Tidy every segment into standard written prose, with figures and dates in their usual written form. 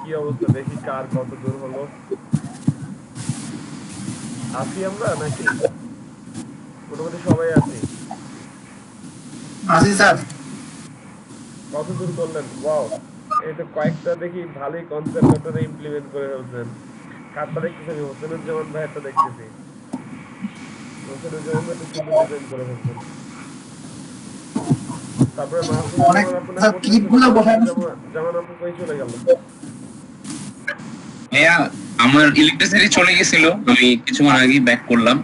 কি অবস্থা দেখি কার কত দূর হলো। আছি আমরা নাকি মোটামুটি সবাই আছি। আসি স্যার। কত দূর করলেন? ওয়াও, এই তো কয়েকটা দেখি ভালোই কনসেপ্ট আপনারা ইমপ্লিমেন্ট করে ফেলছেন। কারটা দেখতেছি আমি হোসেনুজ্জামান ভাইয়েরটা দেখতেছি। হোসেনুজ্জামান ভাই তো সুন্দর ডিজাইন করে ফেলছেন। তারপরে মাহফুজা অনেক জামান আপু না স্যার ক্লিপ করতেছিল, গুলো বসায় মাহফুজা না। জামান আপু কই চলে গেল? ভাইয়া, আমার ইলেকট্রিসিটি চলে গেছিল, আমি কিছুক্ষণ আগেই ব্যাক করলাম।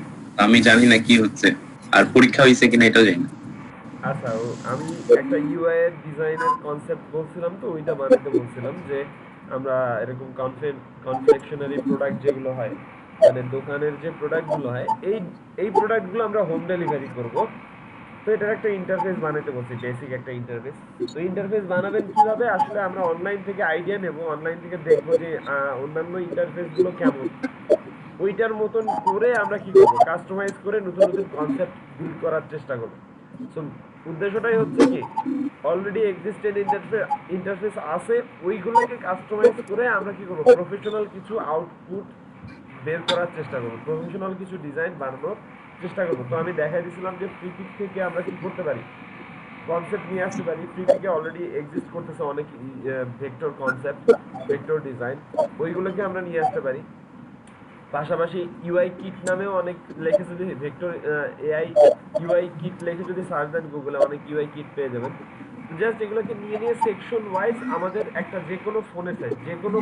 আমি জানি না কি হচ্ছে, আর পরীক্ষা হয়েছে কিনা এটাও জানি না। আচ্ছা, আমি একটা ইউআই এর ডিজাইনের কনসেপ্ট বলছিলাম, তো ওইটা বানাতে বলছিলাম যে আমরা এরকম কনফেকশনারি প্রোডাক্ট যেগুলো হয়, মানে দোকানের যে প্রোডাক্টগুলো হয়, এই প্রোডাক্টগুলো আমরা হোম ডেলিভারি করব। তো এটার একটা ইন্টারফেস বানাতে বলছি, বেসিক একটা ইন্টারফেস। তো ইন্টারফেস বানাবেন কিভাবে? আসলে আমরা অনলাইন থেকে আইডিয়া নেব, অনলাইন থেকে দেখবো যে অন্যান্য ইন্টারফেসগুলো কেমন, ওইটার মতন করে আমরা কি করব, কাস্টমাইজ করে নতুন নতুন কনসেপ্ট বিল্ড করার চেষ্টা করব। সো উদ্দেশ্যটাই হচ্ছে কি, অলরেডি এক্সিস্টেন্ট ইন্টারফেস আছে, ওইগুলোকে কাস্টমাইজ করে আমরা কি করব, প্রফেশনাল কিছু আউটপুট বের করার চেষ্টা করব, প্রফেশনাল কিছু ডিজাইন বানানোর চেষ্টা করব। তো আমি দেখাই দিয়েছিলাম যে ফ্রিপিক থেকে আমরা কি করতে পারি, কনসেপ্ট নিয়ে আসতে পারি। ফ্রিপিকে অলরেডি এক্সিস্ট করতেছে অনেক ভেক্টর কনসেপ্ট, ভেক্টর ডিজাইন, ওইগুলোকে আমরা নিয়ে আসতে পারি। পাশাপাশি ইউআই কিট নামেও অনেক লেখে, যদি ভেক্টর এআই ইউআই কিট লেখে যদি সার্চ দেন গুগলে, অনেক ইউআই কিট পেয়ে যাবেন। জাস্ট এগুলোকে নিয়ে নিয়ে সেকশন ওয়াইজ আমাদের একটা যে কোনো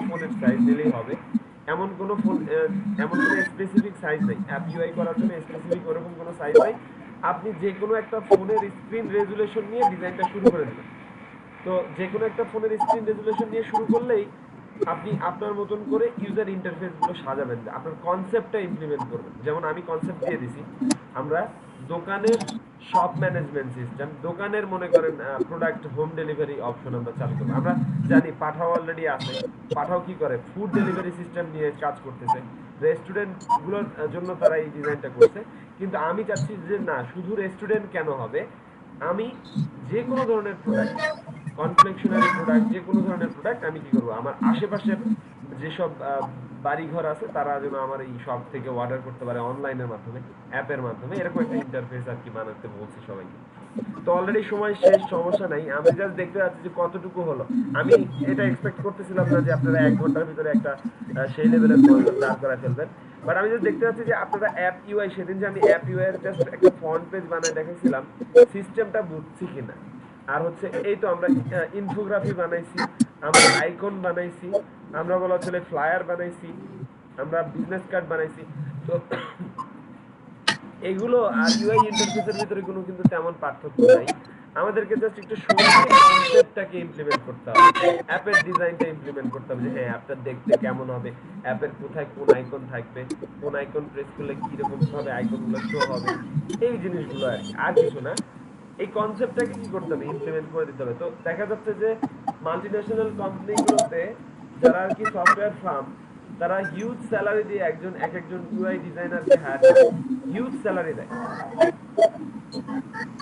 ফোনের সাইজ নিলেই হবে। এমন কোনো ফোন, এমন কোনো স্পেসিফিক সাইজ নেই অ্যাপ ইউআই করার জন্য, স্পেসিফিক ওরকম কোনো সাইজ নেই। আপনি যে কোনো একটা ফোনের স্ক্রিন রেজুলেশন নিয়ে ডিজাইনটা শুরু করে দেবেন। তো যে কোনো একটা ফোনের স্ক্রিন রেজুলেশন নিয়ে শুরু করলেই আপনি আপনার মতন করে ইউজার ইন্টারফেসগুলো সাজাবেন, আপনার কনসেপ্টটা ইমপ্লিমেন্ট করবেন। যেমন আমি কনসেপ্ট দিয়ে দিছি, আমরা দোকানের শপ ম্যানেজমেন্ট সিস্টেম, দোকানের মনে করেন প্রোডাক্ট হোম ডেলিভারি অপশন আমরা চালু করবো। আমরা জানি পাঠাও অলরেডি আছে, পাঠাও কি করে, ফুড ডেলিভারি সিস্টেম নিয়ে কাজ করতেছে, রেস্টুরেন্টগুলোর জন্য তারা এই ডিজাইনটা করছে। কিন্তু আমি চাচ্ছি যে না, শুধু রেস্টুরেন্ট কেন হবে, আমি যে কোনো ধরনের প্রোডাক্ট, কনফেকশনারি প্রোডাক্ট, যে কোনো ধরনের প্রোডাক্ট আমি কি করবো, আমার আশেপাশের যেসব বাড়িঘর আছে তারা যেন আমার এই শপ থেকে অর্ডার করতে পারে অনলাইনের মাধ্যমে, অ্যাপের মাধ্যমে, এরকম একটা ইন্টারফেস আর কি বানাতে বলছি সবাইকে। তো অলরেডি সময় শেষ, সমস্যা নাই, আমি জাস্ট দেখতে যাচ্ছি যে কতটুকু হলো। আমি এটা এক্সপেক্ট করতেছিলাম না যে আপনারা 1 ঘন্টার ভিতরে একটা সেই লেভেলের প্রয়োজন দাঁড় করা ফেলবেন। বাট আমি জাস্ট দেখতে পাচ্ছি যে আপনারা অ্যাপ ইউআই, সেদিন যে আমি অ্যাপ ইউআই এর জাস্ট একটা ফ্রন্ট পেজ বানায় দেখাইছিলাম, সিস্টেমটা বুঝছি কিনা। আর হচ্ছে এই তো আমরা ইনফোগ্রাফি বানাইছি, আমরা আইকন বানাইছি, আমরা বলা চলে ফ্লায়ার বানাইছি, আমরা বিজনেস কার্ড বানাইছি। তো এগুলো আর ইউআই ইন্টারফেসের ভিতরে কোনো কিন্তু তেমন পার্থক্য নাই। আমাদেরকে জাস্ট একটু সময় দিয়ে কনসেপ্টটাকে ইমপ্লিমেন্ট করতে হবে, অ্যাপের ডিজাইনটা ইমপ্লিমেন্ট করতে হবে, যে হ্যাঁ অ্যাপটা দেখতে কেমন হবে, অ্যাপের কোথায় কোন আইকন থাকবে, কোন আইকন প্রেস করলে কিরকম ভাবে আইকনগুলো শো হবে, এই জিনিসগুলো আর কি, আর কিছু না। এই কনসেপ্টটাকে কি করতে হবে, ইমপ্লিমেন্ট করে দিতে হবে। তো দেখা যাচ্ছে যে মাল্টিন্যাশনাল কোম্পানিগুলোতে যারা আর কি সফটওয়্যার ফার্ম, তারা হিউজ স্যালারি দিয়ে একজন ইউআই ডিজাইনারকে হায়ার করে, হিউজ স্যালারি দেয়।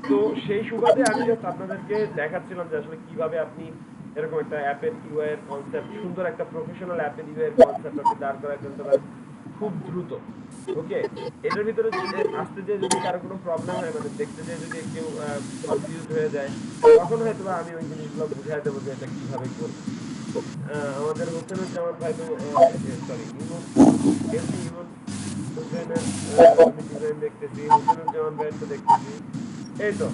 তো সেই সুবাদে আমি জাস্ট আপনাদেরকে দেখাচ্ছিলাম যে আসলে কিভাবে আপনি এরকম একটা অ্যাপের ইউআই এর কনসেপ্ট, সুন্দর একটা প্রফেশনাল অ্যাপের ইউআই এর কনসেপ্ট আপনি দাঁড় করায় ফেলতে পারেন খুব দ্রুত। ওকে, এটার ভিতরে আসতে যে যদি কারো কোনো প্রবলেম হয়, মানে দেখতে যে যদি কেউ কনফিউজ হয়ে যায়, তখন হয়তো আমি ওই জিনিসগুলো বুঝাই দেবো যে এটা কিভাবে করবে। আমাদের হোসেনুজ্জামান ভাই তো, সরি ইমন, এমপি ইমন হোসেনের আমি ডিজাইন দেখতেছি, হোসেনুজ্জামান ভাইয়ের তো দেখতেছি। এই তো,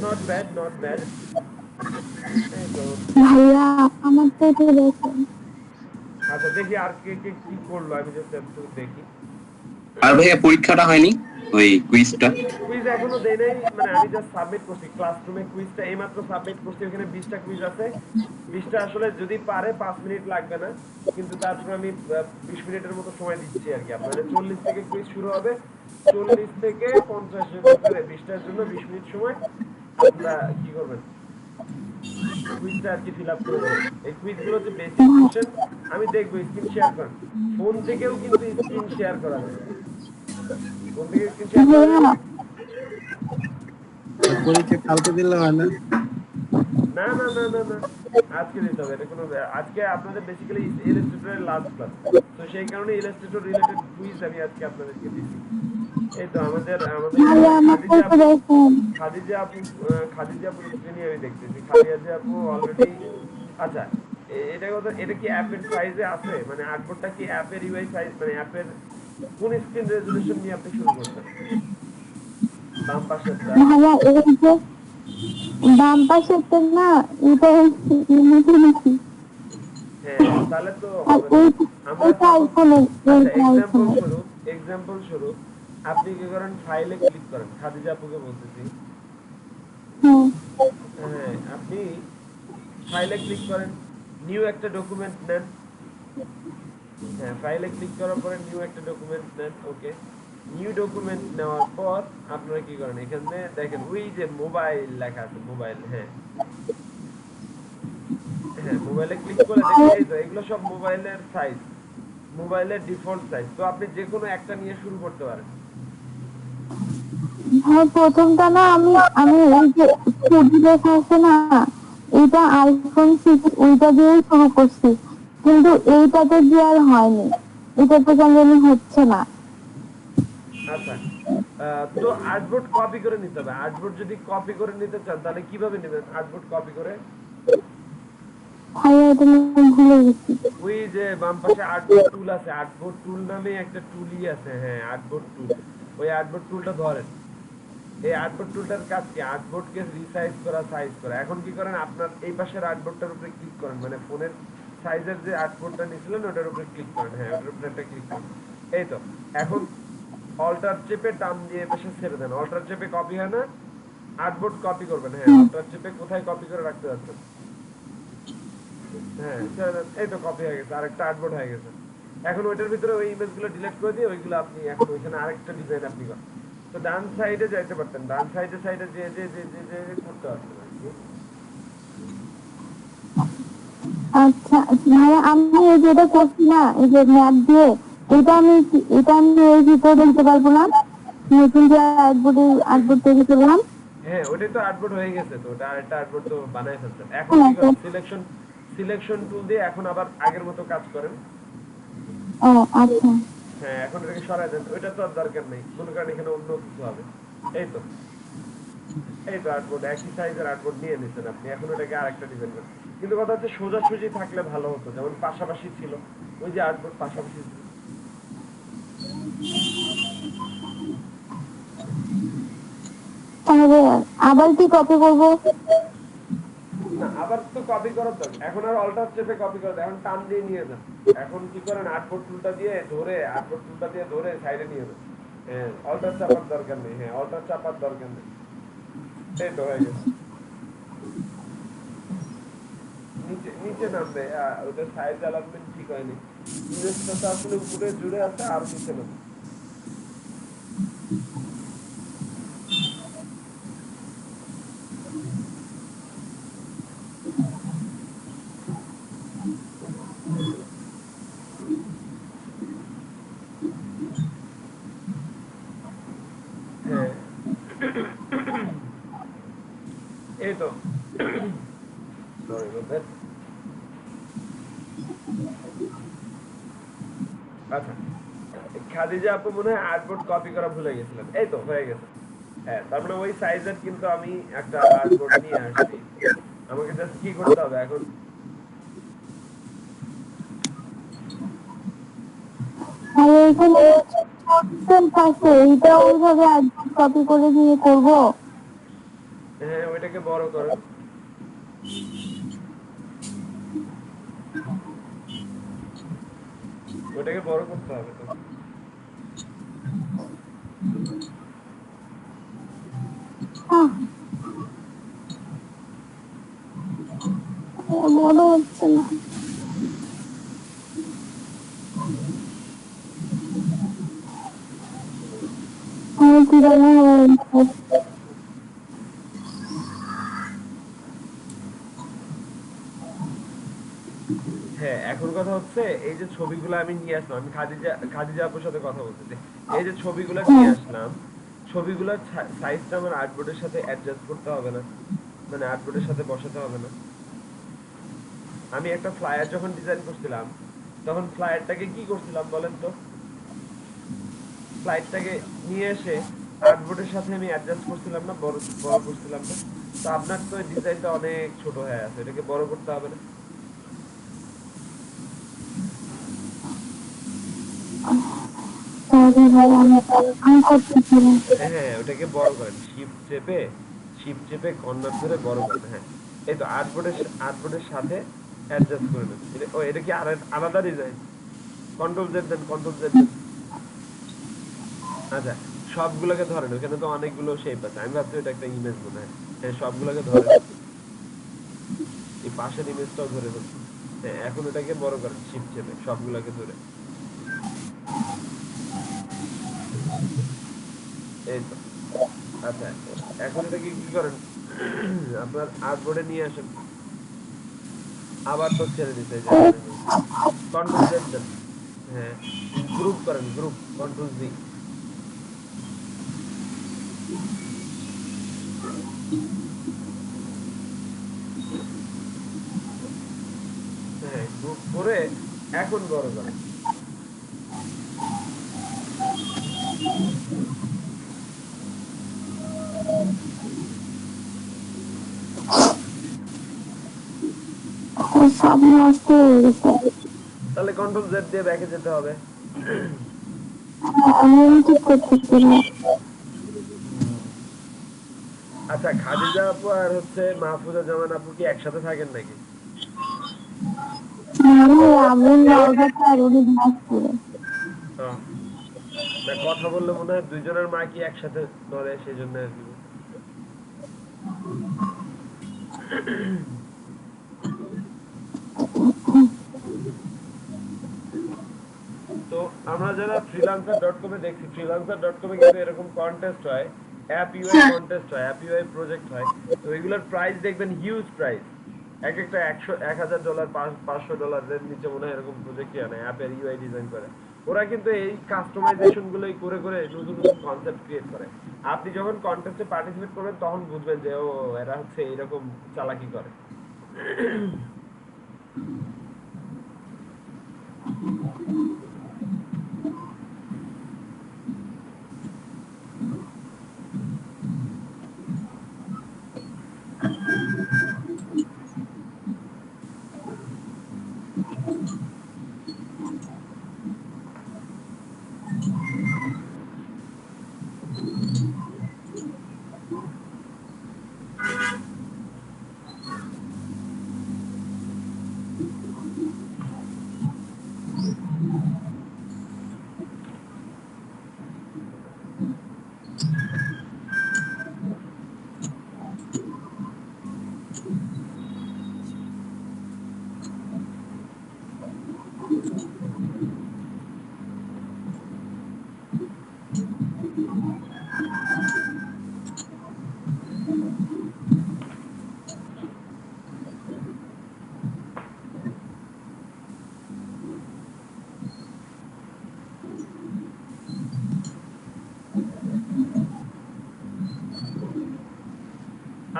নট ব্যাড, নট ব্যাড। এই তো, ভাইয়া আমারটা একটু দেখেন। আচ্ছা দেখি আর কে কে কি করলো, আমি জাস্ট একটু দেখি। আর ভাইয়া, পরীক্ষাটা হয়নি, ওই কুইজটা? কুইজ এখনো দেই নাই, মানে আমি জাস্ট সাবমিট করছি ক্লাসরুমে, কুইজটা এইমাত্র সাবমিট করছি। এখানে 20টা কুইজ আছে, 20টা আসলে যদি পারে 5 মিনিট লাগবে না, কিন্তু তারপর আমি 20 মিনিটের মতো সময় দিচ্ছি আর কি। আপনাদের 40 থেকে কুইজ শুরু হবে, 40 থেকে 50 এর ভিতরে 20টার জন্য 20 মিনিট সময় আপনারা কি করবেন, কুইজটা আর কি ফিল আপ করে দেবেন। এই কুইজগুলো হচ্ছে বেসিক কোশ্চেন, আমি দেখবো স্ক্রিন শেয়ার করেন, ফোন থেকেও কিন্তু স্ক্রিন শেয়ার করা যাবে, ফোন থেকে স্ক্রিন শেয়ার করা ভাইয়া যাবে। পরীক্ষা কালকে দিলে হয় না? না না না না না, আজকে দিতে হবে, এটা কোনো আজকে আপনাদের বেসিক্যালি ইলাস্ট্রেটরের লাস্ট ক্লাস, তো সেই কারণে ইলাস্ট্রেটর রিলেটেড কুইজ আমি আজকে আপনাদেরকে দিচ্ছি। এই তো আমাদের আমাদের ভাইয়া আমারটা খাদিজা একটু আপু, দেখেন। খাদিজা আপুর স্ক্রিনে আমি দেখতেছি, খাদিজা আপু অলরেডি। আচ্ছা, এটা কথা, এটা কি অ্যাপের সাইজে আছে, মানে আর্টবোর্ডটা কি অ্যাপের ইউআই সাইজ, মানে অ্যাপের কোন স্ক্রিন রেজোলিউশন নিয়ে আপনি শুরু করছেন? বাম পাশেরটা? ভাইয়া এই যে বাম পাশেরটা না, এটা ইমেজে নাকি? হ্যাঁ, তাহলে তো আর হবে না। আমরা এটা সাপোজ, আইফোনের, আচ্ছা এটা এক্সাম্পল আইফোনের। স্বরূপ, এক্সাম্পল স্বরূপ আপনি কি করেন, ফাইলে ক্লিক করেন, খাদিজা আপুকে বলতেছি। হ্যাঁ হ্যাঁ, আপনি ফাইলে ক্লিক করেন, নিউ একটা ডকুমেন্ট নেন। হ্যাঁ, ফাইলে ক্লিক করার পরে নিউ একটা ডকুমেন্ট নেন, ওকে। নিউ ডকুমেন্ট নেওয়ার পর আপনারা কি করেন, এখানে দেখেন ওই যে মোবাইল লেখা আছে, মোবাইল, হ্যাঁ হ্যাঁ, মোবাইলে ক্লিক করে দেখেন, এই তো এগুলো সব মোবাইলের সাইজ, মোবাইলের ডিফল্ট সাইজ, তো আপনি যে কোনো একটা নিয়ে শুরু করতে পারেন। হ্যাঁ, প্রথমটা না আমি আমি এই যে ফুডি লেখা আছে না, এটা আইফোন 6 ওইটা দিয়ে শুরু করছি, কিন্তু এইটাতে দিয়ে আর হয়নি, এটাতে কেন হচ্ছে না। আচ্ছা, তো আর্টবোর্ড কপি করে নিতে হবে। আর্টবোর্ড যদি কপি করে নিতে চান তাহলে কিভাবে নেবেন আর্টবোর্ড কপি করে? ভাইয়া এটা আমি ভুলে গেছি। ওই যে বাম পাশে আর্টবোর্ড টুল আছে, আর্টবোর্ড টুল নামে একটা টুলই আছে, হ্যাঁ আর্টবোর্ড টুল, ওই আর্টবোর্ড টুলটা ধরেন। এই আর্টবোর্ড টুলটার কাজ কি, আর্টবোর্ডকে রিসাইজ করা, সাইজ করা। এখন কি করেন, আপনার এই পাশের আর্টবোর্ডটার উপরে ক্লিক করেন, মানে ফোনের সাইজের যে আর্টবোর্ডটা নিয়েছিলেন ওটার উপরে ক্লিক করেন, হ্যাঁ ওটার উপরে একটা ক্লিক করেন। এই তো, এখন অল্টার চেপে টান দিয়ে পাশে ছেড়ে দেন, অল্টার চেপে কপি হয় না, আর্টবোর্ড কপি করবেন, হ্যাঁ অল্টার চেপে কোথায় কপি করে রাখতে যাচ্ছেন, হ্যাঁ ছেড়ে দেন, এই তো কপি হয়ে গেছে, আরেকটা আর্টবোর্ড হয়ে গেছে। এখন ওইটার ভিতরে ওই ইমেজগুলো ডিলিট করে দিয়ে ওইগুলো আপনি এখন ওইখানে আরেকটা ডিজাইন আপনি করেন। তো ডান সাইডে যাইতে পারতেন, ডান সাইডে সাইডে যে যে যে যে যে যে করতে পারতেন আর কি। আচ্ছা ভাইয়া, আমি এই যে এটা করছি না, এই যে ম্যাপ দিয়ে, এটা আমি এই ভিতরে দেখতে পারবো না, নতুন যে আর্টবোর্ড তৈরি করলাম। হ্যাঁ, ওটাই তো আর্টবোর্ড হয়ে গেছে, তো ওটা আরেকটা আর্টবোর্ড তো বানায় ফেলতেন। এখন হ্যাঁ কি তো, করেন, সিলেকশন সিলেকশন টুল দিয়ে এখন আবার আগের মতো কাজ করেন। ও আচ্ছা। হ্যাঁ, এখন এটাকে সরাই দেন, ওইটা তো আর দরকার নেই, মনে করেন এখানে অন্য কিছু হবে। এই তো, এই তো আর্টবোর্ড, একই সাইজের আর্টবোর্ড নিয়ে নিছেন আপনি, এখন ওটাকে আরেকটা ডিজাইন করেন। কিন্তু কথা হচ্ছে সোজাসুজি থাকলে ভালো হতো, যেমন পাশাপাশি ছিল, ওই যে আর্টবোর্ড পাশাপাশি ছিল। তাহলে আবার কি কপি করবো? না, আবার তো কপি করার দরকার, এখন আর অল্টার চেপে কপি করার, এখন টান দিয়ে নিয়ে যান। এখন কি করেন, আর্টবোর্ড টুলটা দিয়ে ধরে, আর্টবোর্ড টুলটা দিয়ে ধরে সাইডে নিয়ে যান। হ্যাঁ, অল্টার চাপার দরকার নেই, হ্যাঁ অল্টার চাপার দরকার নেই। এই তো হয়ে গেছে। নিচে নিচে নামবে, ওদের সাইজ অ্যালাইনমেন্ট ঠিক হয়নি, ইমেজটা তো আসলে উপরে জুড়ে আছে, আর নিচে নামবে। হ্যাঁ, এই তো, সরি বলতে। আচ্ছা, খাদিজা আপু মনে হয় আর্টবোর্ড কপি করা ভুলে গেছিলেন, এই তো হয়ে গেছে। হ্যাঁ, তার মানে ওই সাইজের কিন্তু আমি একটা আর্টবোর্ড নিয়ে আসছি। আমাকে জাস্ট কি করতে হবে এখন, আর এখানে সেলফ আছে, এইটা ওইভাবে আর্টবোর্ড কপি করে নিয়ে করবো। হ্যাঁ ওইটাকে বড় করেন, ওইটাকে বড় করতে হবে তো। আহ, মনে হচ্ছে না। আমি কিভাবে হ্যাঁ, এখন কথা হচ্ছে এই যে ছবিগুলো আমি নিয়ে আসলাম, আমি খাদিজা আপুর সাথে কথা বলতেছি, এই যে ছবিগুলো নিয়ে আসলাম, ছবিগুলোর সাইজটা আমার আর্টবোর্ডের সাথে অ্যাডজাস্ট করতে হবে না? মানে আর্টবোর্ডের সাথে বসাতে হবে না। আমি একটা ফ্লায়ার যখন ডিজাইন করছিলাম তখন ফ্লায়ারটাকে কি করছিলাম বলেন তো, ফ্লায়ারটাকে নিয়ে এসে আর্টবোর্ডের সাথে আমি অ্যাডজাস্ট করছিলাম না, বড় বড় করছিলাম না। তো আপনার তো ডিজাইনটা অনেক ছোট হয়ে আছে, এটাকে বড় করতে হবে না? সরি ভাই, আমি করতেছি না। হ্যাঁ হ্যাঁ, ওটাকে বড় করেন, শিফট চেপে কর্নার ধরে বড় করেন। হ্যাঁ, এই তো আর্টবোর্ডের সাথে অ্যাডজাস্ট করে নেন। ও এটা কি আলাদা ডিজাইন? কন্ট্রোল জেড দেন, কন্ট্রোল জেড দেন। আচ্ছা, সবগুলোকে ধরেন, ওখানে তো অনেকগুলো শেপ আছে, আমি ভাবছি এটা একটা ইমেজ মনে হয়। হ্যাঁ, সবগুলোকে ধরেন, এই পাশের ইমেজটাও ধরে ফেলছি। হ্যাঁ, এখন এটাকে বড় করেন শিফট চেপে সবগুলোকে ধরে। এই তো। আচ্ছা, এখন এটাকে কি করেন, আপনার আর্টবোর্ডে নিয়ে আসেন। আবার তো ছেড়ে দিতে, এই যে এখানে নেই। কন্ট্রোল জেড দেন। হ্যাঁ, গ্রুপ করেন, গ্রুপ, কন্ট্রোল জি। হ্যাঁ, গ্রুপ করে এখন বড় করেন। সামনে আসতে হয়ে গেছে। তাহলে কন্ট্রোল জেড দিয়ে ব্যাকে যেতে হবে। আমি ঠিক করতেছি না। হুম। আচ্ছা, খাদিজা আপু আর হচ্ছে মাহফুজা জামান আপু কি একসাথে থাকেন নাকি? আমি আমিন নওগাঁতে আর উনি দিনাজপুরে। হ্যাঁ। না, কথা বললে মনে হয় দুইজনের মা কি একসাথে ধরে, সেই জন্য আর কি। তো আমরা যারা freelancer.com-এ দেখছি, freelancer.com-এ কিন্তু এরকম কন্টেস্ট হয়, অ্যাপ ইউআই কন্টেস্ট হয়, অ্যাপ ইউআই প্রজেক্ট হয়। তো এগুলোর প্রাইস দেখবেন হিউজ প্রাইস, এক একটা $1,000 $500 নিচে মনে হয় এরকম প্রজেক্টই আনে, অ্যাপের ইউআই ডিজাইন করে। ওরা কিন্তু এই কাস্টমাইজেশন গুলোই করে করে নতুন নতুন কনসেপ্ট ক্রিয়েট করে। আপনি যখন কন্টেস্টে পার্টিসিপেট করবেন তখন বুঝবেন যে ও, এরা হচ্ছে এরকম চালাকি করে।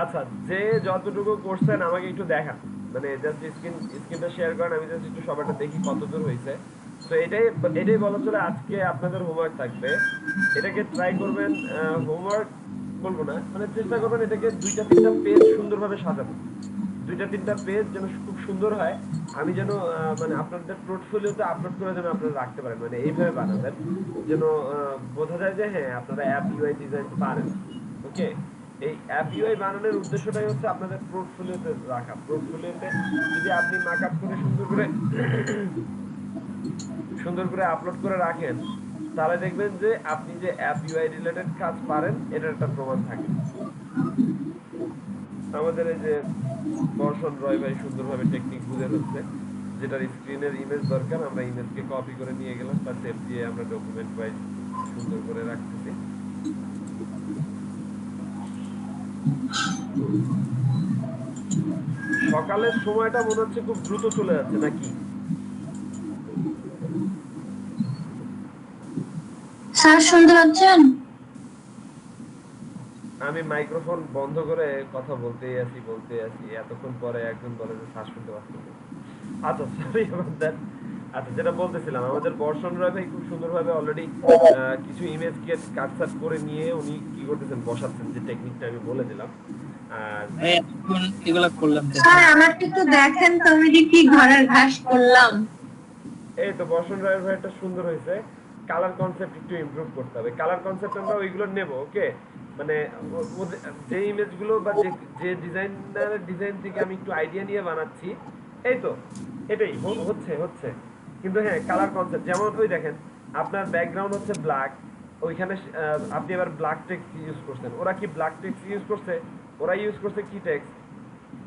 আচ্ছা, যে যতটুকু করছেন আমাকে একটু দেখান, মানে জাস্ট স্ক্রিনটা শেয়ার করেন, আমি জাস্ট একটু সবাইটা দেখি কতদূর হয়েছে। তো এটাই বলা চলে আজকে আপনাদের হোমওয়ার্ক থাকবে। এটাকে ট্রাই করবেন, হোমওয়ার্ক বলবো না, মানে চেষ্টা করবেন এটাকে 2-3টা পেজ সুন্দরভাবে সাজানো। 2-3টা পেজ যেন খুব সুন্দর হয়, আমি যেন মানে আপনাদের পোর্টফোলিওতে আপলোড করে যেন আপনারা রাখতে পারেন, মানে এইভাবে বানাবেন যেন বোঝা যায় যে হ্যাঁ আপনারা অ্যাপ ইউআই ডিজাইন পারেন। ওকে, এই অ্যাপ ইউআই বানানোর উদ্দেশ্যটাই হচ্ছে আপনাদের পোর্টফোলিওতে রাখা। পোর্টফোলিওতে যদি আপনি মার্কআপ করে সুন্দর করে আপলোড করে রাখেন, তাহলে দেখবেন যে আপনি যে অ্যাপ ইউআই রিলেটেড কাজ পারেন এটার একটা প্রমাণ থাকে। আমাদের এই যে বর্ষণ রয় ভাই সুন্দরভাবে টেকনিক বুঝে হচ্ছে, যেটার স্ক্রিনের ইমেজ দরকার, আমরা ইমেজকে কপি করে নিয়ে গেলাম, বা সেভ দিয়ে আমরা ডকুমেন্ট ওয়াইজ সুন্দর করে রাখতেছি। সকালের সময়টা মনে হচ্ছে খুব দ্রুত চলে যাচ্ছে নাকি? স্যার শুনতে পাচ্ছেন? আমি মাইক্রোফোন বন্ধ করে কথা বলতেই আছি এতক্ষণ পরে একজন বলে যে শ্বাস শুনতে পাচ্ছি না। আচ্ছা সরি অ্যাবাউট দ্যাট। আচ্ছা যেটা বলতেছিলাম, আমাদের বর্ষণ রায় ভাই খুব সুন্দরভাবে অলরেডি কিছু ইমেজ কে কাটসাট করে নিয়ে উনি কি করতেছেন, বসাচ্ছেন, যে টেকনিকটা আমি বলে দিলাম। আর এখন এগুলা করলাম স্যার আমাকে একটু দেখেন তো আমি যে কি ঘরের ঘাস করলাম। এই তো বর্ষণ রায়ের ভাই একটা সুন্দর হয়েছে। কালার কনসেপ্ট একটু ইমপ্রুভ করতে হবে। কালার কনসেপ্ট আমরা ওইগুলো নেব, ওকে? মানে যে ইমেজগুলো বা যে যে ডিজাইনারের ডিজাইন থেকে আমি একটু আইডিয়া নিয়ে বানাচ্ছি, এই তো এটাই হচ্ছে হচ্ছে। কিন্তু হ্যাঁ, কালার কনসেপ্ট যেমন ওই দেখেন, আপনার ব্যাকগ্রাউন্ড হচ্ছে ব্ল্যাক, ওইখানে আপনি আবার ব্ল্যাক টেক্সট ইউজ করছেন। ওরা কি ব্ল্যাক টেক্সট ইউজ করছে? ওরা ইউজ করছে কি টেক্সট?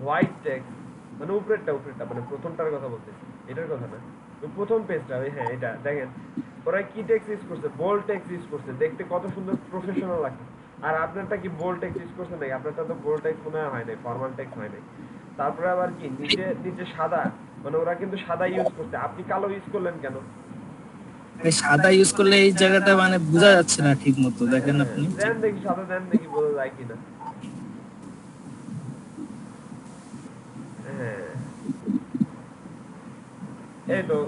White text. মানে উপরেরটা মানে প্রথমটার কথা বলতেছি, এটার কথা না, ওই প্রথম পেজটা, ওই হ্যাঁ এটা দেখেন। ওরা কি টেক্সট ইউজ করছে? বোল্ড টেক্সট ইউজ করছে, দেখতে কত সুন্দর প্রফেশনাল লাগে। আর আপনারটা কি বোল্ড টেক্সট ইউজ করছে নাকি? আপনারটা তো বোল্ড টেক্সট মনে হয় নাই, ফরমাল টেক্সট হয় নাই। তারপরে আবার কি নিচে নিচে সাদা, মানে ওরা কিন্তু সাদা ইউজ করছে, আপনি কালো ইউজ করলেন কেন? সাদা ইউজ করলে এই জায়গাটা মানে বোঝা যাচ্ছে না ঠিক মতো, দেখেন আপনি দেন দেখি সাদা, দেন দেখি বোঝা যায় কিনা। হ্যাঁ এই তো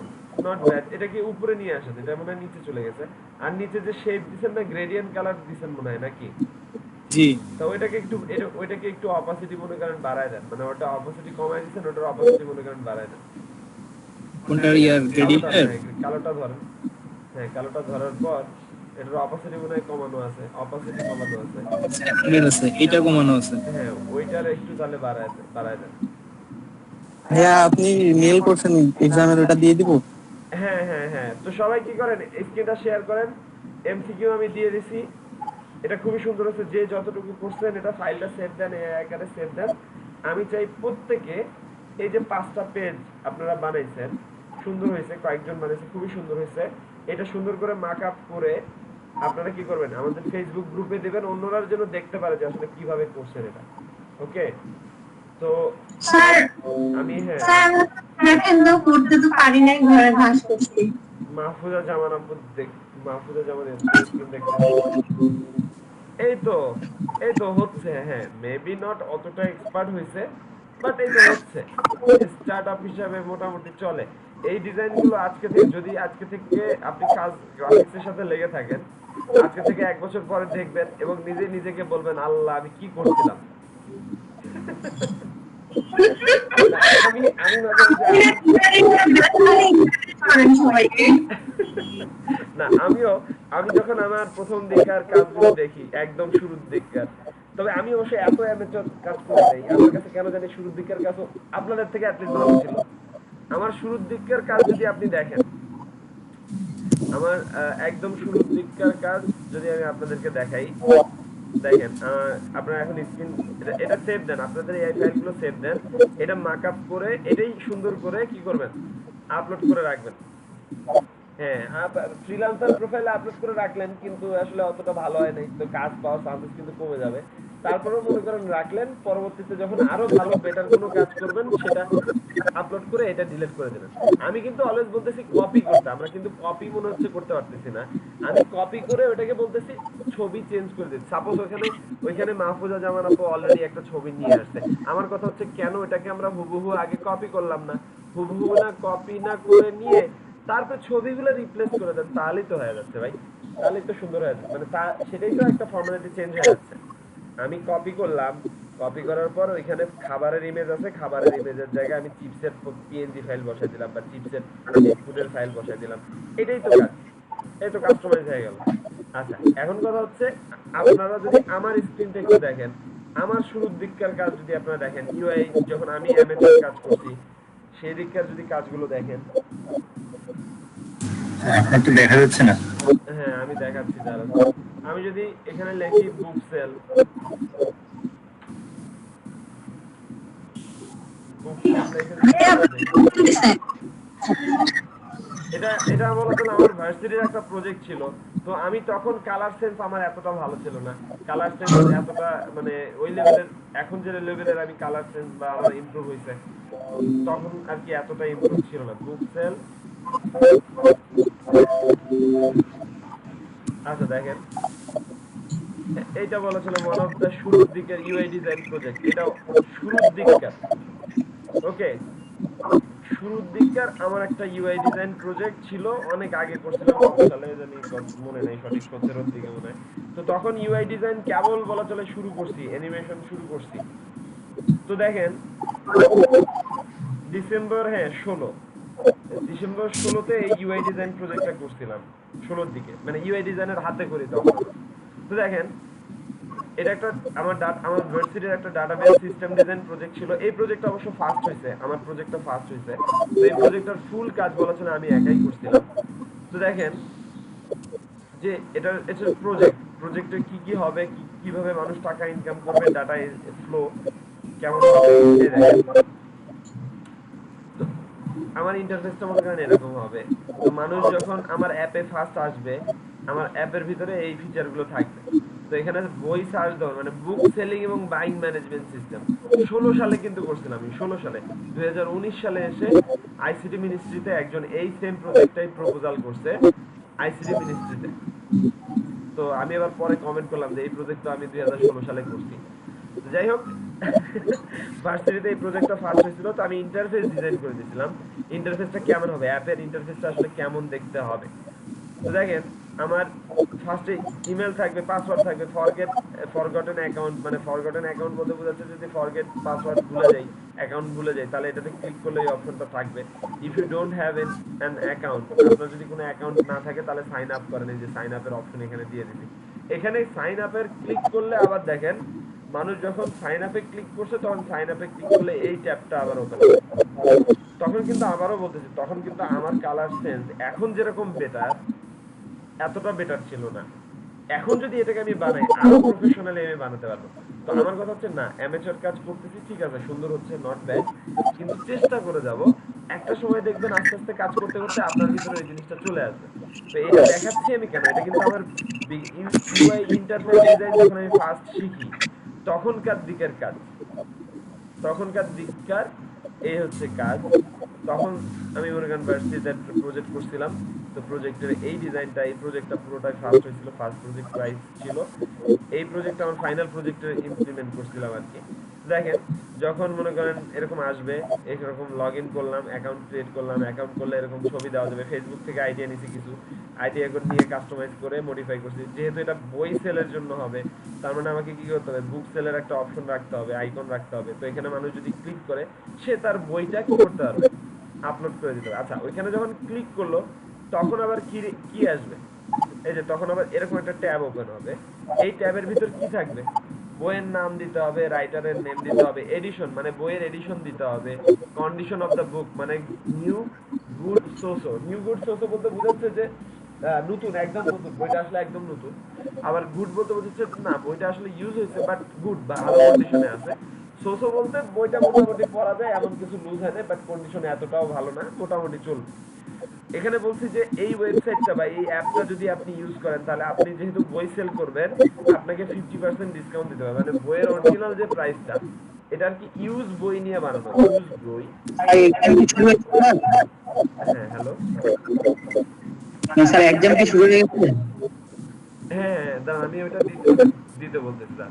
নট ব্যাড। এটা কি উপরে নিয়ে আসেন? এটা মনে হয় নিচে চলে গেছে। আর নিচে যে শেপ দিছেন না, গ্রেডিয়েন্ট কালার দিছেন মনে হয় নাকি? জি। তো ওইটাকে একটু অপাসিটি মনে করেন বাড়ায় দেন, মানে ওটা অপাসিটি কমায় দিছেন, ওটার অপাসিটি মনে করেন বাড়ায় দেন। কোনটা ইয়ার গ্রেডিয়েন্টের? কালোটা ধরেন, হ্যাঁ কালোটা ধরার পর এটার অপাসিটি মনে হয় কমানো আছে, অপাসিটি কমানো আছে, এর আছে এটা কমানো আছে। হ্যাঁ ওইটার একটু তাহলে বাড়ায় দেন। হ্যাঁ আপনি মেল করছেন এক্সামের, ওটা দিয়ে দিব। হ্যাঁ হ্যাঁ হ্যাঁ, তো সবাই কি করেন, স্ক্রিনটা শেয়ার করেন। এমসিকিউ আমি দিয়ে দিছি, এটা খুবই সুন্দর হচ্ছে। যে যতটুকু করছেন এটা ফাইলটা সেভ দেন, এই আকারে সেভ দেন। আমি চাই প্রত্যেকে এই যে 5টা পেজ আপনারা বানাইছেন, সুন্দর হয়েছে, কয়েকজন বানাইছে, খুবই সুন্দর হয়েছে। এটা সুন্দর করে মার্ক আপ করে আপনারা কি করবেন, আমাদের ফেসবুক গ্রুপে দেবেন, অন্যরা যেন দেখতে পারে যে আসলে কিভাবে করছেন এটা, ওকে? তো স্যার আমি হ্যাঁ স্যার দেখেন তো করতে তো পারি নাই, ঘরের ঘাস করছি। মাহফুজা জামান আপু মাহফুজা জামানের স্ক্রিন দেখতে, এই তো হচ্ছে। হ্যাঁ মেবি নট অতটা এক্সপার্ট হইছে, বাট এই তো হচ্ছে। স্টার্টআপ হিসাবে মোটামুটি চলে। এই ডিজাইনগুলো আজকে থেকে আপনি কাজ গ্রাফিক্সের সাথে লেগে থাকেন, আজকে থেকে 1 বছর পরে দেখবেন এবং নিজেকে বলবেন, আল্লাহ আমি কি করছিলাম। আমি আমি মাঝে মাঝে না আমি যখন আমার প্রথম দিককার কাজগুলো দেখি, একদম শুরুর দিককার, তবে আমি অবশ্যই এত অ্যামেচার কাজ করি নাই। আমার কাছে কেন জানি শুরুর দিককার কাজ আপনাদের থেকে অ্যাটলিস্ট ভালো ছিল। আমার শুরুর দিককার কাজ যদি আপনি দেখেন, আমার একদম শুরুর দিককার কাজ যদি আমি আপনাদেরকে দেখাই, দেখেন আপনারা এখন স্ক্রিন এটা সেভ দেন, আপনাদের এই ফাইলগুলো সেভ দেন, এটা মার্কআপ করে এটাই সুন্দর করে কি করবেন, আপলোড করে রাখবেন। হ্যাঁ ফ্রিল্যান্সার প্রোফাইলে আপলোড করে রাখলেন, কিন্তু আসলে অতটা ভালো হয় নাই, তো কাজ পাওয়ার চান্সেস কিন্তু কমে যাবে। তারপরেও মনে করেন রাখলেন, পরবর্তীতে যখন আরো ভালো বেটার কোনো কাজ করবেন সেটা আপলোড করে এটা ডিলিট করে দেবেন। আমি কিন্তু অলওয়েজ বলতেছি কপি করতে, আমরা কিন্তু কপি মনে হচ্ছে করতে পারতেছি না। আমি কপি করে ওটাকে বলতেছি ছবি চেঞ্জ করে দিচ্ছি। সাপোজ ওইখানে মাহফুজা জামান আপু অলরেডি একটা ছবি নিয়ে আসছে, আমার কথা হচ্ছে কেন এটাকে আমরা হুবহু আগে কপি করলাম না, হুবহু না কপি না করে নিয়ে তারপর ছবিগুলো রিপ্লেস করে দেন, তাহলেই তো হয়ে যাচ্ছে ভাই, তাহলেই তো সুন্দর হয়ে যাচ্ছে। মানে সেটাই তো একটা ফর্মালিটি চেঞ্জ হয়ে যাচ্ছে। আমি কপি করলাম, কপি করার পর ওইখানে খাবারের ইমেজ আছে, খাবারের ইমেজের জায়গায় আমি চিপসের পিএনজি ফাইল বসাই দিলাম বা চিপসের ফুডের ফাইল বসাই দিলাম, এটাই তো কাজ, এই তো কাস্টমাইজ হয়ে গেল। আচ্ছা এখন কথা হচ্ছে, আপনারা যদি আমার স্ক্রিনটা একটু দেখেন, আমার শুরুর দিককার কাজ যদি আপনারা দেখেন, ইউআই যখন আমি এমএস কাজ করছি সেই দিককার যদি কাজগুলো দেখেন, আপনার তো দেখা যাচ্ছে না। হ্যাঁ আমি দেখাচ্ছি দাঁড়ান। আমি যদি এখানে লিখি বুক সেল, এটা মূলত আমার ভার্সিটির একটা প্রজেক্ট ছিল। তো আমি তখন কালার সেন্স আমার এতটা ভালো ছিল না, কালার সেন্স এতটা মানে ওই লেভেলের, এখন যে লেভেলের আমি কালার সেন্স বা আমার ইমপ্রুভ হয়েছে, তখন আর কি এতটা ইমপ্রুভ ছিল না। বুক সেল, আচ্ছা দেখেন এইটা বলা ছিল ওয়ান অফ দ্য শুরুর দিকের ইউআই ডিজাইন প্রজেক্ট, এটা শুরুর দিককার। ওকে, শুরুর দিককার আমার একটা ইউআই ডিজাইন প্রজেক্ট ছিল, অনেক আগে করছিলাম, কত সালে জানি মনে নেই সঠিক, 17-র দিকে মনে হয়। তো তখন ইউআই ডিজাইন কেবল বলা চলে শুরু করছি, অ্যানিমেশন শুরু করছি। তো দেখেন ডিসেম্বর 16-তে এই ইউআই ডিজাইন প্রজেক্টটা করছিলাম, 16-র দিকে, মানে ইউআই ডিজাইনের হাতে করি তখন। তো দেখেন এটা একটা আমার ভার্সিটির একটা ডাটাবেস সিস্টেম ডিজাইন প্রজেক্ট ছিল। এই প্রজেক্টটা অবশ্য ফার্স্ট হয়েছে, আমার প্রজেক্টটা ফার্স্ট হয়েছে। তো এই প্রজেক্টটার ফুল কাজ বলা চলে আমি একাই করছিলাম। তো দেখেন যে এটা প্রজেক্টে কি কি হবে, কিভাবে মানুষ টাকা ইনকাম করবে, ডাটা ফ্লো কেমন হবে, এই দেখেন। তো আমার ইন্টারফেসটা মনে করেন এরকম হবে। তো মানুষ যখন আমার অ্যাপে ফার্স্ট আসবে, আমার অ্যাপের ভিতরে এই ফিচারগুলো থাকবে। তো এখানে বই সার্চ দেওয়ার মানে বুক সেলিং এবং বাইং ম্যানেজমেন্ট সিস্টেম 16 সালে কিন্তু করছিলাম আমি, 16 সালে। 2019 সালে এসে আইসিটি মিনিস্ট্রিতে একজন এই সেম প্রজেক্টটাই প্রপোজাল করছে আইসিটি মিনিস্ট্রিতে। তো আমি এবার পরে কমেন্ট করলাম যে এই প্রজেক্ট তো আমি 2016 সালে করছি। যাই হোক, ভার্সিটিতে এই প্রজেক্টটা ফার্স্ট হয়েছিল। তো আমি ইন্টারফেস ডিজাইন করে দিয়েছিলাম, ইন্টারফেসটা কেমন হবে, অ্যাপের ইন্টারফেসটা আসলে কেমন দেখতে হবে। তো দেখেন আমার ফার্স্টে ইমেল থাকবে, পাসওয়ার্ড থাকবে, ফরগটেন অ্যাকাউন্ট, মানে ফরগটেন অ্যাকাউন্ট বলতে বোঝাচ্ছে যদি ফরগেট পাসওয়ার্ড ভুলে যাই, অ্যাকাউন্ট ভুলে যাই, তাহলে এটাতে ক্লিক করলে এই অপশনটা থাকবে। If you don't have an account, আপনার যদি কোনো অ্যাকাউন্ট না থাকে তাহলে সাইন আপ করেন, এই যে সাইন আপের অপশন এখানে দিয়ে দিচ্ছি। এখানে সাইন আপের ক্লিক করলে আবার দেখেন মানুষ যখন সাইন আপে ক্লিক করছে তখন সাইন আপে ক্লিক করলে এই ট্যাবটা আবার ওপেন হবে। তখন কিন্তু আবারও বলতেছি, তখন কিন্তু আমার কালার সেন্স এখন যেরকম বেটার, এতটা বেটার ছিল না। এখন যদি এটাকে আমি বানাই আরো প্রফেশনালি আমি বানাতে পারবো। তো আমার কথা হচ্ছে না, অ্যামেচার কাজ করতেছি, ঠিক আছে, সুন্দর হচ্ছে, নট ব্যাড, কিন্তু চেষ্টা করে যাব। একটা সময় দেখবেন আস্তে আস্তে কাজ করতে করতে আপনার ভিতরে এই জিনিসটা চলে আসবে। তো এটা দেখাচ্ছি আমি কেন, এটা কিন্তু আমার ইউআই ইন্টারফেস ডিজাইন যখন আমি ফার্স্ট শিখি তখনকার দিকের কাজ, তখনকার দিককার এই হচ্ছে কাজ। তখন আমি মনে করেন ভার্সিটিতে প্রজেক্ট করছিলাম। তো প্রজেক্টের এই ডিজাইনটা, এই প্রজেক্টটা পুরোটাই ফার্স্ট হয়েছিল, ফার্স্ট প্রজেক্ট প্রাইস ছিল। এই প্রজেক্টটা আমার ফাইনাল প্রজেক্টে ইমপ্লিমেন্ট করছিলাম আর কি। দেখেন যখন মনে করেন এরকম আসবে, এরকম লগ ইন করলাম, অ্যাকাউন্ট ক্রিয়েট করলাম, অ্যাকাউন্ট করলে এরকম ছবি দেওয়া যাবে। ফেসবুক থেকে আইডিয়া নিছি, কিছু আইডিয়া করে নিয়ে কাস্টমাইজ করে মডিফাই করছি। যেহেতু এটা বই সেলের জন্য হবে, তার মানে আমাকে কি করতে হবে, বুক সেলের একটা অপশন রাখতে হবে, আইকন রাখতে হবে। তো এখানে মানুষ যদি ক্লিক করে সে তার বইটা কি করতে পারবে, আপলোড করে দিতে হবে। আচ্ছা, ওইখানে যখন ক্লিক করলো তখন আবার কি আসবে, এই যে তখন আবার এরকম একটা ট্যাব ওপেন হবে। এই ট্যাবের ভিতর কি থাকবে, বইয়ের নাম দিতে হবে, রাইটারের নেম দিতে হবে, এডিশন মানে বইয়ের এডিশন দিতে হবে, কন্ডিশন অফ দ্য বুক মানে নিউ গুড সোসো। নিউ গুড সোসো বলতে বোঝাচ্ছে যে নতুন, একদম নতুন, বইটা আসলে একদম নতুন। আবার গুড বলতে বোঝাচ্ছে না, বইটা আসলে ইউজ হয়েছে বাট গুড বা ভালো কন্ডিশনে আছে। সোসো বলতে বইটা মোটামুটি পড়া যায়, এমন কিছু লুজ হয় না, বাট কন্ডিশনে এতটাও ভালো না, মোটামুটি চলবে। এখানে বলছি যে এই ওয়েবসাইটটা বা এই অ্যাপটা যদি আপনি ইউজ করেন তাহলে আপনি যেহেতু বই সেল করবেন আপনাকে 50% ডিসকাউন্ট দিতে হবে। মানে বইয়ের অরিজিনাল যে প্রাইসটা, এটা আর কি ইউজ বই নিয়ে বানানো, ইউজ বই। হ্যাঁ হ্যালো, স্যার এক্সাম কি শুরু হয়ে গেছে? হ্যাঁ দাঁড়ান আমি ওটা দিতে বলতেছিলাম।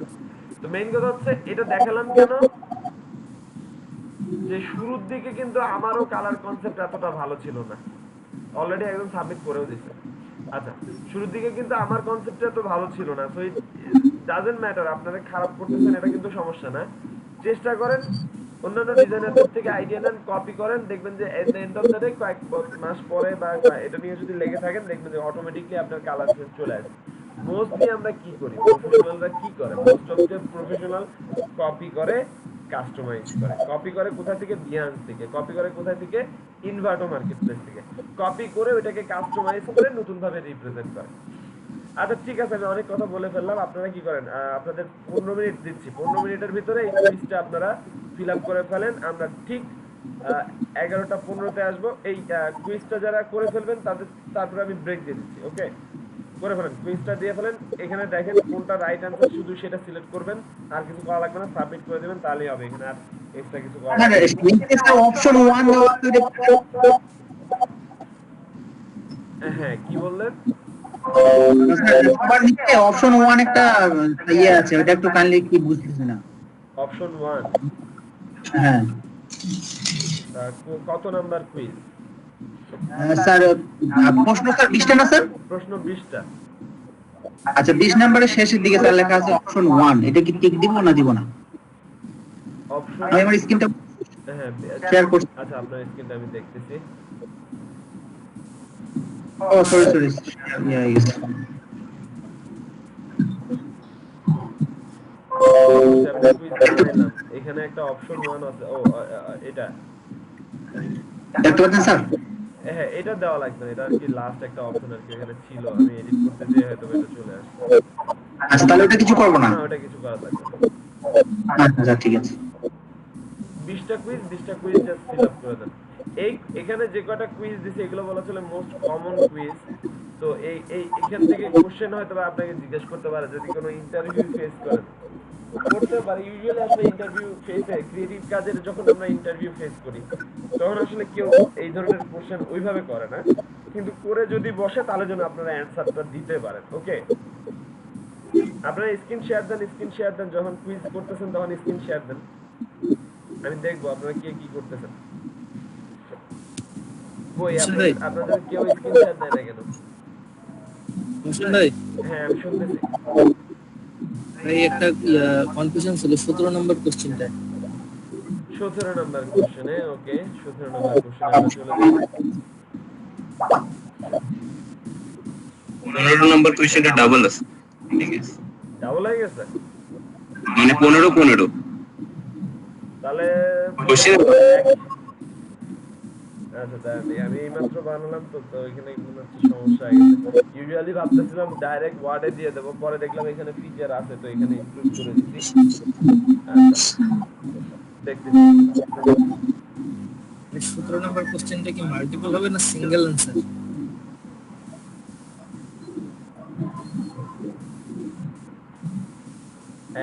তো মেইন কথা হচ্ছে এটা দেখালাম কেন, যে শুরুর দিকে কিন্তু আমারও কালার কনসেপ্ট এতটা ভালো ছিল না, অলরেডি একদম সাবমিট করেও দিছে। আচ্ছা, শুরুর দিকে কিন্তু আমার কনসেপ্ট এত ভালো ছিল না। সো ইট ডাজন্ট ম্যাটার, আপনারা খারাপ করতেছেন এটা কিন্তু সমস্যা না। চেষ্টা করেন অন্যান্য ডিজাইনারদের থেকে আইডিয়া নেন, কপি করেন, দেখবেন যে at the end of the day কয়েক মাস পরে বা এটা নিয়ে যদি লেগে থাকেন দেখবেন যে অটোমেটিকলি আপনার কালার সেন্স চলে আসবে। মোস্টলি আমরা কি করি, প্রফেশনালরা কি করে, most of the professional copy করে, কাস্টমাইজ করে। কপি করে কোথা থেকে, বিহান্স থেকে। কপি করে কোথা থেকে, ইনভার্টো মার্কেটপ্লেস থেকে। কপি করে ওটাকে কাস্টমাইজ করে নতুন ভাবে রিপ্রেজেন্ট করে। আচ্ছা ঠিক আছে, আমি অনেক কথা বলে ফেললাম। আপনারা কি করেন, আপনাদের 15 মিনিট দিচ্ছি, 15 মিনিটের ভিতরে এই কুইজটা আপনারা ফিল আপ করে ফেলেন। আমরা ঠিক 11টা 15-তে আসবো। এই কুইজটা যারা করে ফেলবেন তাদের তারপরে আমি ব্রেক দিয়ে দিচ্ছি। ওকে, করে ফেলেন, কুইজটা দিয়ে ফেলেন। এখানে দেখেন কোনটা রাইট অ্যান্সার, শুধু সেটা সিলেক্ট করবেন, আর কিছু করা লাগবে না, সাবমিট করে দেবেন, তাহলেই হবে। এখানে আর এক্সট্রা কিছু করা লাগবে না। অপশন 1 দেওয়া আছে। হ্যাঁ কি বললেন? স্যার সবার নিচে অপশন 1 একটা ইয়ে আছে, ওটা একটু কাইন্ডলি কি বুঝতেছি না। অপশন 1 হ্যাঁ কত নাম্বার কুইজ? স্যার প্রশ্ন স্যার 20টা না স্যার? প্রশ্ন 20টা। আচ্ছা 20 নম্বরের শেষের দিকে স্যার লেখা আছে অপশন 1, এটা কি টিক দিব না দিব না? অপশন আমি আমার স্ক্রিনটা হ্যাঁ শেয়ার করছি। আচ্ছা আপনার স্ক্রিনটা আমি দেখতেছি। ও সরি ইয়েস। আমি কুইজ বানাইলাম, এখানে একটা অপশন 1 আছে। ও এটা দেখতে পাচ্ছেন স্যার? হ্যাঁ এটা দেওয়া লাগবে না, এটা আর কি লাস্ট একটা অপশন আর কি এখানে ছিল, আমি এডিট করতে যেয়ে হয়তো এটা চলে আসছে। আচ্ছা তাহলে ওটা কিছু করব না। না ওটা কিছু করা লাগবে না। আচ্ছা ঠিক আছে। 20টা কুইজ জাস্ট ফিল আপ করে দেন। এখানে যে কয়টা কুইজ দিছে এগুলো বলা চলে মোস্ট কমন কুইজ। তো এখান থেকে কোশ্চেন হয়তো বা আপনাকে জিজ্ঞেস করতে পারে যদি কোনো ইন্টারভিউ ফেস করেন, করতে পারে। ইউজুয়ালি আসলে ইন্টারভিউ ফেসে ক্রিয়েটিভ কাজের যখন আমরা ইন্টারভিউ ফেস করি তখন আসলে কেউ এই ধরনের কোশ্চেন ওইভাবে করে না, কিন্তু করে যদি বসে তাহলে যেন আপনারা অ্যান্সারটা দিতে পারেন। ওকে, আপনারা স্ক্রিন শেয়ার দেন যখন কুইজ করতেছেন তখন স্ক্রিন শেয়ার দেন, আমি দেখবো আপনারা কে কি করতেছেন। কই আপনাদের কেউ স্ক্রিন শেয়ার দেয় না কেন? ভাই হ্যাঁ আমি শুনতেছি। ভাই একটা কনফিউশন ছিল 17 নম্বর কোশ্চেনটা। 17 নাম্বার কোশ্চেনে ওকে 17 নাম্বার কোশ্চেনে আমরা চলে যাই। 15 নম্বর কোয়েশ্চেনটা ডাবল আছে, ঠিক আছে? ডাবল হয়ে গেছে মানে 15 তাহলে কোশ্চেন। আচ্ছা তাহলে আমি এইমাত্র বানালাম তো এখানে মনে হচ্ছে সমস্যা হয়ে গেছে। ইউজুয়ালি ভাবতেছিলাম ডাইরেক্ট ওয়ার্ডে দিয়ে দেবো, পরে দেখলাম এখানে ফিচার আছে তো এখানে ইনক্লুড করে দিচ্ছি। আচ্ছা দেখতেছি 17 নম্বর কোশ্চেনটা কি মাল্টিপল হবে না সিঙ্গেল অ্যান্সার?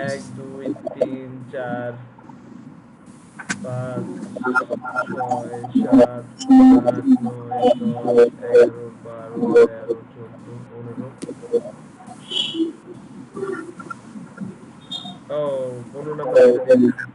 1 2 3 4 5 6 7 8 9 10 11 12 13 14 15 ও 15 নাম্বার দিয়ে দিচ্ছি।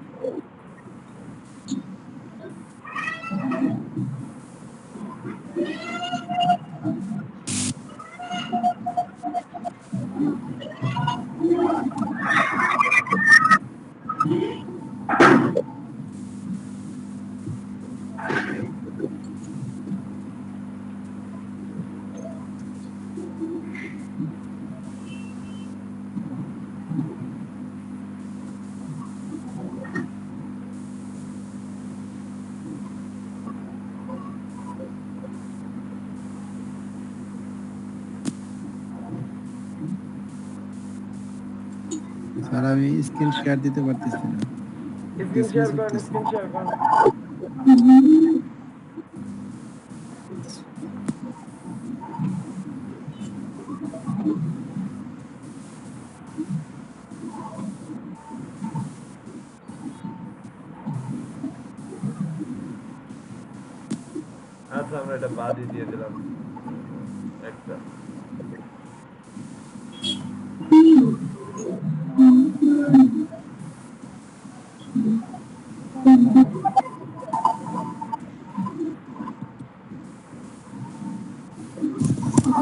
স্যার আমি স্ক্রিন শেয়ার দিতে পারতেছি না। স্ক্রিন শেয়ার করেন। আচ্ছা আমরা এটা বাদই দিয়ে দিলাম একটা।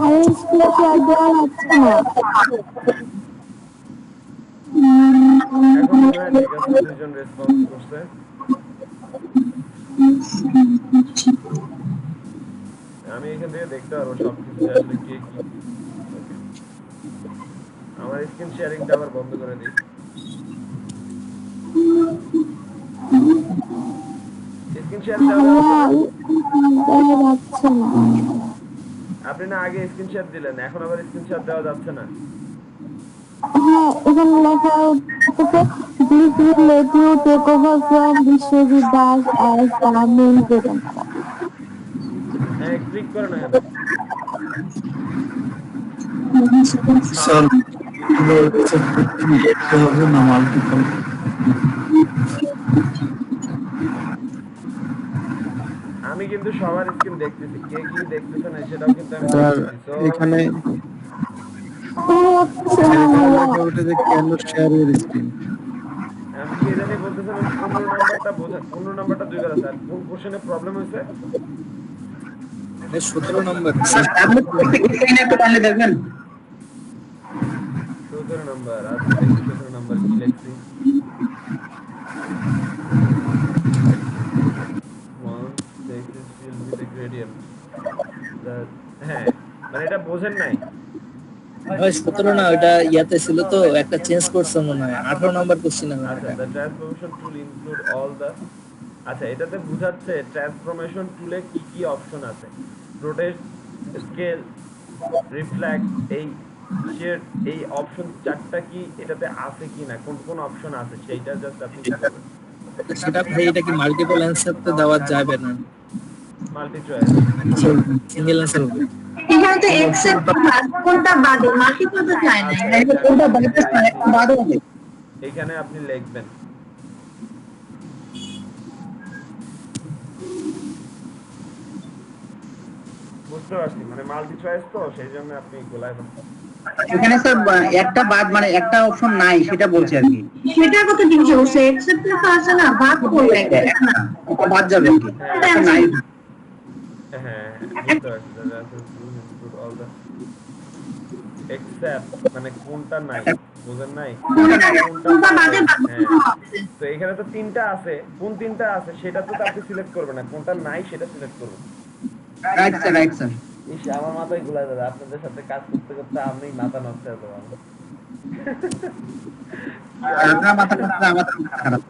ভাই স্ক্রিন শেয়ার দেওয়া হচ্ছে না। এখন মনে হয় ঠিক আছে, দুইজন রেসপন্স করছে। আমি এখান থেকে দেখতে পারবো সবকিছু আসলে কে কি। আমার স্ক্রিন শেয়ারিংটা আবার বন্ধ করে দিই। স্ক্রিন শেয়ার দেওয়া যাচ্ছে না। আপনি না আগে স্ক্রিন শেয়ার দিলেন, এখন আবার স্ক্রিন শেয়ার দেওয়া যাচ্ছে না। হ্যাঁ এখানে লেখা হচ্ছে this will let you take over from Vishwajit Das as the main presenter. হ্যাঁ ক্লিক করে না কেন? স্যার হবে না মাল্টিপল। আমি কিন্তু সবার স্ক্রিন দেখতেছি, কে কি দেখতেছে না সেটাও কিন্তু আমি স্যার দেখতেছি। তো এখানে হচ্ছে না এখানে ভাইয়া। লেখা ওঠে যে কেন শেয়ার ইউর স্ক্রিন। আমি কে জানি বলতেছেন, আমি 15 নাম্বারটা বোঝা, 15 নাম্বারটা দুইবার আছে। আর কোন কোশ্চেনে প্রবলেম হয়েছে? 17 নম্বর। স্যার সাবমিট করতে স্ক্রিনে একটু টানলে দেখবেন। 17 নাম্বার। আচ্ছা দেখি 17 নাম্বার কি লিখছি। Once the x is filled with a gradient, হ্যাঁ মানে এটা বোঝেন নাই। ওই 17 না, ওটা ইয়াতে ছিল তো, একটা চেঞ্জ করছে মনে হয়। 18 নম্বর কোশ্চেন হবে আচ্ছা, এটা। the transformation tool include all the, আচ্ছা এটাতে বুঝাচ্ছে ট্রান্সফরমেশন টুলে কি কি অপশন আছে। রোটেট, স্কেল, রিফ্লেক্ট, এই শেড, এই অপশন চারটা কি এটাতে আছে কি না, কোন কোন অপশন আছে সেইটা জাস্ট আপনি কি করবেন। সেটা ভাই, এটা কি মাল্টিপল অ্যানসার তো দেওয়া যাবে না, মাল্টি চয়েস। সিঙ্গেল অ্যানসার হবে। এখানে তো এক্সেপ্ট কোনটা বাদে মাল্টিপল তো চায় না। তাহলে কোনটা বাদে বাদে হবে। এখানে আপনি লিখবেন বুঝতে পারছি, মানে মাল্টি চয়েস তো সেই জন্য আপনি গোলায় বলছেন। এখানে স্যার একটা বাদ মানে একটা অপশন নাই সেটা বলছি আর কি। সেটার কথা জিজ্ঞেস করছে, এক্সেপ্ট তো আছে না, বাদ করবে একটা না। একটা বাদ যাবে আর কি। একটা নাই। হ্যাঁ বুঝতে পারছি দাদা। include all the except মানে কোনটা নাই, বুঝেন নাই কোনটা বাদে বাদ হ্যাঁ। হবে। তো এখানে তো তিনটা আছে, কোন তিনটা আছে সেটা তো আপনি সিলেক্ট করবেন না, কোনটা নাই সেটা সিলেক্ট করবেন। Right sir, right sir. ইস আমার মাথায় গুলাই দাদা, আপনাদের সাথে কাজ করতে করতে আমি মাথা নষ্ট হয়ে যাবো আমার। আপনার মাথা খারাপ, আমার মাথা খারাপ।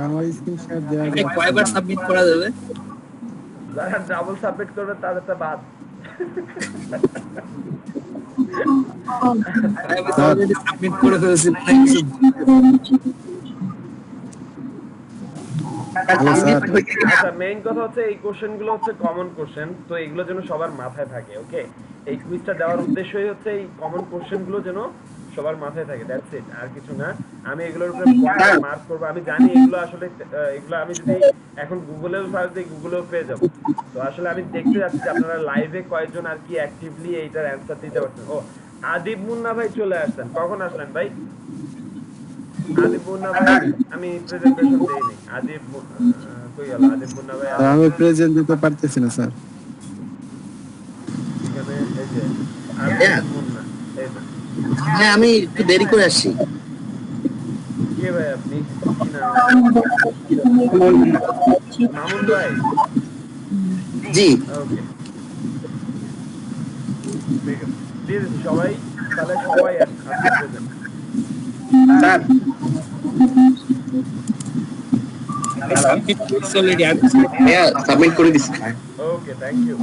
আমার স্ক্রিন শেয়ার দেওয়া এটা কয়বার সাবমিট করা যাবে? যারা ডাবল সাবমিট করবে তাদের তো বাদ। আমি তো অলরেডি সাবমিট করে ফেলেছি, মনে হয় কিছু আচ্ছা মেইন কথা হচ্ছে এই কোশ্চেন গুলো হচ্ছে কমন কোশ্চেন, তো এগুলো যেন সবার মাথায় থাকে। ওকে, এই কুইজটা দেওয়ার উদ্দেশ্যই হচ্ছে এই কমন কোশ্চেন গুলো যেন সবার মাথায় থাকে, দ্যাটস ইট, আর কিছু না। আমি এগুলোর উপরে মার্ক করব। আমি জানি এগুলো আসলে এগুলো আমি যদি এখন গুগলেও সার্চ দিই গুগলেও পেয়ে যাব। তো আসলে আমি দেখতে যাচ্ছি যে আপনারা লাইভে কয়জন আর কি অ্যাক্টিভলি এইটার অ্যানসার দিতে পারছেন। ও আদিব মুন্না ভাই চলে আসছেন, কখন আসলেন ভাই? আদিব মুন্না ভাই আমি প্রেজেন্টেশন দেইনি। আদিব কই গেল আদিব মুন্না ভাই? আমি প্রেজেন্ট দিতে পারতেছি না স্যার। এখানে এই যে আদিব মুন্না, এই তো। হ্যাঁ, আমি একটু দেরি করে আসছি। কে ভাই আপনি? কি নাম? মামুন ভাই। জি। ওকে প্লিজ সবাই, তাহলে সবাই আসছে প্রেজেন্ট। স্যার সাবমিট করছি অলরেডি। হ্যাঁ সাবমিট করে দিচ্ছি। ওকে থ্যাংক ইউ।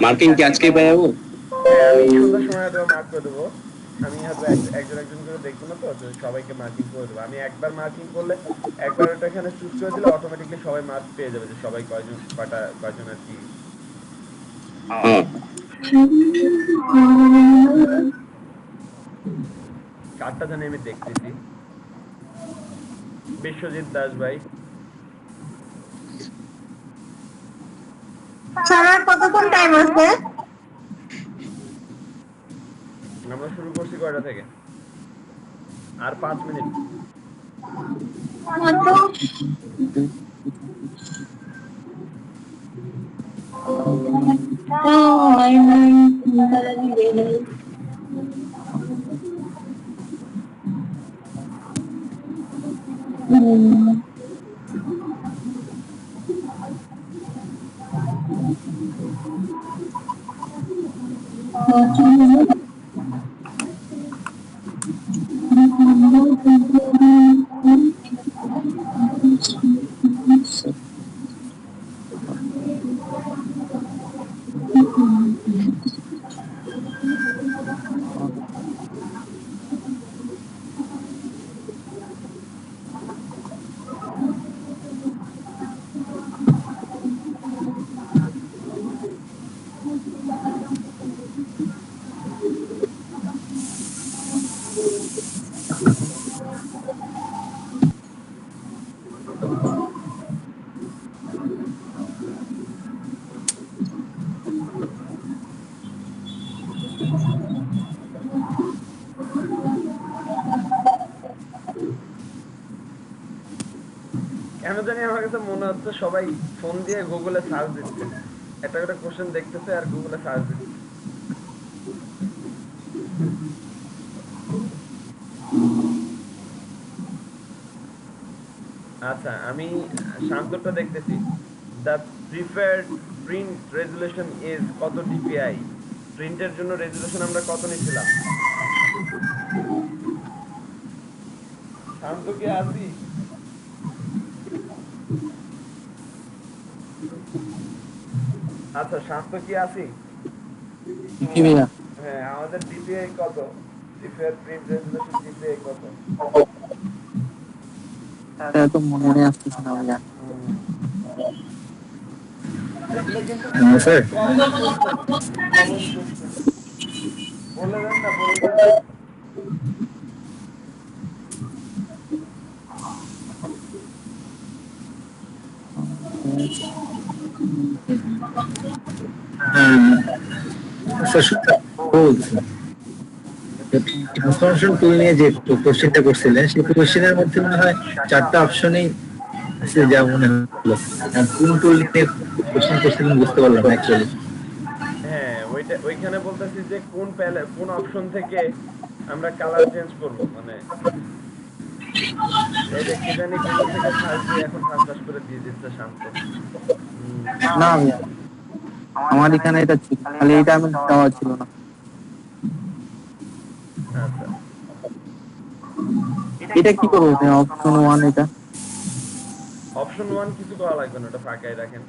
মার্কিং কি আজকেই পাই যাবো? আমি সন্ধ্যার সময় তো মার্ক করে দেবো। আমি হয়তো একজন একজন করে দেখবো না, তো তো সবাইকে মার্কিং করে দেবো। আমি একবার মার্কিং করলে একবার ওটা এখানে চুজ করে দিলে অটোমেটিকলি সবাই মার্ক পেয়ে যাবে যে সবাই কয়জন কয়জন আর কি। হ্যাঁ কার্ডটা জানি আমি দেখতেছি। বিশ্বজিৎ দাস ভাই। স্যার আর কতক্ষণ টাইম আছে? আমরা শুরু করছি কয়টা থেকে? আর 5 মিনিট। মাত্র কেন জানি আমার কাছে মনে হচ্ছে সবাই ফোন দিয়ে গুগলে সার্চ দিচ্ছে, একটা করে কোশ্চেন দেখতেছে আর গুগলে সার্চ দিচ্ছে। আচ্ছা, আমি শান্তরটা দেখতেছি। The preferred print resolution is কত ডিপিআই? প্রিন্টের জন্য রেজুলেশন আমরা কত নিয়েছিলাম? শান্ত কি আছি? আচ্ছা, শান্ত কি আছি? কি ভাইয়া? হ্যাঁ, আমাদের ডিপিআই কত? প্রিফার্ড প্রিন্ট রেজুলেশন ডিপিআই কত? এটা তো মনে আসতেছে না ভাইয়া। এগুলো কিন্তু স্যার বলে দেন না, বলে দেন। ট্রান্সফরমেশন টুল নিয়ে যে কোশ্চেনটা করছিলেন সেই কোশ্চেনের মধ্যে মনে হয় 4টা অপশনই আছে যা মনে হলো। আর কোন টুল নিয়ে কোশ্চেন করছিলেন বুঝতে পারলাম না অ্যাকচুয়ালি। হ্যাঁ, ওইখানে বলতেছি যে কোন অপশন থেকে আমরা কালার চেঞ্জ করব, মানে এই যে কি জানি গুগল থেকে সার্চ দিয়ে এখন ঠাস করে দিয়ে দিচ্ছে শান্ত। না ভাইয়া, আমার এখানে এটা ছিল, খালি এটা আমি দেওয়া ছিল না। আচ্ছা, এটা কি করবো ভাইয়া? অপশন 1 এটা। অপশন 1 কিছু করা লাগবে না, ওটা ফাঁকাই রাখেন।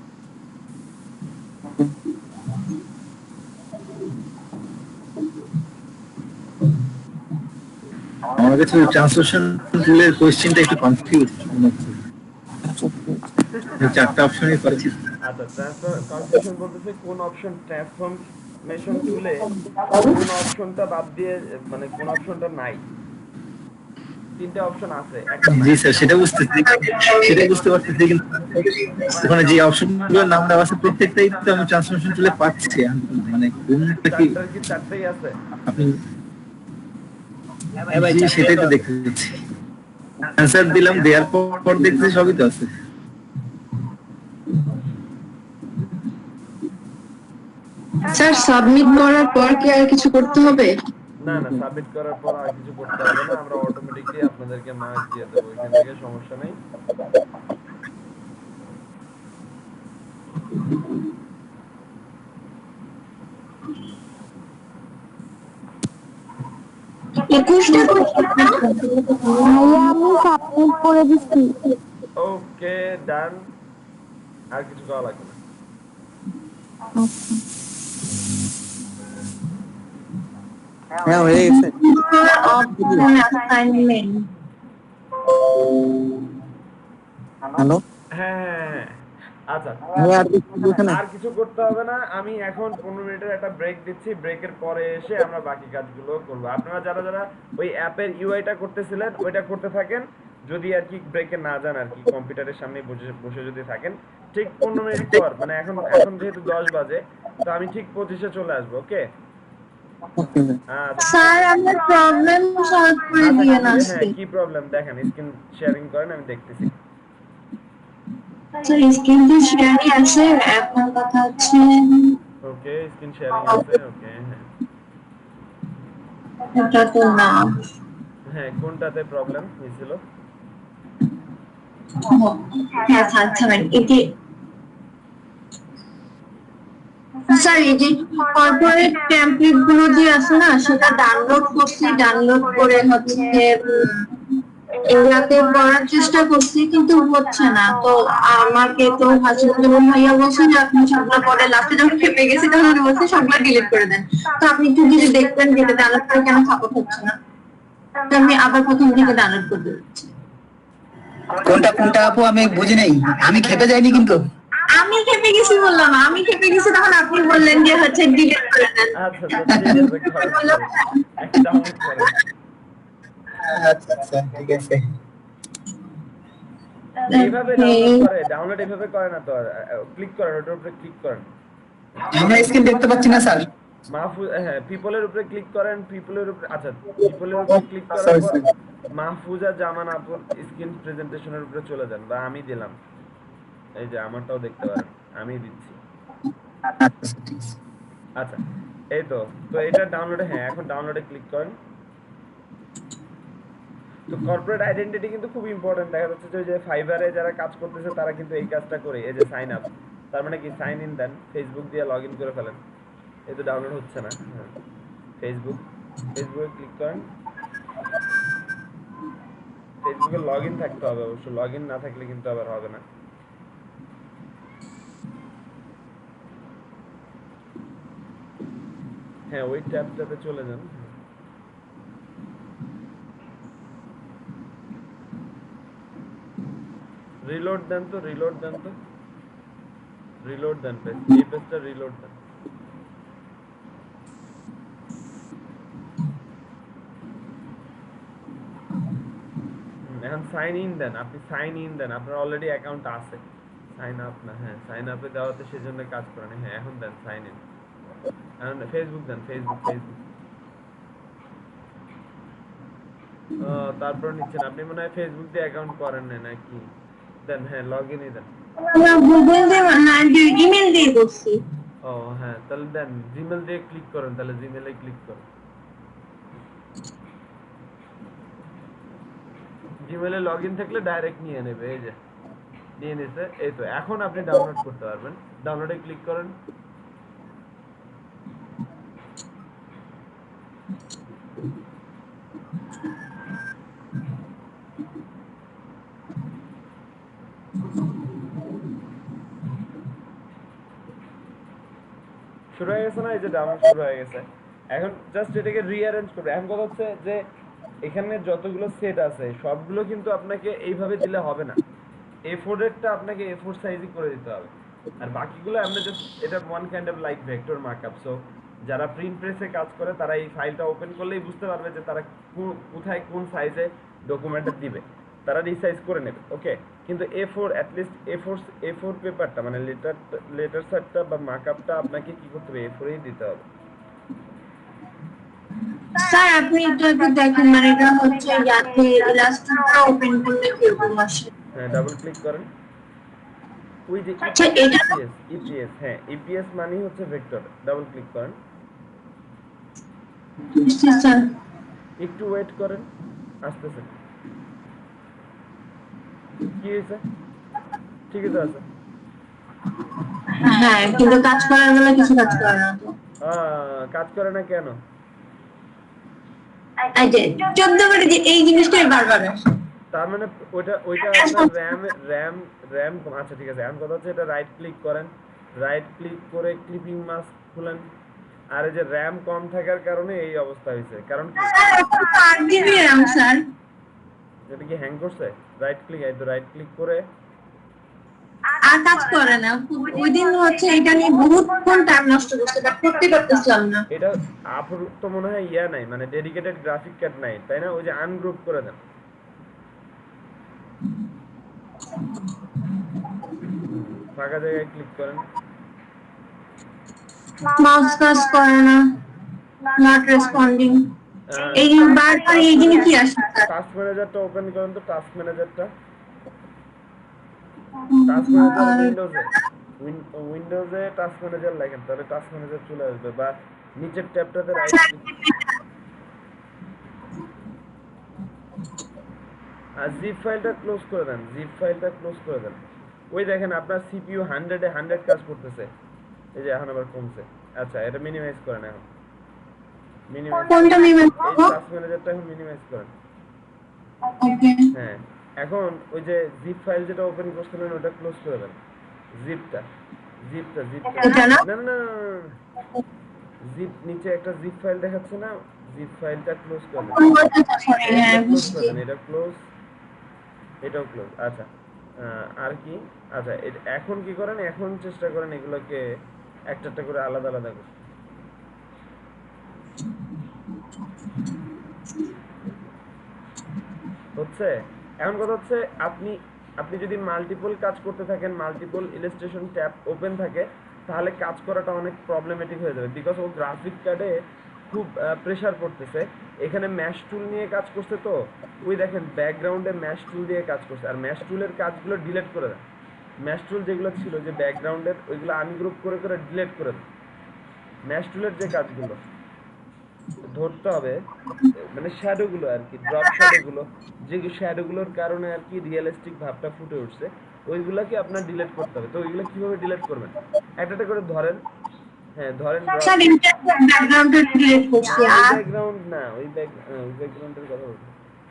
আমার কাছে ট্রান্সলেশন টুলের কোশ্চেনটা একটু কনফিউজ মনে হচ্ছে। 4টা অপশনই করেছি। আচ্ছা, কনফিউশন বলতেছে কোন অপশন ট্রান্সফরমেশন টুলে কোন অপশনটা বাদ দিয়ে, মানে কোন অপশনটা নাই। 3টা অপশন আছে, একটা জি নাই। স্যার, সেটা বুঝতে পারতেছি, কিন্তু ওখানে যে অপশনগুলোর নাম দেওয়া আছে প্রত্যেকটাই তো আমি ট্রান্সলেশন টুলে পাচ্ছি। মানে কোনটা কি চারটাই আছে। আপনি জি সেটাই তো দেখতে পাচ্ছি। অ্যান্সার দিলাম, দেওয়ার পর দেখতেছি সবই তো আছে। স্যার সাবমিট করার পর কি আর কিছু করতে হবে? না না, সাবমিট করার পর আর কিছু করতে হবে না, আমরা অটোমেটিকলি আপনাদেরকে মার্ক দিয়ে দেবো, ওইখান থেকে সমস্যা নেই। একুশটা ভাইয়া আমি সাবমিট করে দিচ্ছি। ওকে, ডান। আর কিছু করা লাগবে না। হ্যাঁ হয়ে গেছে। অ্যাসাইনমেন্ট। হ্যালো হ্যাঁ হ্যাঁ হ্যাঁ, আচ্ছা, ভাইয়া, আর কিছু বলছেন না? আর কিছু করতে হবে না। আমি এখন 15 মিনিটের একটা ব্রেক দিচ্ছি, ব্রেকের পরে এসে আমরা বাকি কাজগুলো করব। আপনারা যারা যারা ওই অ্যাপের ইউআইটা করতেছিলেন ওইটা করতে থাকেন, যদি আর কি ব্রেকে না যান আর কি, কম্পিউটারের সামনে বসে বসে যদি থাকেন। ঠিক 15 মিনিট পর, মানে এখন যেহেতু 10 বাজে, তো আমি ঠিক 25-এ চলে আসবো। ওকে? ওকে ভাই। আচ্ছা, স্যার আমার প্রবলেম সলভ করে দিয়ে হ্যাঁ, আসছে। কি প্রবলেম দেখেন, স্ক্রিন শেয়ারিং করেন, আমি দেখতেছি। স্যার স্ক্রিন তো শেয়ারই আছে, এখন কথা হচ্ছে ওকে, স্ক্রিন শেয়ারিং আছে। ওকে, হ্যাঁ এটা তো না। হ্যাঁ, কোনটাতে প্রবলেম হয়েছিল? হ্যাঁ আচ্ছা এটি স্যার এই যে কর্পোরেট টেমপ্লেট গুলো যে আছে না, সেটা ডাউনলোড করছি, ডাউনলোড করে হচ্ছে এগুলাতে পড়ার চেষ্টা করছি, কিন্তু হচ্ছে না। তো আমাকে তো হাসিবুল ভাইয়া বলছে যে আপনি সবগুলো পরে লাস্টে যখন খেপে গেছি তখন উনি বলছে সবগুলো ডিলিট করে দেন। তো আপনি একটু যদি দেখবেন যেটা ডাউনলোড করে কেন সাপোর্ট হচ্ছে না, তো আমি আবার প্রথম থেকে ডাউনলোড করতে দিচ্ছি। কোনটা কোনটা আপু আমি বুঝি নাই, আমি খেপে যাইনি কিন্তু। আমি খেপে গেছি বললাম, আমি খেপে গেছি, তখন আপনি বললেন যে হচ্ছে ডিলিট করে দেন। আচ্ছা, একটা ডাউনলোড করেন। আচ্ছা আচ্ছা ঠিক আছে। এইভাবে ডাউনলোড করে, ডাউনলোড এইভাবে করে না তো, ক্লিক করেন, ওটার উপরে ক্লিক করেন। আমরা স্ক্রিন দেখতে পাচ্ছি না স্যার, মাহফুজ, হ্যাঁ পিপলের উপরে ক্লিক করেন, পিপলের উপরে, আচ্ছা পিপলের উপরে ক্লিক করার Sorry, পর sorry. মাহফুজা জামান আপুর স্ক্রিন প্রেজেন্টেশনের উপরে চলে যান, বা আমি দিলাম, এই যে আমারটাও দেখতে পারেন, আমি দিচ্ছি। আচ্ছা, ঠিক আছে। আচ্ছা এই তো, তো এটা ডাউনলোডে, হ্যাঁ এখন ডাউনলোডে ক্লিক করেন। তো কর্পোরেট আইডেন্টিটি কিন্তু খুব ইম্পর্টেন্ট। দেখা যাচ্ছে যে ওই যে ফাইবারে যারা কাজ করতেছে তারা কিন্তু এই কাজটা করে, এই যে সাইন আপ, তার মানে কি সাইন ইন দেন, ফেসবুক দিয়ে লগ ইন করে ফেলেন। এই তো ডাউনলোড হচ্ছে না, হ্যাঁ ফেসবুকে ক্লিক করেন। ফেসবুকে লগ ইন থাকতে হবে অবশ্য, লগ ইন না থাকলে কিন্তু আবার হবে না। হ্যাঁ ওই ট্যাবটাতে চলে যান। রিলোড দেন তো, রিলোড দেন তো, রিলোড দেন পেজ, এই পেজটা রিলোড দেন। এখন সাইন ইন দেন, আপনি সাইন ইন দেন, আপনার অলরেডি অ্যাকাউন্ট আছে, সাইন আপ না, হ্যাঁ সাইন আপে দেওয়াতে সেজন্য কাজ করে না। হ্যাঁ এখন দেন সাইন ইন, এখন ফেসবুক দেন, ফেসবুক তারপর নিচ্ছেন, আপনি মনে হয় ফেসবুক দিয়ে অ্যাকাউন্ট করেন না নাকি, দেন হ্যাঁ লগ ইনই দেন। আমরা গুগল দিয়ে না, ইমেল দিয়ে করছি। ও হ্যাঁ তাহলে দেন জিমেল দিয়ে ক্লিক করেন, তাহলে জিমেলে ক্লিক করেন। জিমেলে লগ ইন থাকলে ডাইরেক্ট নিয়ে নেবে, এই যে নিয়ে নিছে। এই তো এখন আপনি ডাউনলোড করতে পারবেন, ডাউনলোডে ক্লিক করেন। শুরু হয়ে গেছে না, এই যে ডাউনলোড শুরু হয়ে গেছে। এখন জাস্ট এটাকে রিঅ্যারেঞ্জ করবে। এখন কথা হচ্ছে যে এখানে যতগুলো সেট আছে সবগুলো কিন্তু আপনাকে এইভাবে দিলে হবে না, A4 এরটা আপনাকে A4 সাইজই করে দিতে হবে, আর বাকিগুলো আমরা জাস্ট, এটা one kind of like vector markup. So যারা প্রিন্ট প্রেসে কাজ করে তারা এই ফাইলটা ওপেন করলেই বুঝতে পারবে যে তারা কোথায় কোন সাইজে ডকুমেন্টটা দিবে, তারা রিসাইজ করে নেবে। ওকে, কিন্তু A4 অ্যাটলিস্ট A4 পেপারটা মানে লেটার সেটটা বা মার্কআপটা আপনাকে কি করতে হবে, A4 এই দিতে হবে। স্যার আপনি একটু দেখেন, মানে এটা হচ্ছে ইয়াতে ইলাস্ট্রেটর ওপেন করলে কিরকম আসে। হ্যাঁ ডাবল ক্লিক করেন, ওই যে আচ্ছা, এটা ইপিএস, হ্যাঁ ইপিএস মানে হচ্ছে ভেক্টর। ডাবল ক্লিক করেন, স্যার একটু ওয়েট করেন, আসতেছে। কি হয়েছে, ঠিকই তো আছে। হ্যাঁ, কিন্তু কাজ করার বেলা কিছু কাজ করে না তো। কাজ করে না কেন? এই যে 14 করে যে এই জিনিসটাই বারবার আসে। তার মানে ওইটা আপনার র্যাম আচ্ছা ঠিক আছে। এখন কথা হচ্ছে এটা রাইট ক্লিক করেন, রাইট ক্লিক করে ক্লিপিং মাস্ক খুলেন। আর এই যে র্যাম কম থাকার কারণে এই অবস্থা হয়েছে, কারণ কি স্যার 8 জিবি RAM স্যার। এটা কি হ্যাং করছে? রাইট ক্লিক, এই তো রাইট ক্লিক করে আর কাজ করে না। ওই দিন হচ্ছে এটা নিয়ে বহুক্ষণ টাইম নষ্ট করতে, বাট করতে পারতেছিলাম না। এটা আপুর তো মনে হয় ইয়া নাই, মানে ডেডিকেটেড গ্রাফিক কার্ড নাই, তাই না? ওই যে আনগ্রুপ করে দেন, ফাঁকা জায়গায় ক্লিক করেন। মাউস কাজ করে না, নট রেসপন্ডিং। এই বারবার এই জিনিস কি আসে স্যার? টাস্ক ম্যানেজারটা ওপেন করেন তো, টাস্ক ম্যানেজারটা। টাস্ক ম্যানেজার উইন্ডোজে টাস্ক ম্যানেজার লেখেন, তাহলে টাস্ক ম্যানেজার চলে আসবে, বা নিচের ট্যাবটাতে রাইট ক্লিক আর জিপ ফাইলটা ক্লোজ করে দেন, জিপ ফাইলটা ক্লোজ করে দেন। ওই দেখেন আপনার সিপিইউ 100 এ 100 কাজ করতেছে, এই যে এখন আবার কমছে। আচ্ছা এটা মিনিমাইজ করেন, এখন মিনিমাইজ, কোনটা মিনিমাইজ এই করব? টাস্ক ম্যানেজারটা এখন মিনিমাইজ করেন। ওকে, হ্যাঁ এখন ওই যে জিপ ফাইল যেটা ওপেন করছিলেন ওটা ক্লোজ করে দেন, জিপটা এটা না? না না না, জিপ নিচে একটা জিপ ফাইল দেখাচ্ছে না, জিপ ফাইলটা ক্লোজ করে দেন। হ্যাঁ ক্লোজ বুঝছি। করে দেন, এটা ক্লোজ, এটাও ক্লোজ। আচ্ছা আর কি, আচ্ছা এখন কি করেন, এখন চেষ্টা করেন এগুলোকে একটা একটা করে আলাদা আলাদা করতে। হচ্ছে? এখন কথা হচ্ছে আপনি যদি মাল্টিপল কাজ করতে থাকেন, মাল্টিপল ইলাস্ট্রেশন ট্যাব ওপেন থাকে, তাহলে কাজ করাটা অনেক প্রবলেমেটিক হয়ে যাবে, বিকজ ও গ্রাফিক কার্ডে খুব প্রেসার পড়তেছে। এখানে ম্যাশ টুল নিয়ে কাজ করছে, তো ওই দেখেন ব্যাকগ্রাউন্ডে ম্যাশ টুল দিয়ে কাজ করছে, আর ম্যাশ টুলের কাজগুলো ডিলিট করে দেন। ম্যাশ টুল যেগুলো ছিল যে ব্যাকগ্রাউন্ডের, ওইগুলো আনগ্রুপ করে করে ডিলিট করে দেন। ম্যাশ টুলের যে কাজগুলো ধরতে হবে, মানে শ্যাডোগুলো আর কি, ড্রপ শ্যাডোগুলো, যে শ্যাডোগুলোর কারণে আর কি রিয়েলিস্টিক ভাবটা ফুটে উঠছে, ওইগুলোকে আপনার ডিলিট করতে হবে। তো ওইগুলো কিভাবে ডিলিট করবেন, একটা একটা করে ধরেন। হ্যাঁ ধরেন, স্যার ব্যাকগ্রাউন্ডে ডিলিট করছি আর ব্যাকগ্রাউন্ড না, ওই ব্যাকগ্রাউন্ডের কথা বলছি।